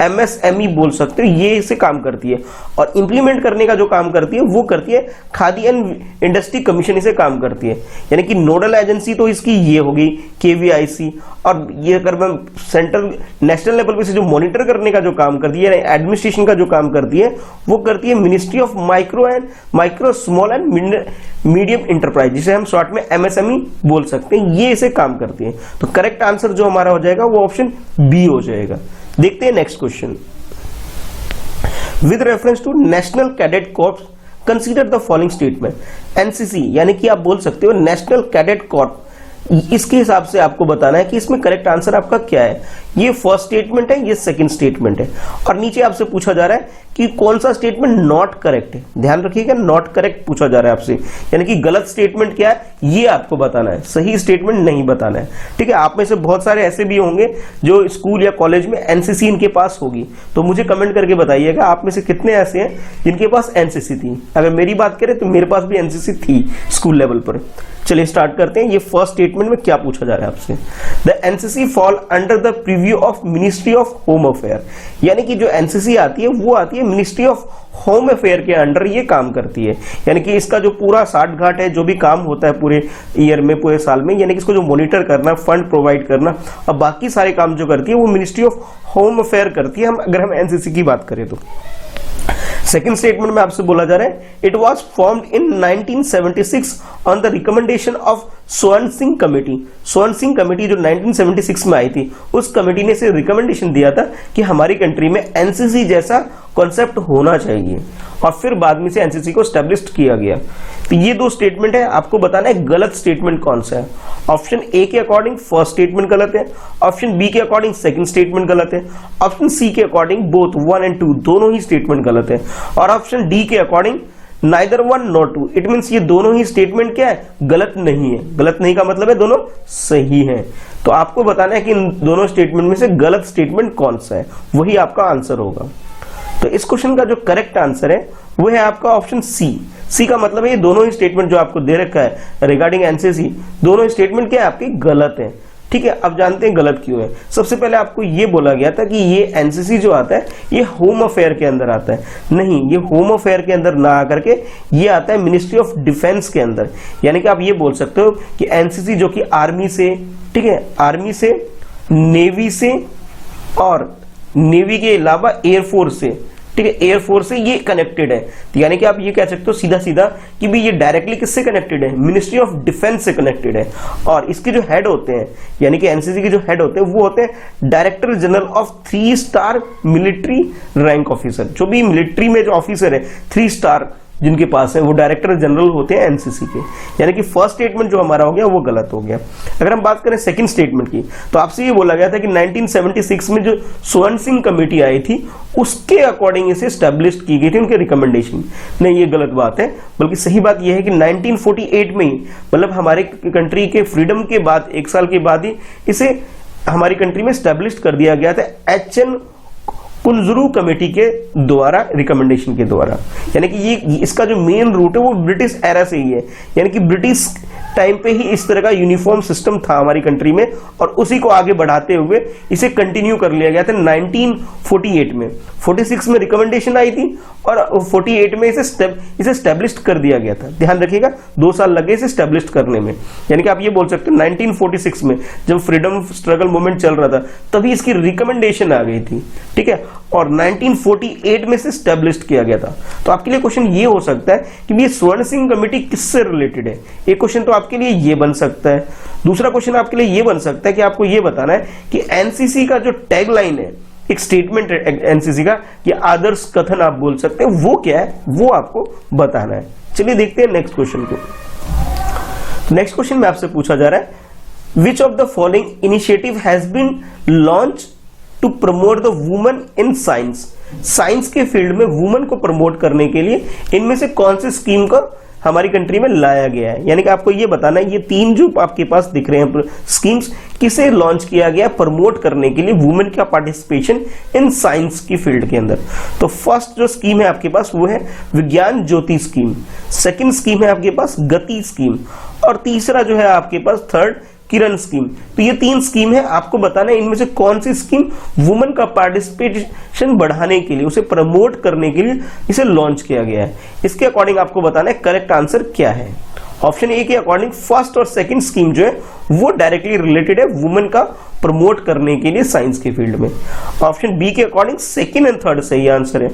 MSME बोल सकते हो, ये इसे काम करती है। और इंप्लीमेंट करने का जो काम करती है वो करती है खादी एंड इंडस्ट्री कमीशन, इसे काम करती है। यानी कि नोडल एजेंसी तो इसकी ये होगी KVIC, और ये अगर मैं सेंट्रल नेशनल लेवल पे से जो मॉनिटर करने का जो काम करती है, एडमिनिस्ट्रेशन का जो काम करती है वो करती है ministry of micro small and medium enterprise, जिसे हम शॉर्ट में MSME बोल सकते हैं, ये इसे काम करती है। तो करेक्ट आंसर जो हमारा हो जाएगा वो ऑप्शन बी हो जाएगा। देखते हैं next question. With reference to National Cadet Corps consider the following statement. NCC यानी कि आप बोल सकते हो नेशनल कैडेट कॉर्प, इसके हिसाब से आपको बताना है कि इसमें करेक्ट आंसर आपका क्या है। ये फर्स्ट स्टेटमेंट है, ये सेकंड स्टेटमेंट है, और नीचे आपसे पूछा जा रहा है कि कौन सा स्टेटमेंट नॉट करेक्ट है। ध्यान रखिएगा, नॉट करेक्ट पूछा जा रहा है आपसे, यानी कि गलत स्टेटमेंट क्या है ये आपको बताना है, सही स्टेटमेंट नहीं बताना है। ठीक है, आप में से बहुत सारे ऐसे भी होंगे जो स्कूल या कॉलेज में NCC इनके पास होगी, तो मुझे कमेंट करके बताइएगा आप में से कितने ऐसे हैं जिनके पास NCC थी। अगर मेरी बात करें तो मेरे पास भी NCC थी स्कूल लेवल पर। चलिए स्टार्ट करते हैं। ये फर्स्ट स्टेटमेंट में क्या पूछा जा रहा है आपसे, the NCC fall under the preview of ministry of home affair, यानी कि जो NCC आती है वो आती है मिनिस्ट्री ऑफ होम अफेयर के अंडर ये काम करती है। यानी कि इसका जो पूरा साठ घाट है, जो भी काम होता है पूरे ईयर में, पूरे साल में, यानी कि इसको जो मॉनिटर करना, फंड प्रोवाइड करना और बाकी सारे काम जो करती है वो मिनिस्ट्री ऑफ होम अफेयर करती है, अगर हम NCC की बात करें तो। सेकेंड स्टेटमेंट में आपसे बोला जा रहा है it was formed in 1976 on the recommendation of स्वर्ण सिंह कमेटी। स्वर्ण सिंह कमेटी जो 1976 में आई थी, उस कमेटी ने से रिकमेंडेशन दिया था कि हमारी कंट्री में NCC जैसा कॉन्सेप्ट होना चाहिए। और फिर बाद में से एनसीसी को स्टैब्लिश किया गया। तो ये दो स्टेटमेंट है, आपको बताना है गलत स्टेटमेंट कौन सा है। ऑप्शन ए के अकॉर्डिंग फर्स्ट स्टेटमेंट गलत है, ऑप्शन बी के अकॉर्डिंग सेकंड स्टेटमेंट गलत है, ऑप्शन सी के अकॉर्डिंग बोथ 1 और 2 दोनों ही स्टेटमेंट गलत है, और ऑप्शन डी के according neither 1 nor 2। It means ये दोनों ही स्टेटमेंट क्या है, गलत नहीं है। गलत नहीं का मतलब है दोनों सही है। तो आपको बताना है कि इन दोनों स्टेटमेंट में से गलत स्टेटमेंट कौन सा है, वही आपका आंसर होगा। तो इस क्वेश्चन का जो करेक्ट आंसर है वो है आपका ऑप्शन सी। सी का मतलब है ये दोनों ही स्टेटमेंट जो आपको दे रखा है रिगार्डिंग एनसीसी, दोनों स्टेटमेंट क्या है आपकी गलत है। ठीक है, अब जानते हैं गलत क्यों है। सबसे पहले आपको ये बोला गया था कि ये एनसीसी जो आता है ये होम अफेयर के अंदर आता है। नहीं, ये होम अफेयर के अंदर ना आकर के ये आता है मिनिस्ट्री ऑफ डिफेंस के अंदर। यानी कि आप ये बोल सकते हो कि एनसीसी जो कि आर्मी से, ठीक है, आर्मी से, नेवी से और नेवी के अलावा एयरफोर्स से, ठीक है, एयरफोर्स से ये कनेक्टेड है। तो यानी कि आप ये कह सकते हो सीधा सीधा कि भी ये डायरेक्टली किससे कनेक्टेड है, मिनिस्ट्री ऑफ डिफेंस से कनेक्टेड है। और इसके जो हेड होते हैं, यानी कि एनसीसी के जो हेड होते हैं वो होते हैं director general of 3 star military rank officer. जो भी मिलिट्री में जो ऑफिसर है 3 स्टार जिनके पास है वो डायरेक्टर जनरल होते हैं एनसीसी के। यानी कि फर्स्ट स्टेटमेंट जो हमारा हो गया वो गलत हो गया। अगर हम बात करें सेकंड स्टेटमेंट की, तो आपसे ये बोला गया था कि 1976 में जो स्वर्ण सिंह कमेटी आई थी उसके अकॉर्डिंग इसे स्टैब्लिश की गई थी, उनके रिकमेंडेशन। नहीं, ये गलत बात है, बल्कि सही बात यह है कि 1948 में ही, मतलब हमारे कंट्री के फ्रीडम के बाद 1 साल के बाद ही इसे हमारी कंट्री में स्टैब्लिश कर दिया गया था एचएन कुंजरू कमेटी के द्वारा, रिकमेंडेशन के द्वारा। यानी कि ये इसका जो मेन रूट है वो ब्रिटिश एरा से ही है। यानी कि ब्रिटिश टाइम पे ही इस तरह का यूनिफॉर्म सिस्टम था हमारी कंट्री में, और उसी को आगे बढ़ाते हुए इसे कंटिन्यू कर लिया गया था 1948 में। 46 में रिकमेंडेशन आई थी और 48 में इसे स्टैब्लिश कर दिया गया था। ध्यान रखिएगा, 2 साल लगे इसे स्टैब्लिश करने में। यानी कि आप ये बोल सकते हो 1946 में जब फ्रीडम स्ट्रगल मूवमेंट चल रहा था तभी इसकी रिकमेंडेशन आ गई थी, ठीक है, और 1948 में से स्टैब्लिश किया गया था। तो आपके लिए क्वेश्चन ये हो सकता है कि ये स्वर्ण सिंह कमेटी किससे रिलेटेड है। एक क्वेश्चन तो आपके लिए ये बन सकता है। दूसरा क्वेश्चन आपके लिए ये बन सकता है कि आपको ये बताना है कि एनसीसी का जो टैगलाइन है, एक स्टेटमेंट है एनसीसी का, कि आदर्श कथन आप बोल सकते हैं, वो क्या है वो आपको बताना है। चलिए देखते हैं नेक्स्ट क्वेश्चन को। नेक्स्ट क्वेश्चन में आपसे पूछा जा रहा है which of the following initiative has been launch to promote the woman in science. Science के फील्ड में वुमन को प्रमोट करने के लिए इनमें से कौन सी स्कीम का हमारी कंट्री में लाया गया है। यानी कि आपको ये बताना है ये 3 जो आपके पास दिख रहे हैं स्कीम्स किसे लॉन्च किया गया प्रमोट करने के लिए वुमेन का पार्टिसिपेशन इन साइंस की फील्ड के अंदर। तो फर्स्ट जो स्कीम है आपके पास वो है विज्ञान ज्योति स्कीम, सेकंड स्कीम है आपके पास गति स्कीम, और तीसरा जो है आपके पास थर्ड किरण स्कीम। तो ये 3 स्कीम है, आपको बताना है इनमें से कौन सी स्कीम वुमेन का पार्टिसिपेशन बढ़ाने के लिए, उसे प्रमोट करने के लिए इसे लॉन्च किया गया है। इसके अकॉर्डिंग आपको बताना है करेक्ट आंसर क्या है। ऑप्शन ए के अकॉर्डिंग फर्स्ट और सेकंड स्कीम जो है वो डायरेक्टली रिलेटेड है वुमेन का प्रमोट करने के लिए साइंस के फील्ड में। ऑप्शन बी के अकॉर्डिंग सेकंड एंड थर्ड सही आंसर है।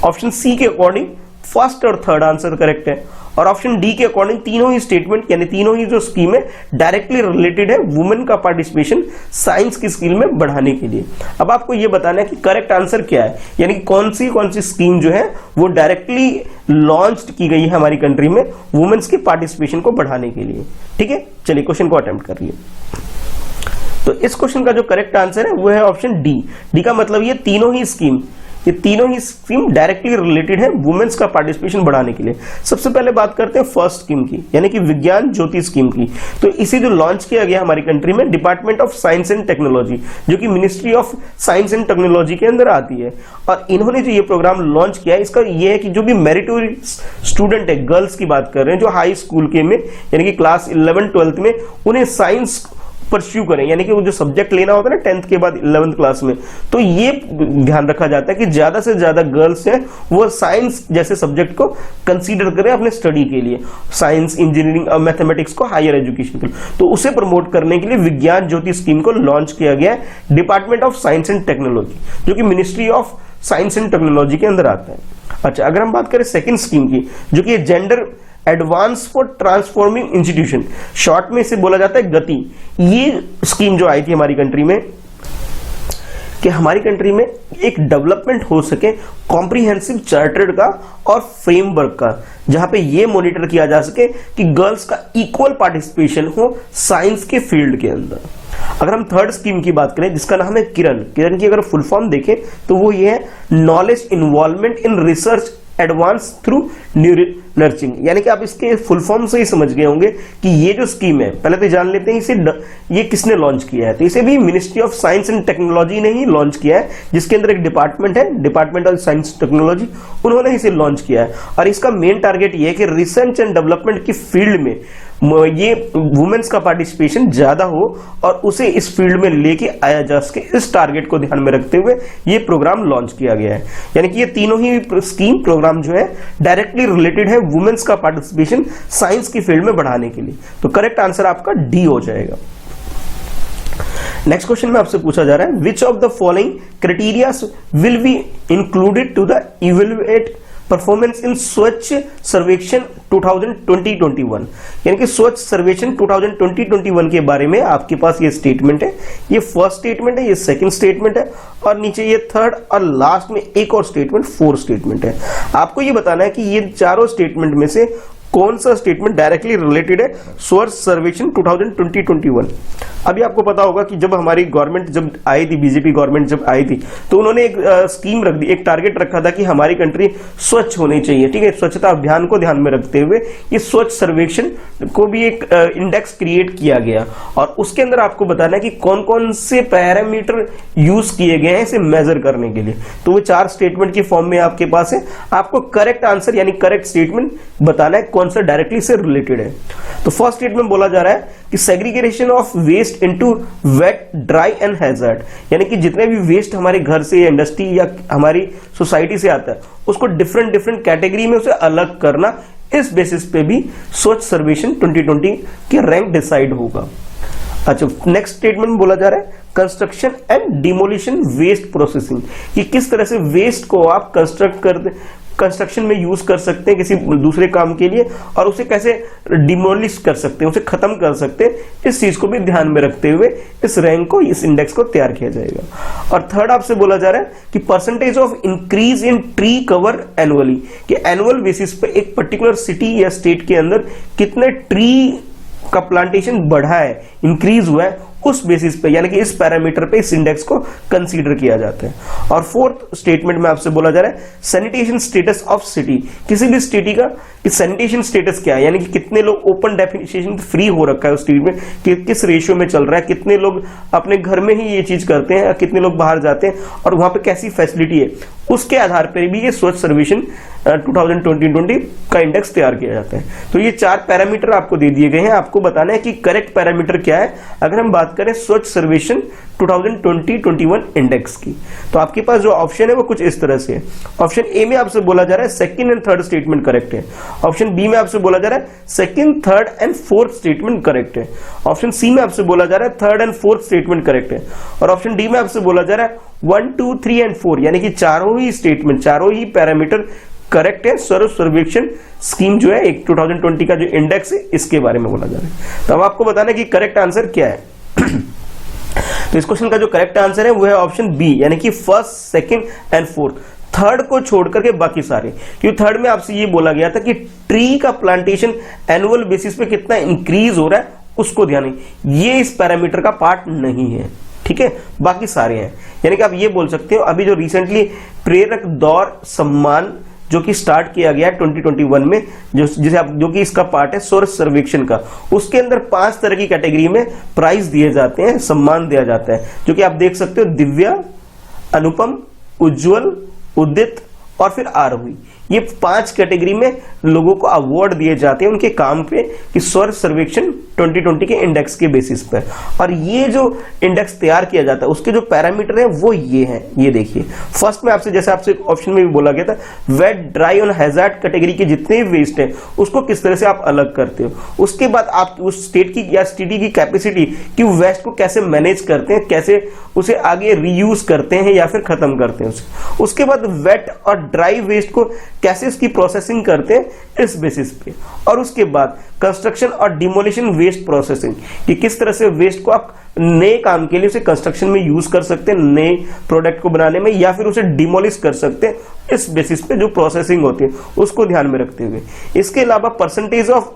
ऑप्शन सी के अकॉर्डिंग फर्स्ट और थर्ड आंसर करेक्ट है, और ऑप्शन डी के अकॉर्डिंग तीनों ही स्टेटमेंट यानी तीनों ही जो स्कीम है डायरेक्टली रिलेटेड है वुमेन का पार्टिसिपेशन साइंस की स्किल में बढ़ाने के लिए। अब आपको ये बताना है कि करेक्ट आंसर क्या है, यानी कौन सी स्कीम जो है वो डायरेक्टली लॉन्च की गई है हमारी कंट्री में वुमेन्स के पार्टिसिपेशन को बढ़ाने के लिए। ठीक है, चलिए क्वेश्चन को अटेम्प्ट करिए। तो इस क्वेश्चन का जो करेक्ट आंसर है वो है ऑप्शन डी। डी का मतलब ये तीनों ही स्कीम डायरेक्टली रिलेटेड है वुमेन्स का पार्टिसिपेशन बढ़ाने के लिए। सबसे पहले बात करते हैं फर्स्ट स्कीम की, यानी कि विज्ञान ज्योति स्कीम की। तो इसे जो लॉन्च किया गया हमारी कंट्री में department of science and technology, जो कि ministry of science and technology के अंदर आती है, और इन्होंने जो ये प्रोग्राम लॉन्च किया है इसका ये है कि जो भी मेरिटोरियस स्टूडेंट है, गर्ल्स की बात कर रहे हैं जो हाई स्कूल के में यानी कि क्लास 11-12 में उन्हें साइंस परस्यू करें, यानी कि वो जो सब्जेक्ट लेना होता है ना 10th के बाद 11th क्लास में, तो ये ध्यान रखा जाता है कि ज्यादा से ज्यादा गर्ल्स हैं वो साइंस जैसे सब्जेक्ट को कंसीडर करें अपने स्टडी के लिए, साइंस, इंजीनियरिंग और मैथमेटिक्स को हायर एजुकेशन के लिए। तो उसे प्रमोट करने के लिए विज्ञान ज्योति स्कीम को लॉन्च किया गया है department of science and technology, जो कि ministry of science and technology के अंदर आता है। अच्छा, अगर हम बात करें सेकेंड स्कीम की, जो कि gender advance for transforming institution, short में इसे बोला जाता है गति। ये स्कीम जो आई थी हमारी कंट्री में, कि हमारी कंट्री में एक डेवलपमेंट हो सके कॉम्प्रिहेंसिव चार्टर्ड का और फ्रेमवर्क का, जहां पे ये मॉनिटर किया जा सके कि गर्ल्स का इक्वल पार्टिसिपेशन हो साइंस के फील्ड के अंदर। अगर हम थर्ड स्कीम की बात करें जिसका नाम है किरण की अगर फुल फॉर्म देखें तो वो ये है knowledge involvement in research advance through nurturing, यानी कि आप इसके फुल फॉर्म से ही समझ गए होंगे कि ये जो स्कीम है, पहले तो जान लेते हैं इसे ये किसने लॉन्च किया है। तो इसे भी ministry of science and technology ने ही लॉन्च किया है, जिसके अंदर एक डिपार्टमेंट है डिपार्टमेंट ऑफ साइंस टेक्नोलॉजी, उन्होंने इसे लॉन्च किया है। और इसका मेन टारगेट ये है कि रिसर्च एंड डेवलपमेंट की फील्ड में ये वुमेन्स का पार्टिसिपेशन ज्यादा हो और उसे इस फील्ड में लेके आया जा सके, इस टारगेट को ध्यान में रखते हुए ये प्रोग्राम लॉन्च किया गया है। यानी कि ये तीनों ही स्कीम प्रोग्राम जो है डायरेक्टली रिलेटेड है वुमेन्स का पार्टिसिपेशन साइंस की फील्ड में बढ़ाने के लिए। तो करेक्ट आंसर आपका डी हो जाएगा। नेक्स्ट क्वेश्चन में आपसे पूछा जा रहा है which of the following criteria will be included to the evaluate performance in Swachh Survekshan 2020-21, यानी कि स्वच्छ सर्वेक्षण 2020-21 के बारे में आपके पास ये स्टेटमेंट है। ये फर्स्ट स्टेटमेंट है, ये सेकंड स्टेटमेंट है और नीचे ये थर्ड और लास्ट में एक और स्टेटमेंट फोर्थ स्टेटमेंट है। आपको ये बताना है कि ये चारों स्टेटमेंट में से कौन सा स्टेटमेंट डायरेक्टली रिलेटेड है स्वच्छ सर्वेक्षण 2020-21। अभी आपको पता होगा कि जब हमारी गवर्नमेंट जब आई थी, बीजेपी गवर्नमेंट जब आई थी, तो उन्होंने एक स्कीम रख दी, एक टारगेट रखा था कि हमारी कंट्री स्वच्छ होनी चाहिए। ठीक है, स्वच्छता अभियान को ध्यान में रखते हुए ये स्वच्छ सर्वेक्षण को भी एक इंडेक्स क्रिएट किया गया और उसके अंदर आपको बताना है कि कौन कौन से पैरामीटर यूज किए गए हैं इसे मेजर करने के लिए। तो वो चार स्टेटमेंट की फॉर्म में आपके पास है, आपको करेक्ट आंसर यानी करेक्ट स्टेटमेंट बताना है कौन सा डायरेक्टली से रिलेटेड है। तो फर्स्ट स्टेटमेंट बोला जा रहा है कि segregation of waste into wet, dry and hazard, यानी कि जितने भी वेस्ट हमारे घर से या इंडस्ट्री या हमारी सोसाइटी से आता है उसको डिफरेंट डिफरेंट कैटेगरी में उसे अलग करना, इस बेसिस पे भी स्वच्छ सर्वेक्षण 2020 के रैंक डिसाइड होगा। अच्छा, नेक्स्ट स्टेटमेंट बोला जा रहा है construction and demolition waste processing, कि किस तरह से वेस्ट को आप कंस्ट्रक्शन में यूज कर सकते हैं किसी दूसरे काम के लिए और उसे कैसे डिमोलिश कर सकते हैं, उसे खत्म कर सकते हैं, इस चीज को भी ध्यान में रखते हुए इस रैंक को, इस इंडेक्स को तैयार किया जाएगा। और थर्ड आपसे बोला जा रहा है कि percentage of increase in tree cover annually, कि एनुअल बेसिस पे एक पर्टिकुलर सिटी या स्टेट के अंदर कितने ट्री का प्लांटेशन बढ़ा है, इंक्रीज हुआ है, उस बेसिस पे यानी कि इस पैरामीटर पे इस इंडेक्स को कंसीडर किया जाता है। और फोर्थ स्टेटमेंट में आपसे बोला जा रहा है सैनिटेशन स्टेटस ऑफ सिटी, किसी भी सिटी का कि सैनिटेशन स्टेटस क्या है, यानी कि कितने लोग ओपन डेफिनेशन फ्री हो रखा है उस सिटी में, कि किस रेशियो में चल रहा है, कितने लोग अपने घर में ही ये चीज करते हैं, कितने लोग बाहर जाते हैं और वहां पे कैसी फैसिलिटी है, उसके आधार पर भी ये स्वच्छ सर्वेक्षण 2020 का इंडेक्स तैयार किया जाता है। तो ये चार पैरामीटर आपको दे दिए गए हैं, आपको बताना है कि करेक्ट पैरामीटर क्या है। अगर हम बात करें स्वच्छ सर्वेक्षण 2020-21 इंडेक्स की, तो आपके पास जो ऑप्शन है वो कुछ इस तरह से है। ऑप्शन ए में आपसे बोला जा रहा है second and third statement correct है। ऑप्शन बी में आपसे बोला जा रहा है second, third and fourth statement correct है। ऑप्शन सी में आपसे बोला जा रहा है third and fourth statement correct है। और ऑप्शन डी में आपसे बोला जा रहा है 1, 2, 3 एंड 4, यानी कि चारों ही स्टेटमेंट, चारों ही पैरामीटर करेक्ट है। स्वच्छ सर्वेक्षण स्कीम जो है एक 2020 का जो इंडेक्स है इसके बारे में बोला जा रहा है। तो अब आपको बताना है कि करेक्ट आंसर क्या है। तो इस क्वेश्चन का जो करेक्ट आंसर है वो है ऑप्शन बी, यानी कि first, second and fourth, third को छोड़ करके बाकी सारे। क्योंकि थर्ड में आपसे ये बोला गया था कि ट्री का प्लांटेशन एनुअल बेसिस पे कितना इंक्रीज हो रहा है उसको ध्यान नहीं, ये इस पैरामीटर का पार्ट नहीं है। ठीक है, बाकी सारे हैं। यानी कि आप ये बोल सकते हो अभी जो रिसेंटली प्रेरक दौर सम्मान जो कि स्टार्ट किया गया 2021 में, जो कि इसका पार्ट है स्वच्छ सर्वेक्षण का, उसके अंदर 5 तरह की कैटेगरी में प्राइज दिए जाते हैं, सम्मान दिया जाता है, जो कि आप देख सकते हो दिव्या, अनुपम, उज्जवल, उदित और फिर आरोही। ये 5 कैटेगरी में लोगों को अवार्ड दिए जाते हैं उनके काम पे कि स्वच्छ सर्वेक्षण 2020 के इंडेक्स के बेसिस पर। और ये जो इंडेक्स तैयार किया जाता है उसके जो पैरामीटर है वो ये हैं, ये देखिए। फर्स्ट में आपसे, जैसे आपसे ऑप्शन में भी बोला गया था, वेट, ड्राई और हैजार्ड कैटेगरी के जितने भी वेस्ट है उसको किस तरह से आप अलग करते हो। उसके बाद आप उस स्टेट की या सिटी की कैपेसिटी कि वेस्ट को कैसे मैनेज करते हैं, कैसे उसे आगे रीयूज करते हैं या फिर खत्म करते हैं उसके बाद वेट और ड्राई वेस्ट को कैसे इसकी प्रोसेसिंग करते हैं इस बेसिस पे। और उसके बाद कंस्ट्रक्शन और डिमोलिशन वेस्ट प्रोसेसिंग, कि किस तरह से वेस्ट को आप नए काम के लिए उसे कंस्ट्रक्शन में यूज कर सकते हैं, नए प्रोडक्ट को बनाने में, या फिर उसे डिमोलिश कर सकते हैं, इस बेसिस पे जो प्रोसेसिंग होती है उसको ध्यान में रखते हुए। इसके अलावा percentage of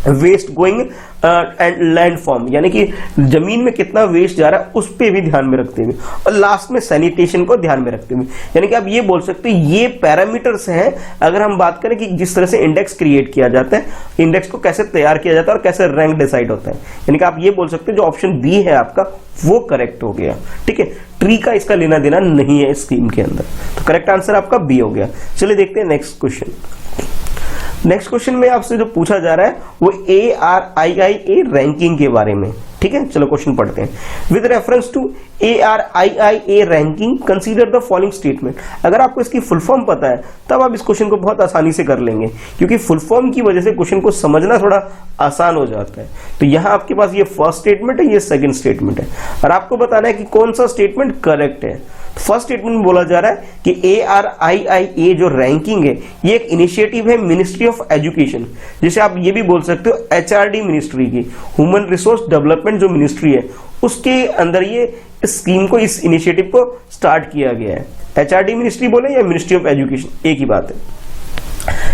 waste going and land form, यानी कि जमीन में कितना वेस्ट जा रहा है उस पे भी ध्यान में रखते हुए। और लास्ट में सैनिटेशन को ध्यान में रखते हुए, यानी कि आप ये बोल सकते हैं ये पैरामीटर्स हैं। अगर हम बात करें कि जिस तरह से इंडेक्स क्रिएट किया जाता है, इंडेक्स को कैसे तैयार किया जाता है और कैसे रैंक डिसाइड होता है, यानी कि आप ये बोल सकते हैं जो ऑप्शन बी है आपका वो करेक्ट हो गया। ठीक है, ट्री का इसका लेना देना नहीं है इस स्कीम के अंदर, तो करेक्ट आंसर आपका बी हो गया। चलिए देखते हैं नेक्स्ट क्वेश्चन। नेक्स्ट क्वेश्चन में आपसे जो पूछा जा रहा है वो ARIIA रैंकिंग के बारे में। ठीक है, चलो क्वेश्चन पढ़ते हैं। With reference to ARIIA ranking consider the following statement. अगर आपको इसकी फुल फॉर्म पता है तब आप इस क्वेश्चन को बहुत आसानी से कर लेंगे, क्योंकि फुल फॉर्म की वजह से क्वेश्चन को समझना थोड़ा आसान हो जाता है। तो यहाँ आपके पास ये फर्स्ट स्टेटमेंट है, ये सेकंड स्टेटमेंट है, और आपको बताना है कि कौन सा स्टेटमेंट करेक्ट है। फर्स्ट स्टेटमेंट में बोला जा रहा है कि ARIIA जो रैंकिंग है ये एक इनिशिएटिव है मिनिस्ट्री ऑफ एजुकेशन, जिसे आप ये भी बोल सकते हो HRD मिनिस्ट्री की, ह्यूमन रिसोर्स डेवलपमेंट जो मिनिस्ट्री है उसके अंदर ये स्कीम को, इस इनिशिएटिव को स्टार्ट किया गया है। HRD मिनिस्ट्री बोले या मिनिस्ट्री ऑफ एजुकेशन, एक ही बात है।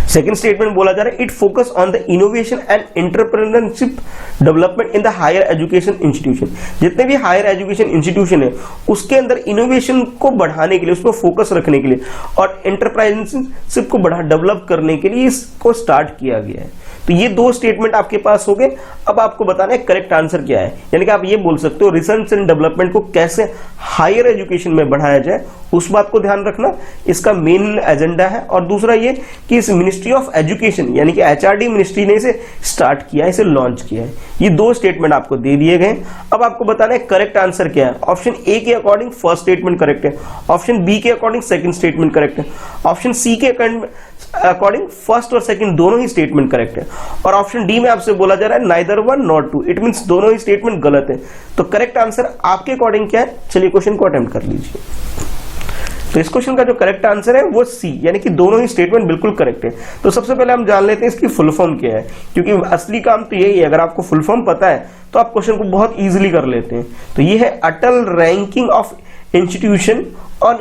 सेकेंड स्टेटमेंट बोला जा रहा है it focus on the innovation and entrepreneurship development in the higher education institution. जितने भी हायर एजुकेशन इंस्टीट्यूशन है उसके अंदर इनोवेशन को बढ़ाने के लिए, उसको फोकस रखने के लिए और एंटरप्रेन्योरशिप को डेवलप करने के लिए इसको स्टार्ट किया गया है। तो ये दो स्टेटमेंट आपके पास हो गए। अब आपको बताना है करेक्ट आंसर क्या है, यानी कि आप ये बोल सकते हो रिसर्च एंड डेवलपमेंट को कैसे हायर एजुकेशन में बढ़ाया जाए, उस बात को ध्यान रखना इसका मेन एजेंडा है। और दूसरा ये कि इस मिनिस्ट्री ऑफ एजुकेशन यानी कि HRD मिनिस्ट्री ने इसे स्टार्ट किया, इसे लॉन्च किया है। ये दो स्टेटमेंट आपको दे दिए गए। अब आपको बताना है करेक्ट आंसर क्या है। ऑप्शन ए के अकॉर्डिंग फर्स्ट स्टेटमेंट करेक्ट है, ऑप्शन बी के अकॉर्डिंग सेकंड स्टेटमेंट करेक्ट है, ऑप्शन सी के अकॉर्डिंग फर्स्ट और सेकंड दोनों ही स्टेटमेंट करेक्ट है, और ऑप्शन डी में आपसे बोला जा रहा है neither one not two, it means दोनों ही स्टेटमेंट गलत है। तो करेक्ट आंसर आपके अकॉर्डिंग क्या है, चलिए क्वेश्चन को अटेम्प्ट कर लीजिए। तो इस क्वेश्चन का जो करेक्ट आंसर है वो सी, यानी कि दोनों ही स्टेटमेंट बिल्कुल करेक्ट है। तो सबसे पहले हम जान लेते हैं इसकी फुल फॉर्म क्या है, क्योंकि असली काम तो यही है, अगर आपको फुल फॉर्म पता है तो आप क्वेश्चन को बहुत इजीली कर लेते हैं। तो ये है Atal ranking of institution on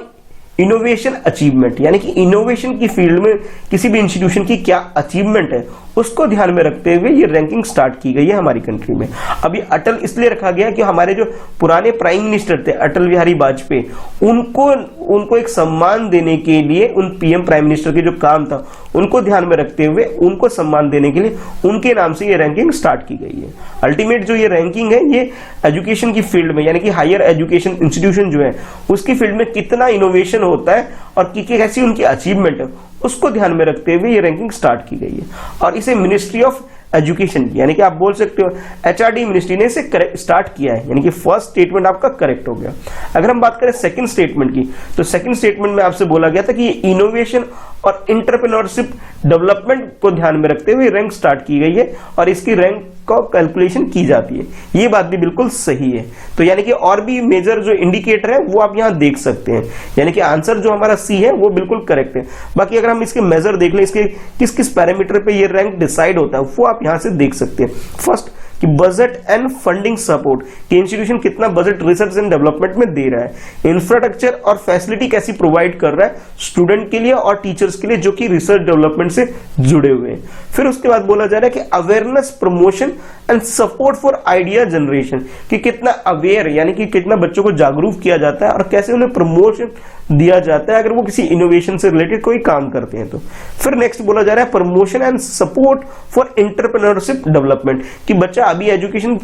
innovation achievement, यानी कि इनोवेशन की फील्ड में किसी भी इंस्टीट्यूशन की क्या अचीवमेंट है उसको ध्यान में रखते हुए ये रैंकिंग स्टार्ट की गई है हमारी कंट्री में। अभी अटल इसलिए रखा गया कि हमारे जो पुराने प्राइम मिनिस्टर थे अटल बिहारी वाजपेयी, उनको एक सम्मान देने के लिए, उन पीएम प्राइम मिनिस्टर के जो काम था उनको ध्यान में रखते हुए उनको सम्मान देने के लिए उनके नाम से ये रैंकिंग स्टार्ट की गई है। अल्टीमेट जो ये रैंकिंग है ये एजुकेशन की फील्ड में, यानी कि हायर एजुकेशन इंस्टीट्यूशन जो है उसकी फील्ड में कितना इनोवेशन होता है और कैसी उनकी अचीवमेंट है उसको ध्यान में रखते हुए ये रैंकिंग स्टार्ट की गई है। और इसे मिनिस्ट्री ऑफ एजुकेशन यानी कि आप बोल सकते हो HRD मिनिस्ट्री ने इसे स्टार्ट किया है, यानी कि फर्स्ट स्टेटमेंट आपका करेक्ट हो गया। अगर हम बात करें सेकंड स्टेटमेंट की, तो सेकंड स्टेटमेंट में आपसे बोला गया था कि ये इनोवेशन और एंटरप्रेन्योरशिप डेवलपमेंट को ध्यान में रखते हुए रैंक स्टार्ट की गई है और इसकी रैंक को कैलकुलेशन की जाती है। ये बात भी बिल्कुल सही है। तो यानी कि और भी मेजर जो इंडिकेटर है वो आप यहाँ देख सकते हैं, यानी कि आंसर जो हमारा सी है वो बिल्कुल करेक्ट है। बाकी अगर हम इसके मेजर देख लें, इसके किस किस पैरामीटर पे ये रैंक डिसाइड होता है वो आप यहाँ से देख सकते हैं। फर्स्ट कि बजट एंड फंडिंग सपोर्ट, कि इंस्टीट्यूशन कितना बजट रिसर्च एंड डेवलपमेंट में दे रहा है, इंफ्रास्ट्रक्चर और फैसिलिटी कैसी प्रोवाइड कर रहा है स्टूडेंट के लिए और टीचर्स के लिए जो कि रिसर्च डेवलपमेंट से जुड़े हुए हैं। फिर उसके बाद बोला जा रहा है कि awareness promotion and support for idea generation, कि कितना अवेयर यानी कि कितना बच्चों को जागरूक किया जाता है और कैसे उन्हें प्रमोशन दिया जाता है अगर वो किसी इनोवेशन से रिलेटेड कोई काम करते हैं तो। फिर नेक्स्ट बोला जा रहा है promotion and support for entrepreneurship development, कि बच्चा अभी एजुकेशन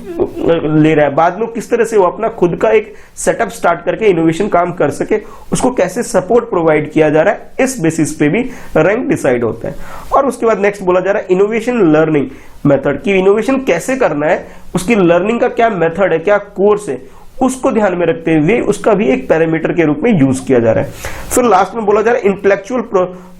ले रहा है, बाद में किस तरह से वो अपना खुद का एक सेटअप स्टार्ट करके इनोवेशन काम कर सके, उसको कैसे सपोर्ट प्रोवाइड किया जा रहा है, इस बेसिस पे भी रैंक डिसाइड होता है। और उसके बाद नेक्स्ट बोला जा रहा है इनोवेशन लर्निंग मेथड, कि इनोवेशन कैसे करना है, उसकी लर्निंग का क्या मेथड है, क्या कोर्स है, उसको ध्यान में रखते हुए उसका भी एक पैरामीटर के रूप में यूज किया जा रहा है। फिर लास्ट में बोला जा रहा है intellectual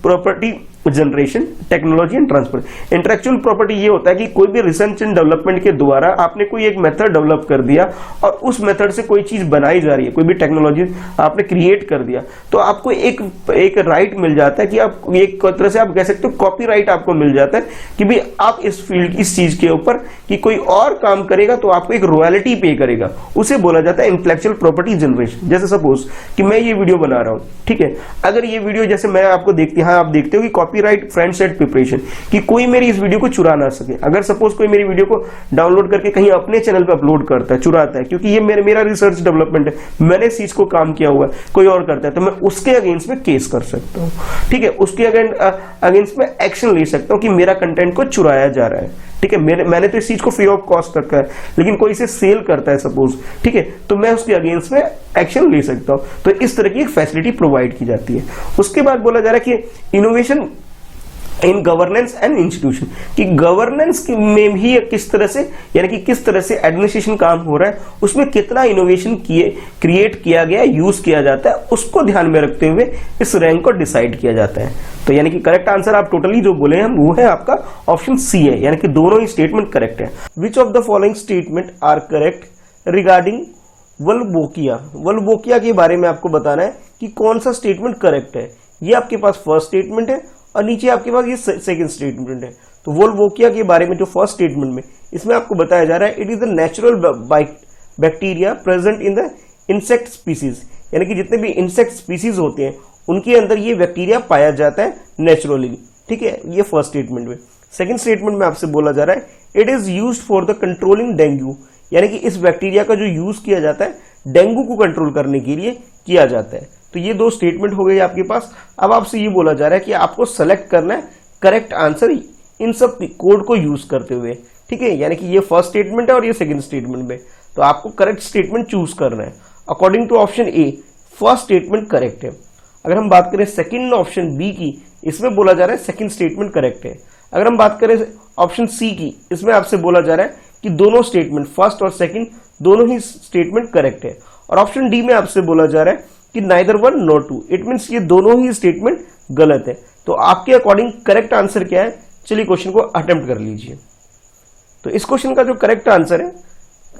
property generation, technology and transport. Intellectual property ये होता है कि कोई भी रिसर्च एंड डेवलपमेंट के द्वारा आपने कोई एक मेथड डेवलप कर दिया और उस मेथड से कोई चीज बनाई जा रही है, कोई भी टेक्नोलॉजी आपने क्रिएट कर दिया, तो आपको एक राइट मिल जाता है कि आप एक तरह से आप कह सकते हो कॉपीराइट आपको मिल जाता है कि भाई आप इस फील्ड इस चीज के ऊपर कि कोई और काम करेगा तो आपको एक रॉयल्टी पे करेगा, उसे बोला जाता है इंटेलेक्चुअल प्रॉपर्टी जनरेशन। जैसे सपोज कि मैं ये वीडियो बना रहा हूं, ठीक है, अगर ये वीडियो जैसे मैं आपको देखती हाँ आप देखते हो कि कॉपीराइट फ्रेंड्स एट प्रिपरेशन, कि कोई मेरी इस वीडियो को चुरा ना सके। अगर सपोज कोई मेरी वीडियो को डाउनलोड करके कहीं अपने चैनल पे अपलोड करता है, चुराता है, क्योंकि ये मेरा रिसर्च डेवलपमेंट है, मैंने इस चीज को काम किया हुआ है, कोई और करता है तो मैं उसके अगेंस्ट में केस कर सकता हूँ, ठीक है, उसके अगेंस्ट में एक्शन ले सकता हूँ कि मेरा कंटेंट को चुराया जा रहा है, ठीक है, मैंने तो इस चीज को फ्री ऑफ कॉस्ट रखा है, लेकिन कोई इसे सेल करता है सपोज, ठीक है, तो मैं उसके अगेंस्ट में एक्शन ले सकता हूं। तो इस तरह की एक फैसिलिटी प्रोवाइड की जाती है। उसके बाद बोला जा रहा है कि innovation in governance and institution, कि गवर्नेंस में भी किस तरह से, यानी कि किस तरह से एडमिनिस्ट्रेशन काम हो रहा है, उसमें कितना इनोवेशन क्रिएट किया गया, यूज किया जाता है, उसको ध्यान में रखते हुए इस रैंक को डिसाइड किया जाता है। तो यानी कि करेक्ट आंसर आप टोटली जो बोले हैं वो है आपका ऑप्शन सी है, यानी कि दोनों ही स्टेटमेंट करेक्ट है। Which of the following statement are correct regarding वल्बोकिया। वल्बोकिया के बारे में आपको बताना है कि कौन सा स्टेटमेंट करेक्ट है। ये आपके पास फर्स्ट स्टेटमेंट है और नीचे आपके पास ये सेकंड स्टेटमेंट है। तो वोल्बोकिया के बारे में जो फर्स्ट स्टेटमेंट में इसमें आपको बताया जा रहा है, it is the natural bacteria present in the insect species, यानी कि जितने भी इंसेक्ट स्पीसीज होते हैं उनके अंदर ये बैक्टीरिया पाया जाता है नेचुरली, ठीक है, ये फर्स्ट स्टेटमेंट में। सेकंड स्टेटमेंट में आपसे बोला जा रहा है, it is used for the controlling dengue, यानी कि इस बैक्टीरिया का जो यूज किया जाता है डेंगू को कंट्रोल करने के लिए किया जाता है। तो ये दो स्टेटमेंट हो गए आपके पास। अब आपसे ये बोला जा रहा है कि आपको सेलेक्ट करना है करेक्ट आंसर इन सब कोड को यूज करते हुए, ठीक है, यानी कि ये फर्स्ट स्टेटमेंट है और ये सेकंड स्टेटमेंट में, तो आपको करेक्ट स्टेटमेंट चूज करना है। According to option A first statement correct है। अगर हम बात करें सेकंड ऑप्शन बी की, इसमें बोला जा रहा है सेकंड स्टेटमेंट करेक्ट है। अगर हम बात करें ऑप्शन सी की, इसमें आपसे बोला जा रहा है कि दोनों स्टेटमेंट फर्स्ट और सेकंड दोनों ही स्टेटमेंट करेक्ट है। और ऑप्शन डी में आपसे बोला जा रहा है कि neither one nor two, it means ये दोनों ही स्टेटमेंट गलत है। तो आपके अकॉर्डिंग करेक्ट आंसर क्या है, चलिए क्वेश्चन को अटेम्प्ट कर लीजिए। तो इस क्वेश्चन का जो करेक्ट आंसर है,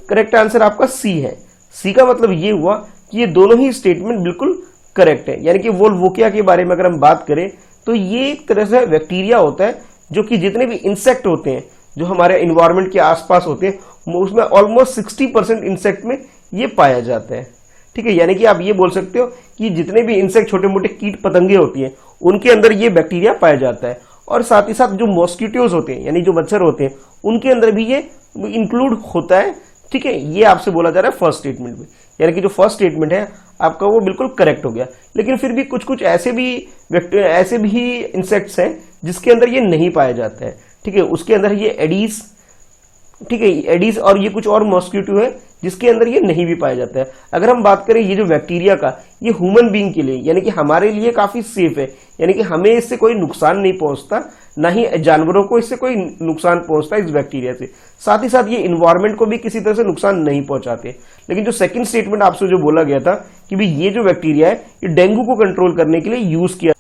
करेक्ट आंसर आपका सी है। सी का मतलब ये हुआ कि ये दोनों ही स्टेटमेंट बिल्कुल करेक्ट है। यानी कि वोल्बोकिया के बारे में अगर हम बात करें तो ये एक तरह से बैक्टीरिया होता है जो कि जितने भी इंसेक्ट होते हैं जो हमारे इन्वायरमेंट के आसपास होते हैं उसमें ऑलमोस्ट 60% इंसेक्ट में ये पाया जाता है, ठीक है। यानी कि आप ये बोल सकते हो कि जितने भी इंसेक्ट छोटे मोटे कीट पतंगे होती हैं उनके अंदर ये बैक्टीरिया पाया जाता है। और साथ ही साथ जो मॉस्किटोज होते हैं यानी जो मच्छर होते हैं उनके अंदर भी ये इंक्लूड होता है, ठीक है। ये आपसे बोला जा रहा है फर्स्ट स्टेटमेंट में, यानी कि जो फर्स्ट स्टेटमेंट है आपका वो बिल्कुल करेक्ट हो गया। लेकिन फिर भी कुछ ऐसे भी इंसेक्ट्स हैं जिसके अंदर ये नहीं पाया जाता है, ठीक है। उसके अंदर ये एडीज, ठीक है, एडीज और ये कुछ और मॉस्किटो है जिसके अंदर ये नहीं भी पाया जाता है। अगर हम बात करें ये जो बैक्टीरिया का, ये ह्यूमन बीइंग के लिए यानी कि हमारे लिए काफी सेफ है, यानी कि हमें इससे कोई नुकसान नहीं पहुंचता, ना ही जानवरों को इससे कोई नुकसान पहुंचता है इस बैक्टीरिया से। साथ ही साथ ये इन्वायरमेंट को भी किसी तरह से नुकसान नहीं पहुंचाते। लेकिन जो सेकंड स्टेटमेंट आपसे जो बोला गया था कि भाई ये जो बैक्टीरिया है ये डेंगू को कंट्रोल करने के लिए यूज किया,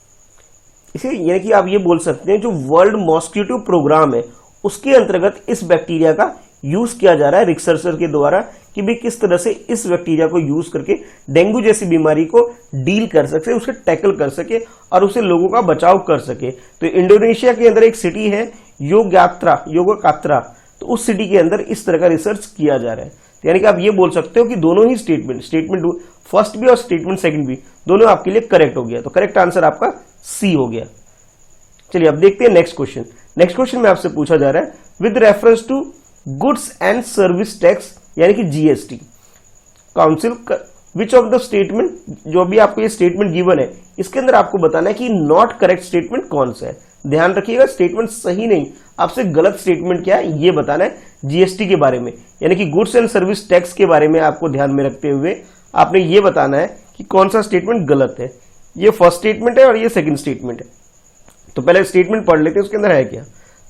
इसे यानी कि आप ये बोल सकते हैं जो वर्ल्ड मॉस्किटो प्रोग्राम है उसके अंतर्गत इस बैक्टीरिया का यूज किया जा रहा है रिसर्चर के द्वारा कि भाई किस तरह से इस बैक्टीरिया को यूज करके डेंगू जैसी बीमारी को डील कर सके, उसे टैकल कर सके और उसे लोगों का बचाव कर सके। तो इंडोनेशिया के अंदर एक सिटी है योगकात्रा, तो उस सिटी के अंदर इस तरह का रिसर्च किया जा रहा है। तो यानी कि आप ये बोल सकते हो कि दोनों ही स्टेटमेंट फर्स्ट भी और स्टेटमेंट सेकंड भी दोनों आपके लिए करेक्ट हो गया। तो करेक्ट आंसर आपका सी हो गया। चलिए अब देखते हैं नेक्स्ट क्वेश्चन। नेक्स्ट क्वेश्चन में आपसे पूछा जा रहा है with reference to goods and service tax यानी कि GST council which of the statement, जो भी आपको ये स्टेटमेंट गिवन है इसके अंदर आपको बताना है कि नॉट करेक्ट स्टेटमेंट कौन सा है। ध्यान रखिएगा स्टेटमेंट सही नहीं, आपसे गलत स्टेटमेंट क्या है ये बताना है जीएसटी के बारे में, यानी कि गुड्स एंड सर्विस टैक्स के बारे में आपको ध्यान में रखते हुए आपने ये बताना है कि कौन सा स्टेटमेंट गलत है। ये फर्स्ट स्टेटमेंट है और ये सेकंड स्टेटमेंट है। तो पहले स्टेटमेंट पढ़ लेते हैं उसके अंदर है क्या।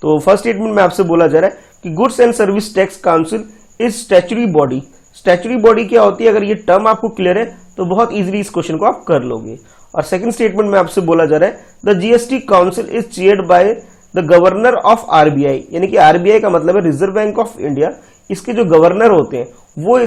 तो फर्स्ट स्टेटमेंट में आपसे बोला जा रहा है कि goods and service tax council is statutory body. Statutory body क्या होती है, अगर ये टर्म आपको क्लियर है तो बहुत इजीली इस क्वेश्चन को आप कर लोगे। और सेकंड स्टेटमेंट में आपसे बोला जा रहा है the GST council is chaired by the governor of RBI, यानी कि आरबीआई का मतलब है रिजर्व बैंक ऑफ इंडिया। इसके जो गवर्नर होते हैं वो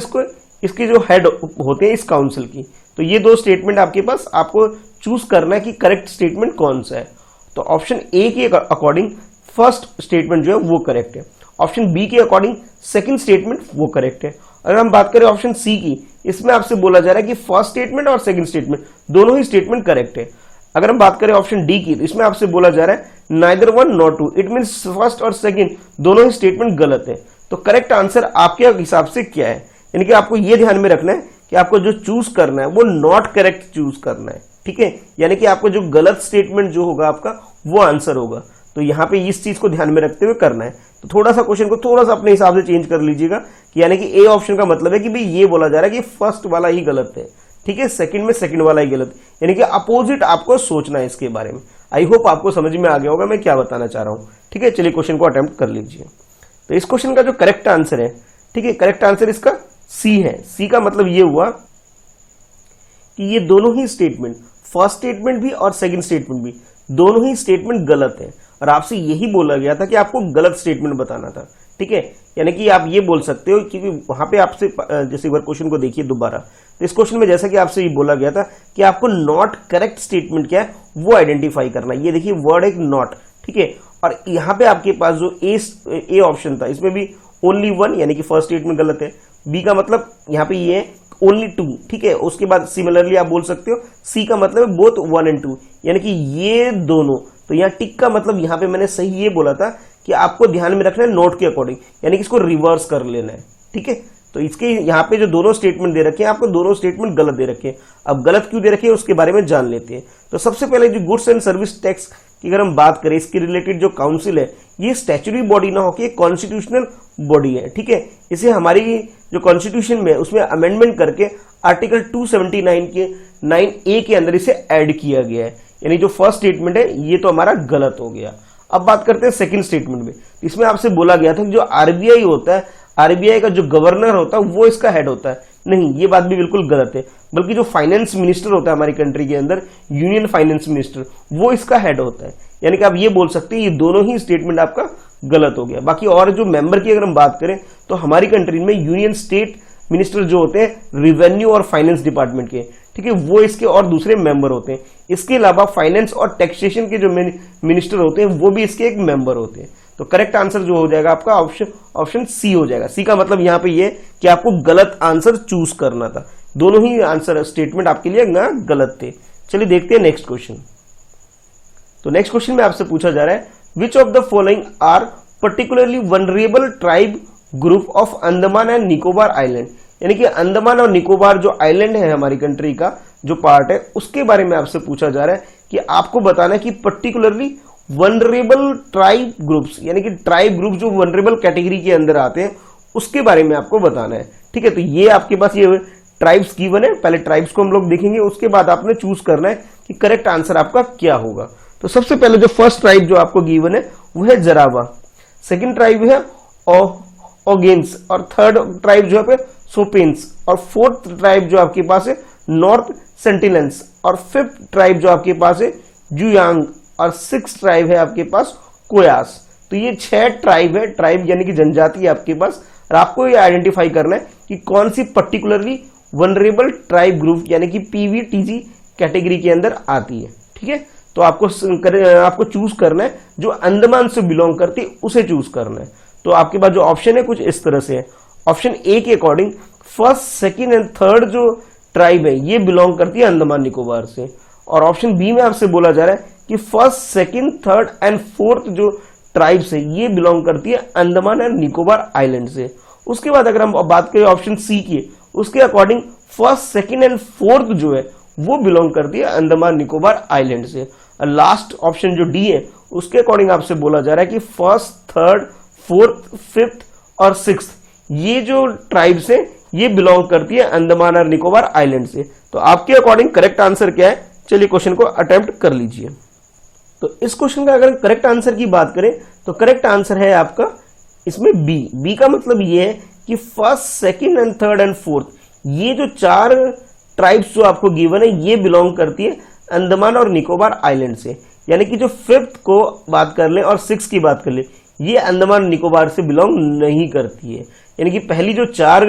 इसके जो हेड होते हैं इस काउंसिल की। तो ये दो स्टेटमेंट आपके पास, आपको चूज करना है कि करेक्ट स्टेटमेंट कौन सा है। तो ऑप्शन ए के अकॉर्डिंग फर्स्ट स्टेटमेंट जो है वो करेक्ट है, ऑप्शन बी के अकॉर्डिंग सेकंड स्टेटमेंट वो करेक्ट है। अगर हम बात करें ऑप्शन सी की, इसमें आपसे बोला जा रहा है कि फर्स्ट स्टेटमेंट और सेकंड स्टेटमेंट दोनों ही स्टेटमेंट करेक्ट है। अगर हम बात करें ऑप्शन डी की, तो इसमें आपसे बोला जा रहा है neither one not two, it means first और सेकंड दोनों ही स्टेटमेंट गलत है। तो करेक्ट आंसर आपके हिसाब से क्या है, यानी कि आपको यह ध्यान में रखना है कि आपको जो चूज करना है वो नॉट करेक्ट चूज करना है, ठीक है। यानी कि आपको जो गलत स्टेटमेंट जो होगा आपका वो आंसर होगा। तो यहाँ पे इस चीज को ध्यान में रखते हुए करना है। तो थोड़ा सा क्वेश्चन को थोड़ा सा अपने हिसाब से चेंज कर लीजिएगा कि यानी कि ए ऑप्शन का मतलब है कि भाई ये बोला जा रहा है कि फर्स्ट वाला ही गलत है, ठीक है, सेकंड में सेकंड वाला ही गलत, यानी कि अपोजिट आपको सोचना है इसके बारे में। आई होप आपको समझ में आ गया होगा मैं क्या बताना चाह रहा हूं, ठीक है। चलिए क्वेश्चन को अटेम्प्ट कर लीजिए। तो इस क्वेश्चन का जो करेक्ट आंसर है, ठीक है, करेक्ट आंसर इसका सी है। सी का मतलब ये हुआ कि ये दोनों ही स्टेटमेंट, फर्स्ट स्टेटमेंट भी और सेकंड स्टेटमेंट भी, दोनों ही स्टेटमेंट गलत है और आपसे यही बोला गया था कि आपको गलत स्टेटमेंट बताना था, ठीक है। यानी कि आप ये बोल सकते हो क्योंकि वहां पे आपसे जैसे एक बार क्वेश्चन को देखिए दोबारा, तो इस क्वेश्चन में जैसा कि आपसे ये बोला गया था कि आपको नॉट करेक्ट स्टेटमेंट क्या है वो आइडेंटिफाई करना है। ये देखिए वर्ड एक नॉट, ठीक है, और यहाँ पे आपके पास जो ए ऑप्शन था इसमें भी ओनली वन, यानी कि फर्स्ट स्टेटमेंट गलत है। बी का मतलब यहाँ पे ये ओनली टू, ठीक है। उसके बाद सिमिलरली आप बोल सकते हो सी का मतलब है बोथ वन एंड टू, यानी कि ये दोनों। तो यहाँ टिक का मतलब यहाँ पे मैंने सही ये बोला था कि आपको ध्यान में रखना है नोट के अकॉर्डिंग, यानी कि इसको रिवर्स कर लेना है, ठीक है। तो इसके यहाँ पे जो दोनों स्टेटमेंट दे रखे हैं आपको दोनों स्टेटमेंट गलत दे रखे हैं। अब गलत क्यों दे रखे हैं उसके बारे में जान लेते हैं। तो सबसे पहले जो गुड्स एंड सर्विस टैक्स की अगर हम बात करें, इसके रिलेटेड जो काउंसिल है ये स्टैच्यूटरी बॉडी ना होकर कॉन्स्टिट्यूशनल बॉडी है, ठीक है। इसे हमारी जो कॉन्स्टिट्यूशन में उसमें अमेंडमेंट करके आर्टिकल 279 के 9A के अंदर इसे ऐड किया गया है, यानी जो फर्स्ट स्टेटमेंट है ये तो हमारा गलत हो गया। अब बात करते हैं सेकंड स्टेटमेंट में। इसमें आपसे बोला गया था कि जो आरबीआई होता है, आरबीआई का जो गवर्नर होता है वो इसका हेड होता है। नहीं, ये बात भी बिल्कुल गलत है, बल्कि जो फाइनेंस मिनिस्टर होता है हमारी कंट्री के अंदर, यूनियन फाइनेंस मिनिस्टर, वो इसका हेड होता है। यानी कि आप ये बोल सकते हैं ये दोनों ही स्टेटमेंट आपका गलत हो गया। बाकी और जो मेंबर की अगर हम बात करें तो हमारी कंट्री में यूनियन स्टेट मिनिस्टर जो होते हैं रिवेन्यू और फाइनेंस डिपार्टमेंट के, ठीक है, वो इसके और दूसरे मेंबर होते हैं। इसके अलावा फाइनेंस और टैक्सेशन के जो मिनिस्टर होते हैं वो भी इसके एक मेंबर होते हैं। तो करेक्ट आंसर जो हो जाएगा आपका ऑप्शन सी हो जाएगा। सी का मतलब यहाँ पे ये कि आपको गलत आंसर चूज करना था, दोनों ही आंसर स्टेटमेंट आपके लिए ना गलत थे। चलिए देखते हैं नेक्स्ट क्वेश्चन। तो नेक्स्ट क्वेश्चन में आपसे पूछा जा रहा है which of the following are particularly vulnerable tribe group of Andaman and Nicobar island, यानी कि अंडमान और निकोबार जो आइलैंड है हमारी कंट्री का जो पार्ट है उसके बारे में आपसे पूछा जा रहा है कि आपको बताना है कि पर्टिकुलरली वनरेबल ट्राइब ग्रुप्स, यानी कि ट्राइब ग्रुप जो वनरेबल कैटेगरी के अंदर आते हैं उसके बारे में आपको बताना है, ठीक है। तो ये आपके पास ये ट्राइब्स गिवन है, पहले ट्राइब्स को हम लोग देखेंगे, उसके बाद आपने चूज करना है कि करेक्ट आंसर आपका क्या होगा। तो सबसे पहले जो फर्स्ट ट्राइब जो आपको गिवन है वो है जरावा, सेकंड ट्राइब है ओगेन्स, और थर्ड ट्राइब जो है सोपेन्स, और फोर्थ ट्राइब जो आपके पास है नॉर्थ सेंटिनेल्स, और फिफ्थ ट्राइब जो आपके पास है जुयांग, और सिक्स ट्राइब है आपके पास कोयास। तो ये 6 ट्राइब है, ट्राइब यानी कि जनजाति है आपके पास, और आपको ये आइडेंटिफाई करना है कि कौन सी पर्टिकुलरली वनरेबल ट्राइब ग्रुप यानी कि पीवीटीजी कैटेगरी के अंदर आती है, ठीक है। तो आपको चूज करना है जो अंडमान से बिलोंग करती है उसे चूज करना है। तो आपके पास जो ऑप्शन है कुछ इस तरह से है। ऑप्शन ए के according first, second and third जो ट्राइब है ये बिलोंग करती है अंडमान निकोबार से, और ऑप्शन बी में आपसे बोला जा रहा है कि first, second, third and fourth जो ट्राइब्स है ये बिलोंग करती है अंडमान एंड निकोबार आइलैंड से। उसके बाद अगर हम बात करें ऑप्शन सी की, उसके according first, second and fourth जो है वो बिलोंग करती है अंडमान निकोबार आइलैंड से। लास्ट ऑप्शन जो डी है उसके अकॉर्डिंग आपसे बोला जा रहा है कि फर्स्ट, थर्ड, फोर्थ, फिफ्थ और सिक्स्थ ये जो ट्राइब्स है ये बिलोंग करती है अंडमान और निकोबार आइलैंड से। तो आपके अकॉर्डिंग करेक्ट आंसर क्या है, चलिए क्वेश्चन को अटेम्प्ट कर लीजिए। तो इस क्वेश्चन का अगर करेक्ट आंसर की बात करें तो करेक्ट आंसर है आपका इसमें बी। बी का मतलब ये है कि first, second and third and fourth ये जो 4 ट्राइब्स जो आपको गिवन है ये बिलोंग करती है अंडमान और निकोबार आइलैंड से, यानी कि जो 5th को बात कर ले और 6 की बात कर ले, ये अंडमान निकोबार से बिलोंग नहीं करती है। यानी कि पहली जो 4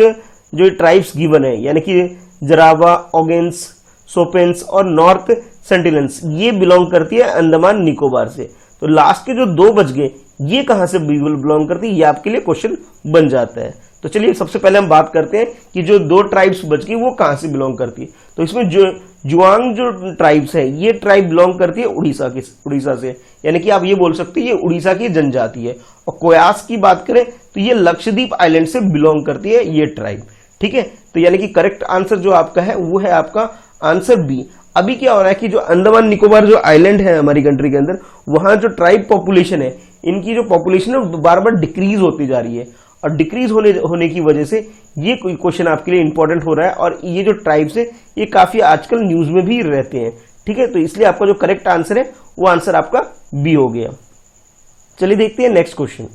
जो ट्राइब्स गिवन है, यानी कि जरावा, ओगेन्स, सोपेंस और नॉर्थ सेंटिनेल्स, ये बिलोंग करती है अंडमान निकोबार से। तो लास्ट के जो 2 बच गए, ये कहां से बिलोंग करती है, ये आपके लिए क्वेश्चन बन जाता है। तो चलिए सबसे पहले हम बात करते हैं कि जो 2 ट्राइब्स बच गई वो कहां से बिलोंग करती है। तो इसमें जो जुआंग जो ट्राइब्स है, ये ट्राइब बिलोंग करती है उड़ीसा से, यानी कि आप ये बोल सकते हैं ये उड़ीसा की जनजाति है। और कोयास की बात करें तो ये लक्षद्वीप आइलैंड से बिलोंग करती है ये ट्राइब, ठीक है। तो यानी कि करेक्ट आंसर जो आपका है वो है आपका आंसर बी। अभी क्या हो रहा है कि जो अंडमान निकोबार जो आइलैंड है हमारी कंट्री के अंदर, वहां जो ट्राइब पॉपुलेशन है, इनकी जो पॉपुलेशन है बार बार डिक्रीज होती जा रही है, और डिक्रीज होने की वजह से ये क्वेश्चन आपके लिए इंपॉर्टेंट हो रहा है। और ये जो ट्राइब्स है ये काफी आजकल न्यूज में भी रहते हैं, ठीक है। तो इसलिए आपका जो करेक्ट आंसर है वो आंसर आपका बी हो गया। चलिए देखते हैं नेक्स्ट क्वेश्चन।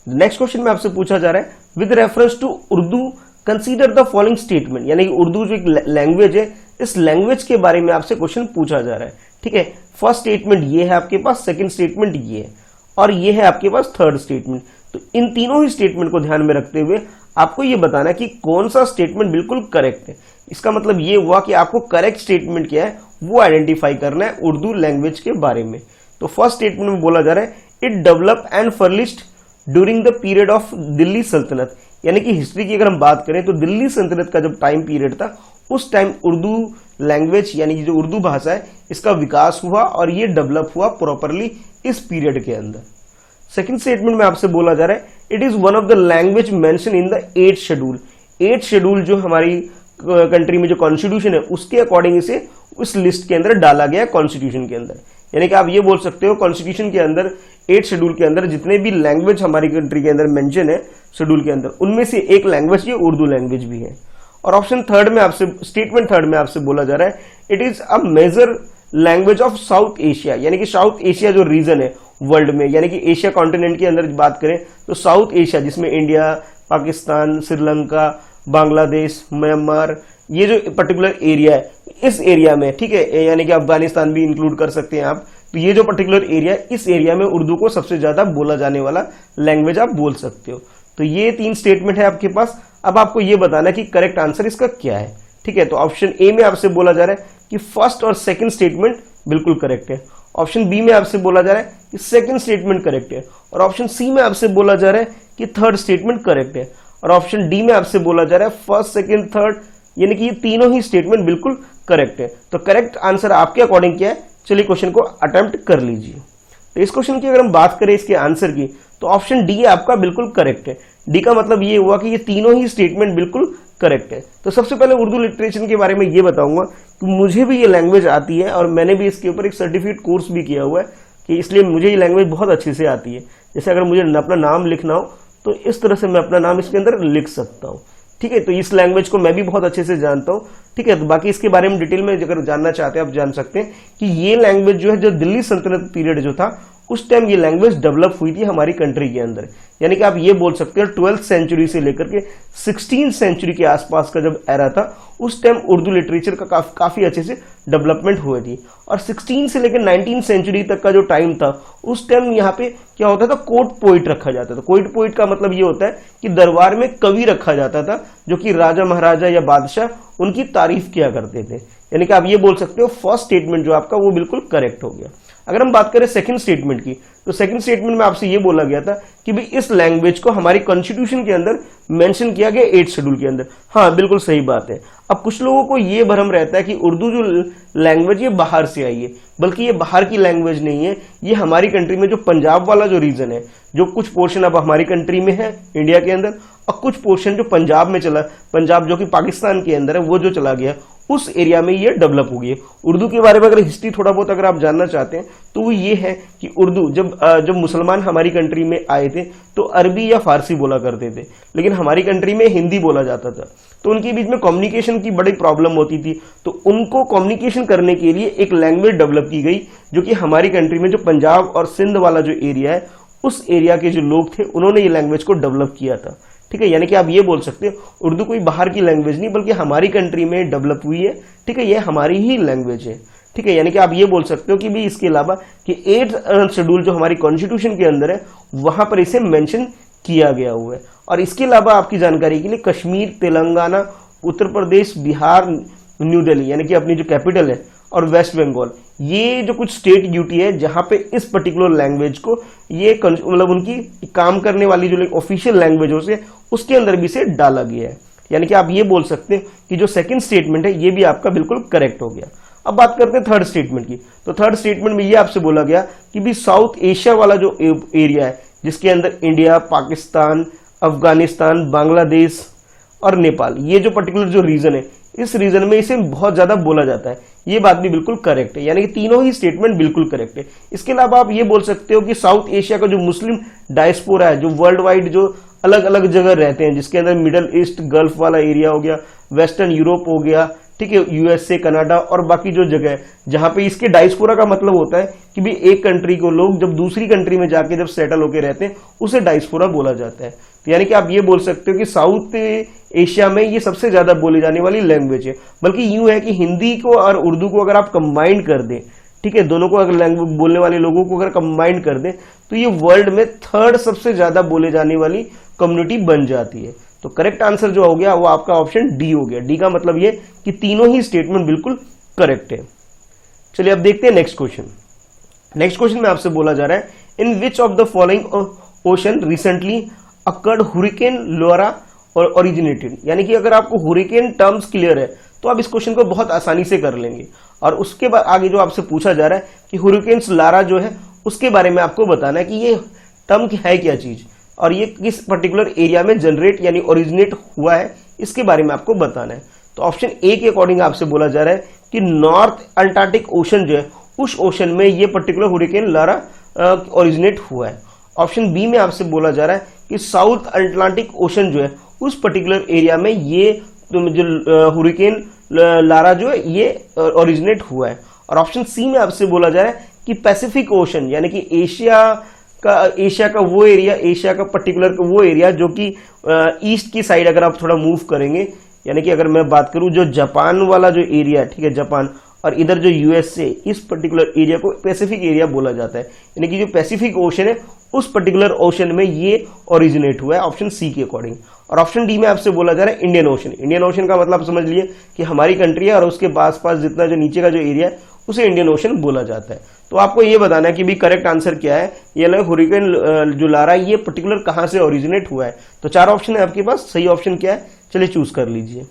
नेक्स्ट क्वेश्चन में आपसे पूछा जा रहा है with reference to Urdu consider the following statement, यानी कि उर्दू जो एक लैंग्वेज है, इस लैंग्वेज के बारे में आपसे क्वेश्चन पूछा जा रहा है, ठीक है। फर्स्ट स्टेटमेंट ये है आपके पास, सेकंड स्टेटमेंट ये है, और ये है आपके पास थर्ड स्टेटमेंट। तो इन तीनों ही स्टेटमेंट को ध्यान में रखते हुए आपको ये बताना है कि कौन सा स्टेटमेंट बिल्कुल करेक्ट है। इसका मतलब ये हुआ कि आपको करेक्ट स्टेटमेंट क्या है वो आइडेंटिफाई करना है उर्दू लैंग्वेज के बारे में। तो फर्स्ट स्टेटमेंट में बोला जा रहा है it develop and flourished during the period of Delhi Sultanate, यानी कि हिस्ट्री की अगर हम बात करें तो दिल्ली सल्तनत का जब टाइम पीरियड था उस टाइम उर्दू लैंग्वेज यानी कि जो उर्दू भाषा है इसका विकास हुआ और ये डेवलप हुआ प्रॉपरली इस पीरियड के अंदर। सेकंड स्टेटमेंट में आपसे बोला जा रहा है it is one of the language mention in the 8th schedule. 8th schedule जो हमारी कंट्री में जो कॉन्स्टिट्यूशन है उसके अकॉर्डिंग इसे उस लिस्ट के अंदर डाला गया कॉन्स्टिट्यूशन के अंदर। यानी कि आप ये बोल सकते हो कॉन्स्टिट्यूशन के अंदर 8th शेड्यूल के अंदर जितने भी लैंग्वेज हमारी कंट्री के अंदर मेंशन है शेड्यूल के अंदर, उनमें से एक लैंग्वेज ये उर्दू लैंग्वेज भी है। और ऑप्शन थर्ड में आपसे स्टेटमेंट थर्ड में आपसे बोला जा रहा है it is a major language of South Asia, यानी कि साउथ एशिया जो रीजन है वर्ल्ड में, यानी कि एशिया कॉन्टिनेंट के अंदर बात करें तो साउथ एशिया जिसमें इंडिया, पाकिस्तान, श्रीलंका, बांग्लादेश, म्यांमार, ये जो पर्टिकुलर एरिया है इस एरिया में, ठीक है, यानी कि अफगानिस्तान भी इंक्लूड कर सकते हैं आप। तो ये जो पर्टिकुलर एरिया है इस एरिया में उर्दू को सबसे ज्यादा बोला जाने वाला लैंग्वेज आप बोल सकते हो। तो ये 3 स्टेटमेंट है आपके पास। अब आपको ये बताना है कि करेक्ट आंसर इसका क्या है, ठीक है। तो ऑप्शन ए में आपसे बोला जा रहा है कि फर्स्ट और सेकंड स्टेटमेंट बिल्कुल करेक्ट है। ऑप्शन बी में आपसे बोला जा रहा है कि सेकंड स्टेटमेंट करेक्ट है। और ऑप्शन सी में आपसे बोला जा रहा है कि थर्ड स्टेटमेंट करेक्ट है। और ऑप्शन डी में आपसे बोला जा रहा है फर्स्ट, सेकंड, थर्ड, यानी कि ये तीनों ही स्टेटमेंट बिल्कुल करेक्ट है। तो करेक्ट आंसर आपके अकॉर्डिंग क्या है, चलिए क्वेश्चन को अटेम्प्ट कर लीजिए। तो इस क्वेश्चन की अगर हम बात करें इसके आंसर की तो ऑप्शन डी आपका बिल्कुल करेक्ट है। डी का मतलब ये हुआ कि ये तीनों ही स्टेटमेंट बिल्कुल करेक्ट है। तो सबसे पहले उर्दू लिटरेचर के बारे में ये बताऊंगा कि मुझे भी ये लैंग्वेज आती है और मैंने भी इसके ऊपर एक सर्टिफिकेट कोर्स भी किया हुआ है कि इसलिए मुझे ये लैंग्वेज बहुत अच्छे से आती है। जैसे अगर मुझे अपना नाम लिखना हो तो इस तरह से मैं अपना नाम इसके अंदर लिख सकता हूँ, ठीक है। तो इस लैंग्वेज को मैं भी बहुत अच्छे से जानता हूँ, ठीक है। तो बाकी इसके बारे में डिटेल में अगर जानना चाहते हैं आप जान सकते हैं कि ये लैंग्वेज जो है जो दिल्ली सल्तनत पीरियड जो था उस टाइम ये लैंग्वेज डेवलप हुई थी हमारी कंट्री के अंदर। यानी कि आप ये बोल सकते हैं 12th सेंचुरी से लेकर के 16th सेंचुरी के आसपास का जब एरा था उस टाइम उर्दू लिटरेचर का काफी अच्छे से डेवलपमेंट हुई थी। और 16 से लेकर 19th सेंचुरी तक का जो टाइम था उस टाइम यहाँ पे क्या होता था, कोर्ट पोइट रखा जाता था। कोर्ट पोइट का मतलब ये होता है कि दरबार में कवि रखा जाता था जो कि राजा महाराजा या बादशाह उनकी तारीफ किया करते थे। यानी कि आप ये बोल सकते हो फर्स्ट स्टेटमेंट जो आपका वो बिल्कुल करेक्ट हो गया। अगर हम बात करें सेकंड स्टेटमेंट की तो सेकंड स्टेटमेंट में आपसे ये बोला गया था कि भाई इस लैंग्वेज को हमारी कॉन्स्टिट्यूशन के अंदर मेंशन किया गया 8th शेड्यूल के अंदर। हाँ, बिल्कुल सही बात है। अब कुछ लोगों को ये भ्रम रहता है कि उर्दू जो लैंग्वेज ये बाहर से आई है, बल्कि ये बाहर की लैंग्वेज नहीं है। ये हमारी कंट्री में जो पंजाब वाला जो रीजन है, जो कुछ पोर्शन अब हमारी कंट्री में है इंडिया के अंदर, और कुछ पोर्शन जो पंजाब में चला, पंजाब जो कि पाकिस्तान के अंदर है, वो जो चला गया उस एरिया में ये डेवलप हो गई है। उर्दू के बारे में अगर हिस्ट्री थोड़ा बहुत अगर आप जानना चाहते हैं तो वो ये है कि उर्दू जब मुसलमान हमारी कंट्री में आए थे तो अरबी या फारसी बोला करते थे, लेकिन हमारी कंट्री में हिंदी बोला जाता था। तो उनके बीच में कम्युनिकेशन की बड़ी प्रॉब्लम होती थी। तो उनको कम्युनिकेशन करने के लिए एक लैंग्वेज डेवलप की गई जो कि हमारी कंट्री में जो पंजाब और सिंध वाला जो एरिया है उस एरिया के जो लोग थे उन्होंने ये लैंग्वेज को डेवलप किया था, ठीक है, यानी कि आप ये बोल सकते हो उर्दू कोई बाहर की लैंग्वेज नहीं बल्कि हमारी कंट्री में डेवलप हुई है, ठीक है, ये हमारी ही लैंग्वेज है, ठीक है। यानी कि आप ये बोल सकते हो कि भी इसके अलावा कि 8th शेड्यूल जो हमारी कॉन्स्टिट्यूशन के अंदर है वहां पर इसे मेंशन किया गया हुआ है। और इसके अलावा आपकी जानकारी के लिए कश्मीर, तेलंगाना, उत्तर प्रदेश, बिहार, न्यू दिल्ली यानी कि अपनी जो कैपिटल है, और वेस्ट बंगाल, ये जो कुछ स्टेट ड्यूटी है जहां पे इस पर्टिकुलर लैंग्वेज को ये मतलब उनकी काम करने वाली जो ऑफिशियल लैंग्वेज है उसके अंदर भी इसे डाला गया है। यानी कि आप ये बोल सकते हैं कि जो सेकंड स्टेटमेंट है ये भी आपका बिल्कुल करेक्ट हो गया। अब बात करते हैं थर्ड स्टेटमेंट की। तो थर्ड स्टेटमेंट में ये आपसे बोला गया कि भी साउथ एशिया वाला जो एरिया है जिसके अंदर इंडिया, पाकिस्तान, अफगानिस्तान, बांग्लादेश और नेपाल, ये जो पर्टिकुलर जो रीजन है इस रीजन में इसे बहुत ज्यादा बोला जाता है, ये बात भी बिल्कुल करेक्ट है। यानी कि तीनों ही स्टेटमेंट बिल्कुल करेक्ट है। इसके अलावा आप ये बोल सकते हो कि साउथ एशिया का जो मुस्लिम डायस्पोरा है, जो वर्ल्ड वाइड जो अलग अलग जगह रहते हैं, जिसके अंदर मिडल ईस्ट, गल्फ वाला एरिया हो गया, वेस्टर्न यूरोप हो गया, ठीक है, यूएसए, कनाडा और बाकी जो जगह है जहां पे इसके डायस्पोरा का मतलब होता है कि भी एक कंट्री को लोग जब दूसरी कंट्री में जाके जब सेटल होके रहते हैं उसे डायस्पोरा बोला जाता है। तो यानी कि आप ये बोल सकते हो कि साउथ एशिया में ये सबसे ज्यादा बोली जाने वाली लैंग्वेज है। बल्कि यूं है कि हिंदी को और उर्दू को अगर आप कंबाइन कर दें, ठीक है, दोनों को अगर लैंग्वेज बोलने वाले लोगों को अगर कंबाइन कर दें तो ये वर्ल्ड में थर्ड सबसे ज्यादा बोले जाने वाली कम्युनिटी बन जाती है। तो करेक्ट आंसर जो हो गया वो आपका ऑप्शन डी हो गया। डी का मतलब ये कि तीनों ही स्टेटमेंट बिल्कुल करेक्ट है। चलिए अब देखते हैं नेक्स्ट क्वेश्चन। नेक्स्ट क्वेश्चन में आपसे बोला जा रहा है, in which of the following ocean recently occurred hurricane Laura और ओरिजिनेटेड। यानी कि अगर आपको हुरिकेन टर्म्स क्लियर है तो आप इस क्वेश्चन को बहुत आसानी से कर लेंगे। और उसके बाद आगे जो आपसे पूछा जा रहा है कि हुरिकेन्स लारा जो है उसके बारे में आपको बताना है कि ये टर्म है क्या चीज और ये किस पर्टिकुलर एरिया में जनरेट यानी ओरिजिनेट हुआ है, इसके बारे में आपको बताना है। तो ऑप्शन ए के अकॉर्डिंग आपसे बोला जा रहा है कि नॉर्थ अंटार्कटिक ओशन जो है उस ओशन में ये पर्टिकुलर हुरिकेन लारा ओरिजिनेट हुआ है। ऑप्शन बी में आपसे बोला जा रहा है कि साउथ अटलांटिक ओशन जो है उस पर्टिकुलर एरिया में ये जो हुरिकेन लारा जो है ये ओरिजिनेट हुआ है। और ऑप्शन सी में आपसे बोला जा रहा है कि पैसिफिक ओशन यानी कि एशिया का वो एरिया, एशिया का पर्टिकुलर वो एरिया जो कि ईस्ट की साइड अगर आप थोड़ा मूव करेंगे, यानी कि अगर मैं बात करूं जो जापान वाला जो एरिया है, ठीक है, जापान और इधर जो यूएसए, इस पर्टिकुलर एरिया को पैसिफिक एरिया बोला जाता है। यानी कि जो पैसिफिक ओशन है उस पर्टिकुलर ओशन में ये ओरिजिनेट हुआ है ऑप्शन सी के अकॉर्डिंग। और ऑप्शन डी में आपसे बोला जा रहा है इंडियन ओशन। इंडियन ओशन का मतलब समझ लिए कि हमारी कंट्री है और उसके आसपास जितना जो नीचे का जो एरिया है उसे इंडियन ओशन बोला जाता है। तो आपको ये बताना है कि भी करेक्ट आंसर क्या है, ये लगे हुरिकेन जो लारा ये पर्टिकुलर कहां से ओरिजिनेट हुआ है। तो 4 ऑप्शन है आपके पास, सही ऑप्शन क्या है चलिए चूज कर लीजिए।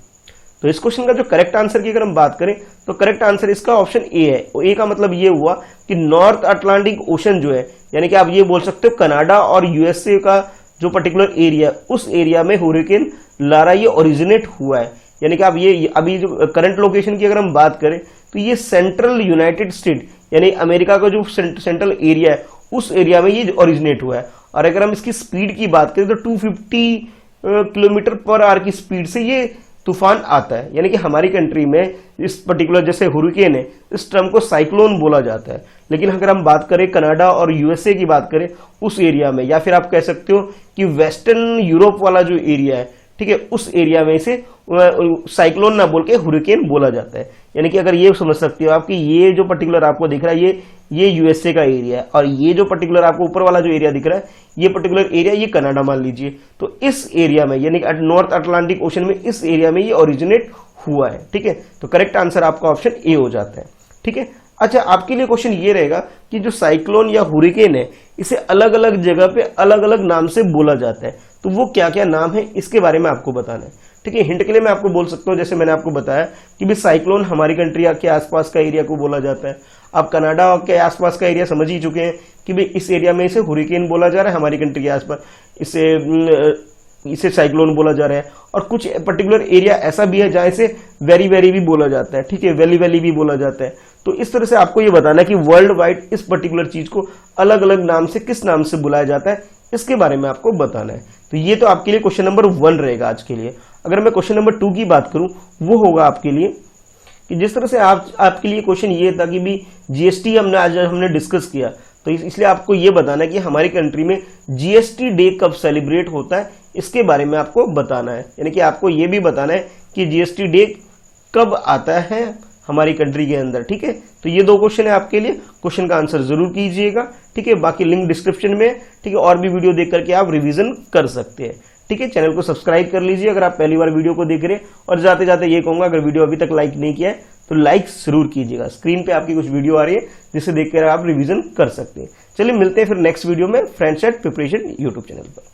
तो इस क्वेश्चन का जो करेक्ट आंसर की अगर हम बात करें तो करेक्ट आंसर इसका ऑप्शन ए है। ए का मतलब ये हुआ कि नॉर्थ अटलांटिक ओशन जो है, यानी कि आप ये बोल सकते हो कनाडा और यूएसए का जो पर्टिकुलर एरिया उस एरिया में हुरिकेन लारा ये ओरिजिनेट हुआ है। यानी कि आप ये अभी जो करंट लोकेशन की अगर हम बात करें तो ये सेंट्रल यूनाइटेड स्टेट यानी अमेरिका का जो सेंट्रल एरिया है उस एरिया में ये ओरिजिनेट हुआ है। और अगर हम इसकी स्पीड की बात करें तो 250 किलोमीटर पर आवर की स्पीड से ये तूफान आता है। यानी कि हमारी कंट्री में इस पर्टिकुलर जैसे हुरिकेन है इस टर्म को साइक्लोन बोला जाता है। लेकिन अगर हम बात करें कनाडा और यूएसए की बात करें उस एरिया में, या फिर आप कह सकते हो कि वेस्टर्न यूरोप वाला जो एरिया है, ठीक है, उस एरिया में इसे साइक्लोन ना बोल के हुरिकेन बोला जाता है। यानी कि अगर ये समझ सकते हो आप कि ये जो पर्टिकुलर आपको दिख रहा है ये यूएसए का एरिया है और ये जो पर्टिकुलर आपको ऊपर वाला जो एरिया दिख रहा है ये पर्टिकुलर एरिया ये कनाडा मान लीजिए। तो इस एरिया में यानी कि नॉर्थ अटलांटिक ओशन में इस एरिया में ये ओरिजिनेट हुआ है। ठीक है, तो करेक्ट आंसर आपका ऑप्शन ए हो जाता है। ठीक है, अच्छा आपके लिए क्वेश्चन ये रहेगा कि जो साइक्लोन या हुरिकेन है इसे अलग अलग जगह पे अलग अलग नाम से बोला जाता है, तो वो क्या क्या नाम है इसके बारे में आपको बताना है। ठीक है, हिंट के लिए मैं आपको बोल सकता हूँ, जैसे मैंने आपको बताया कि भी साइक्लोन हमारी कंट्री के आसपास का एरिया को बोला जाता है। आप कनाडा के आसपास का एरिया समझ ही चुके हैं कि भी इस एरिया में इसे हुरिकेन बोला जा रहा है, हमारी कंट्री के आसपास इसे साइक्लोन बोला जा रहा है। और कुछ पर्टिकुलर एरिया ऐसा भी है जहां इसे वेरी वेरी भी बोला जाता है। ठीक है, वैली वैली भी बोला जाता है। तो इस तरह से आपको ये बताना है कि वर्ल्ड वाइड इस पर्टिकुलर चीज को अलग अलग नाम से किस नाम से बुलाया जाता है, इसके बारे में आपको बताना है। तो ये तो आपके लिए क्वेश्चन नंबर 1 रहेगा आज के लिए। अगर मैं क्वेश्चन नंबर 2 की बात करूं, वो होगा आपके लिए कि जिस तरह से आपके लिए क्वेश्चन ये था कि भी जीएसटी हमने डिस्कस किया, तो इसलिए आपको ये बताना है कि हमारी कंट्री में जीएसटी डे कब सेलिब्रेट होता है, इसके बारे में आपको बताना है, यानी कि आपको ये भी बताना है कि जीएसटी डे कब आता है हमारी कंट्री के अंदर। ठीक है, तो ये 2 क्वेश्चन है आपके लिए, क्वेश्चन का आंसर जरूर कीजिएगा। ठीक है, बाकी लिंक डिस्क्रिप्शन में। ठीक है, और भी वीडियो देख करके आप रिवीजन कर सकते हैं। ठीक है, चैनल को सब्सक्राइब कर लीजिए अगर आप पहली बार वीडियो को देख रहे हैं। और जाते जाते ये कहूंगा, अगर वीडियो अभी तक लाइक नहीं किया है तो लाइक जरूर कीजिएगा। स्क्रीन पे आपकी कुछ वीडियो आ रही है जिसे देखकर आप रिवीजन कर सकते हैं। चलिए मिलते हैं फिर नेक्स्ट वीडियो में French eight preparation YouTube channel पर।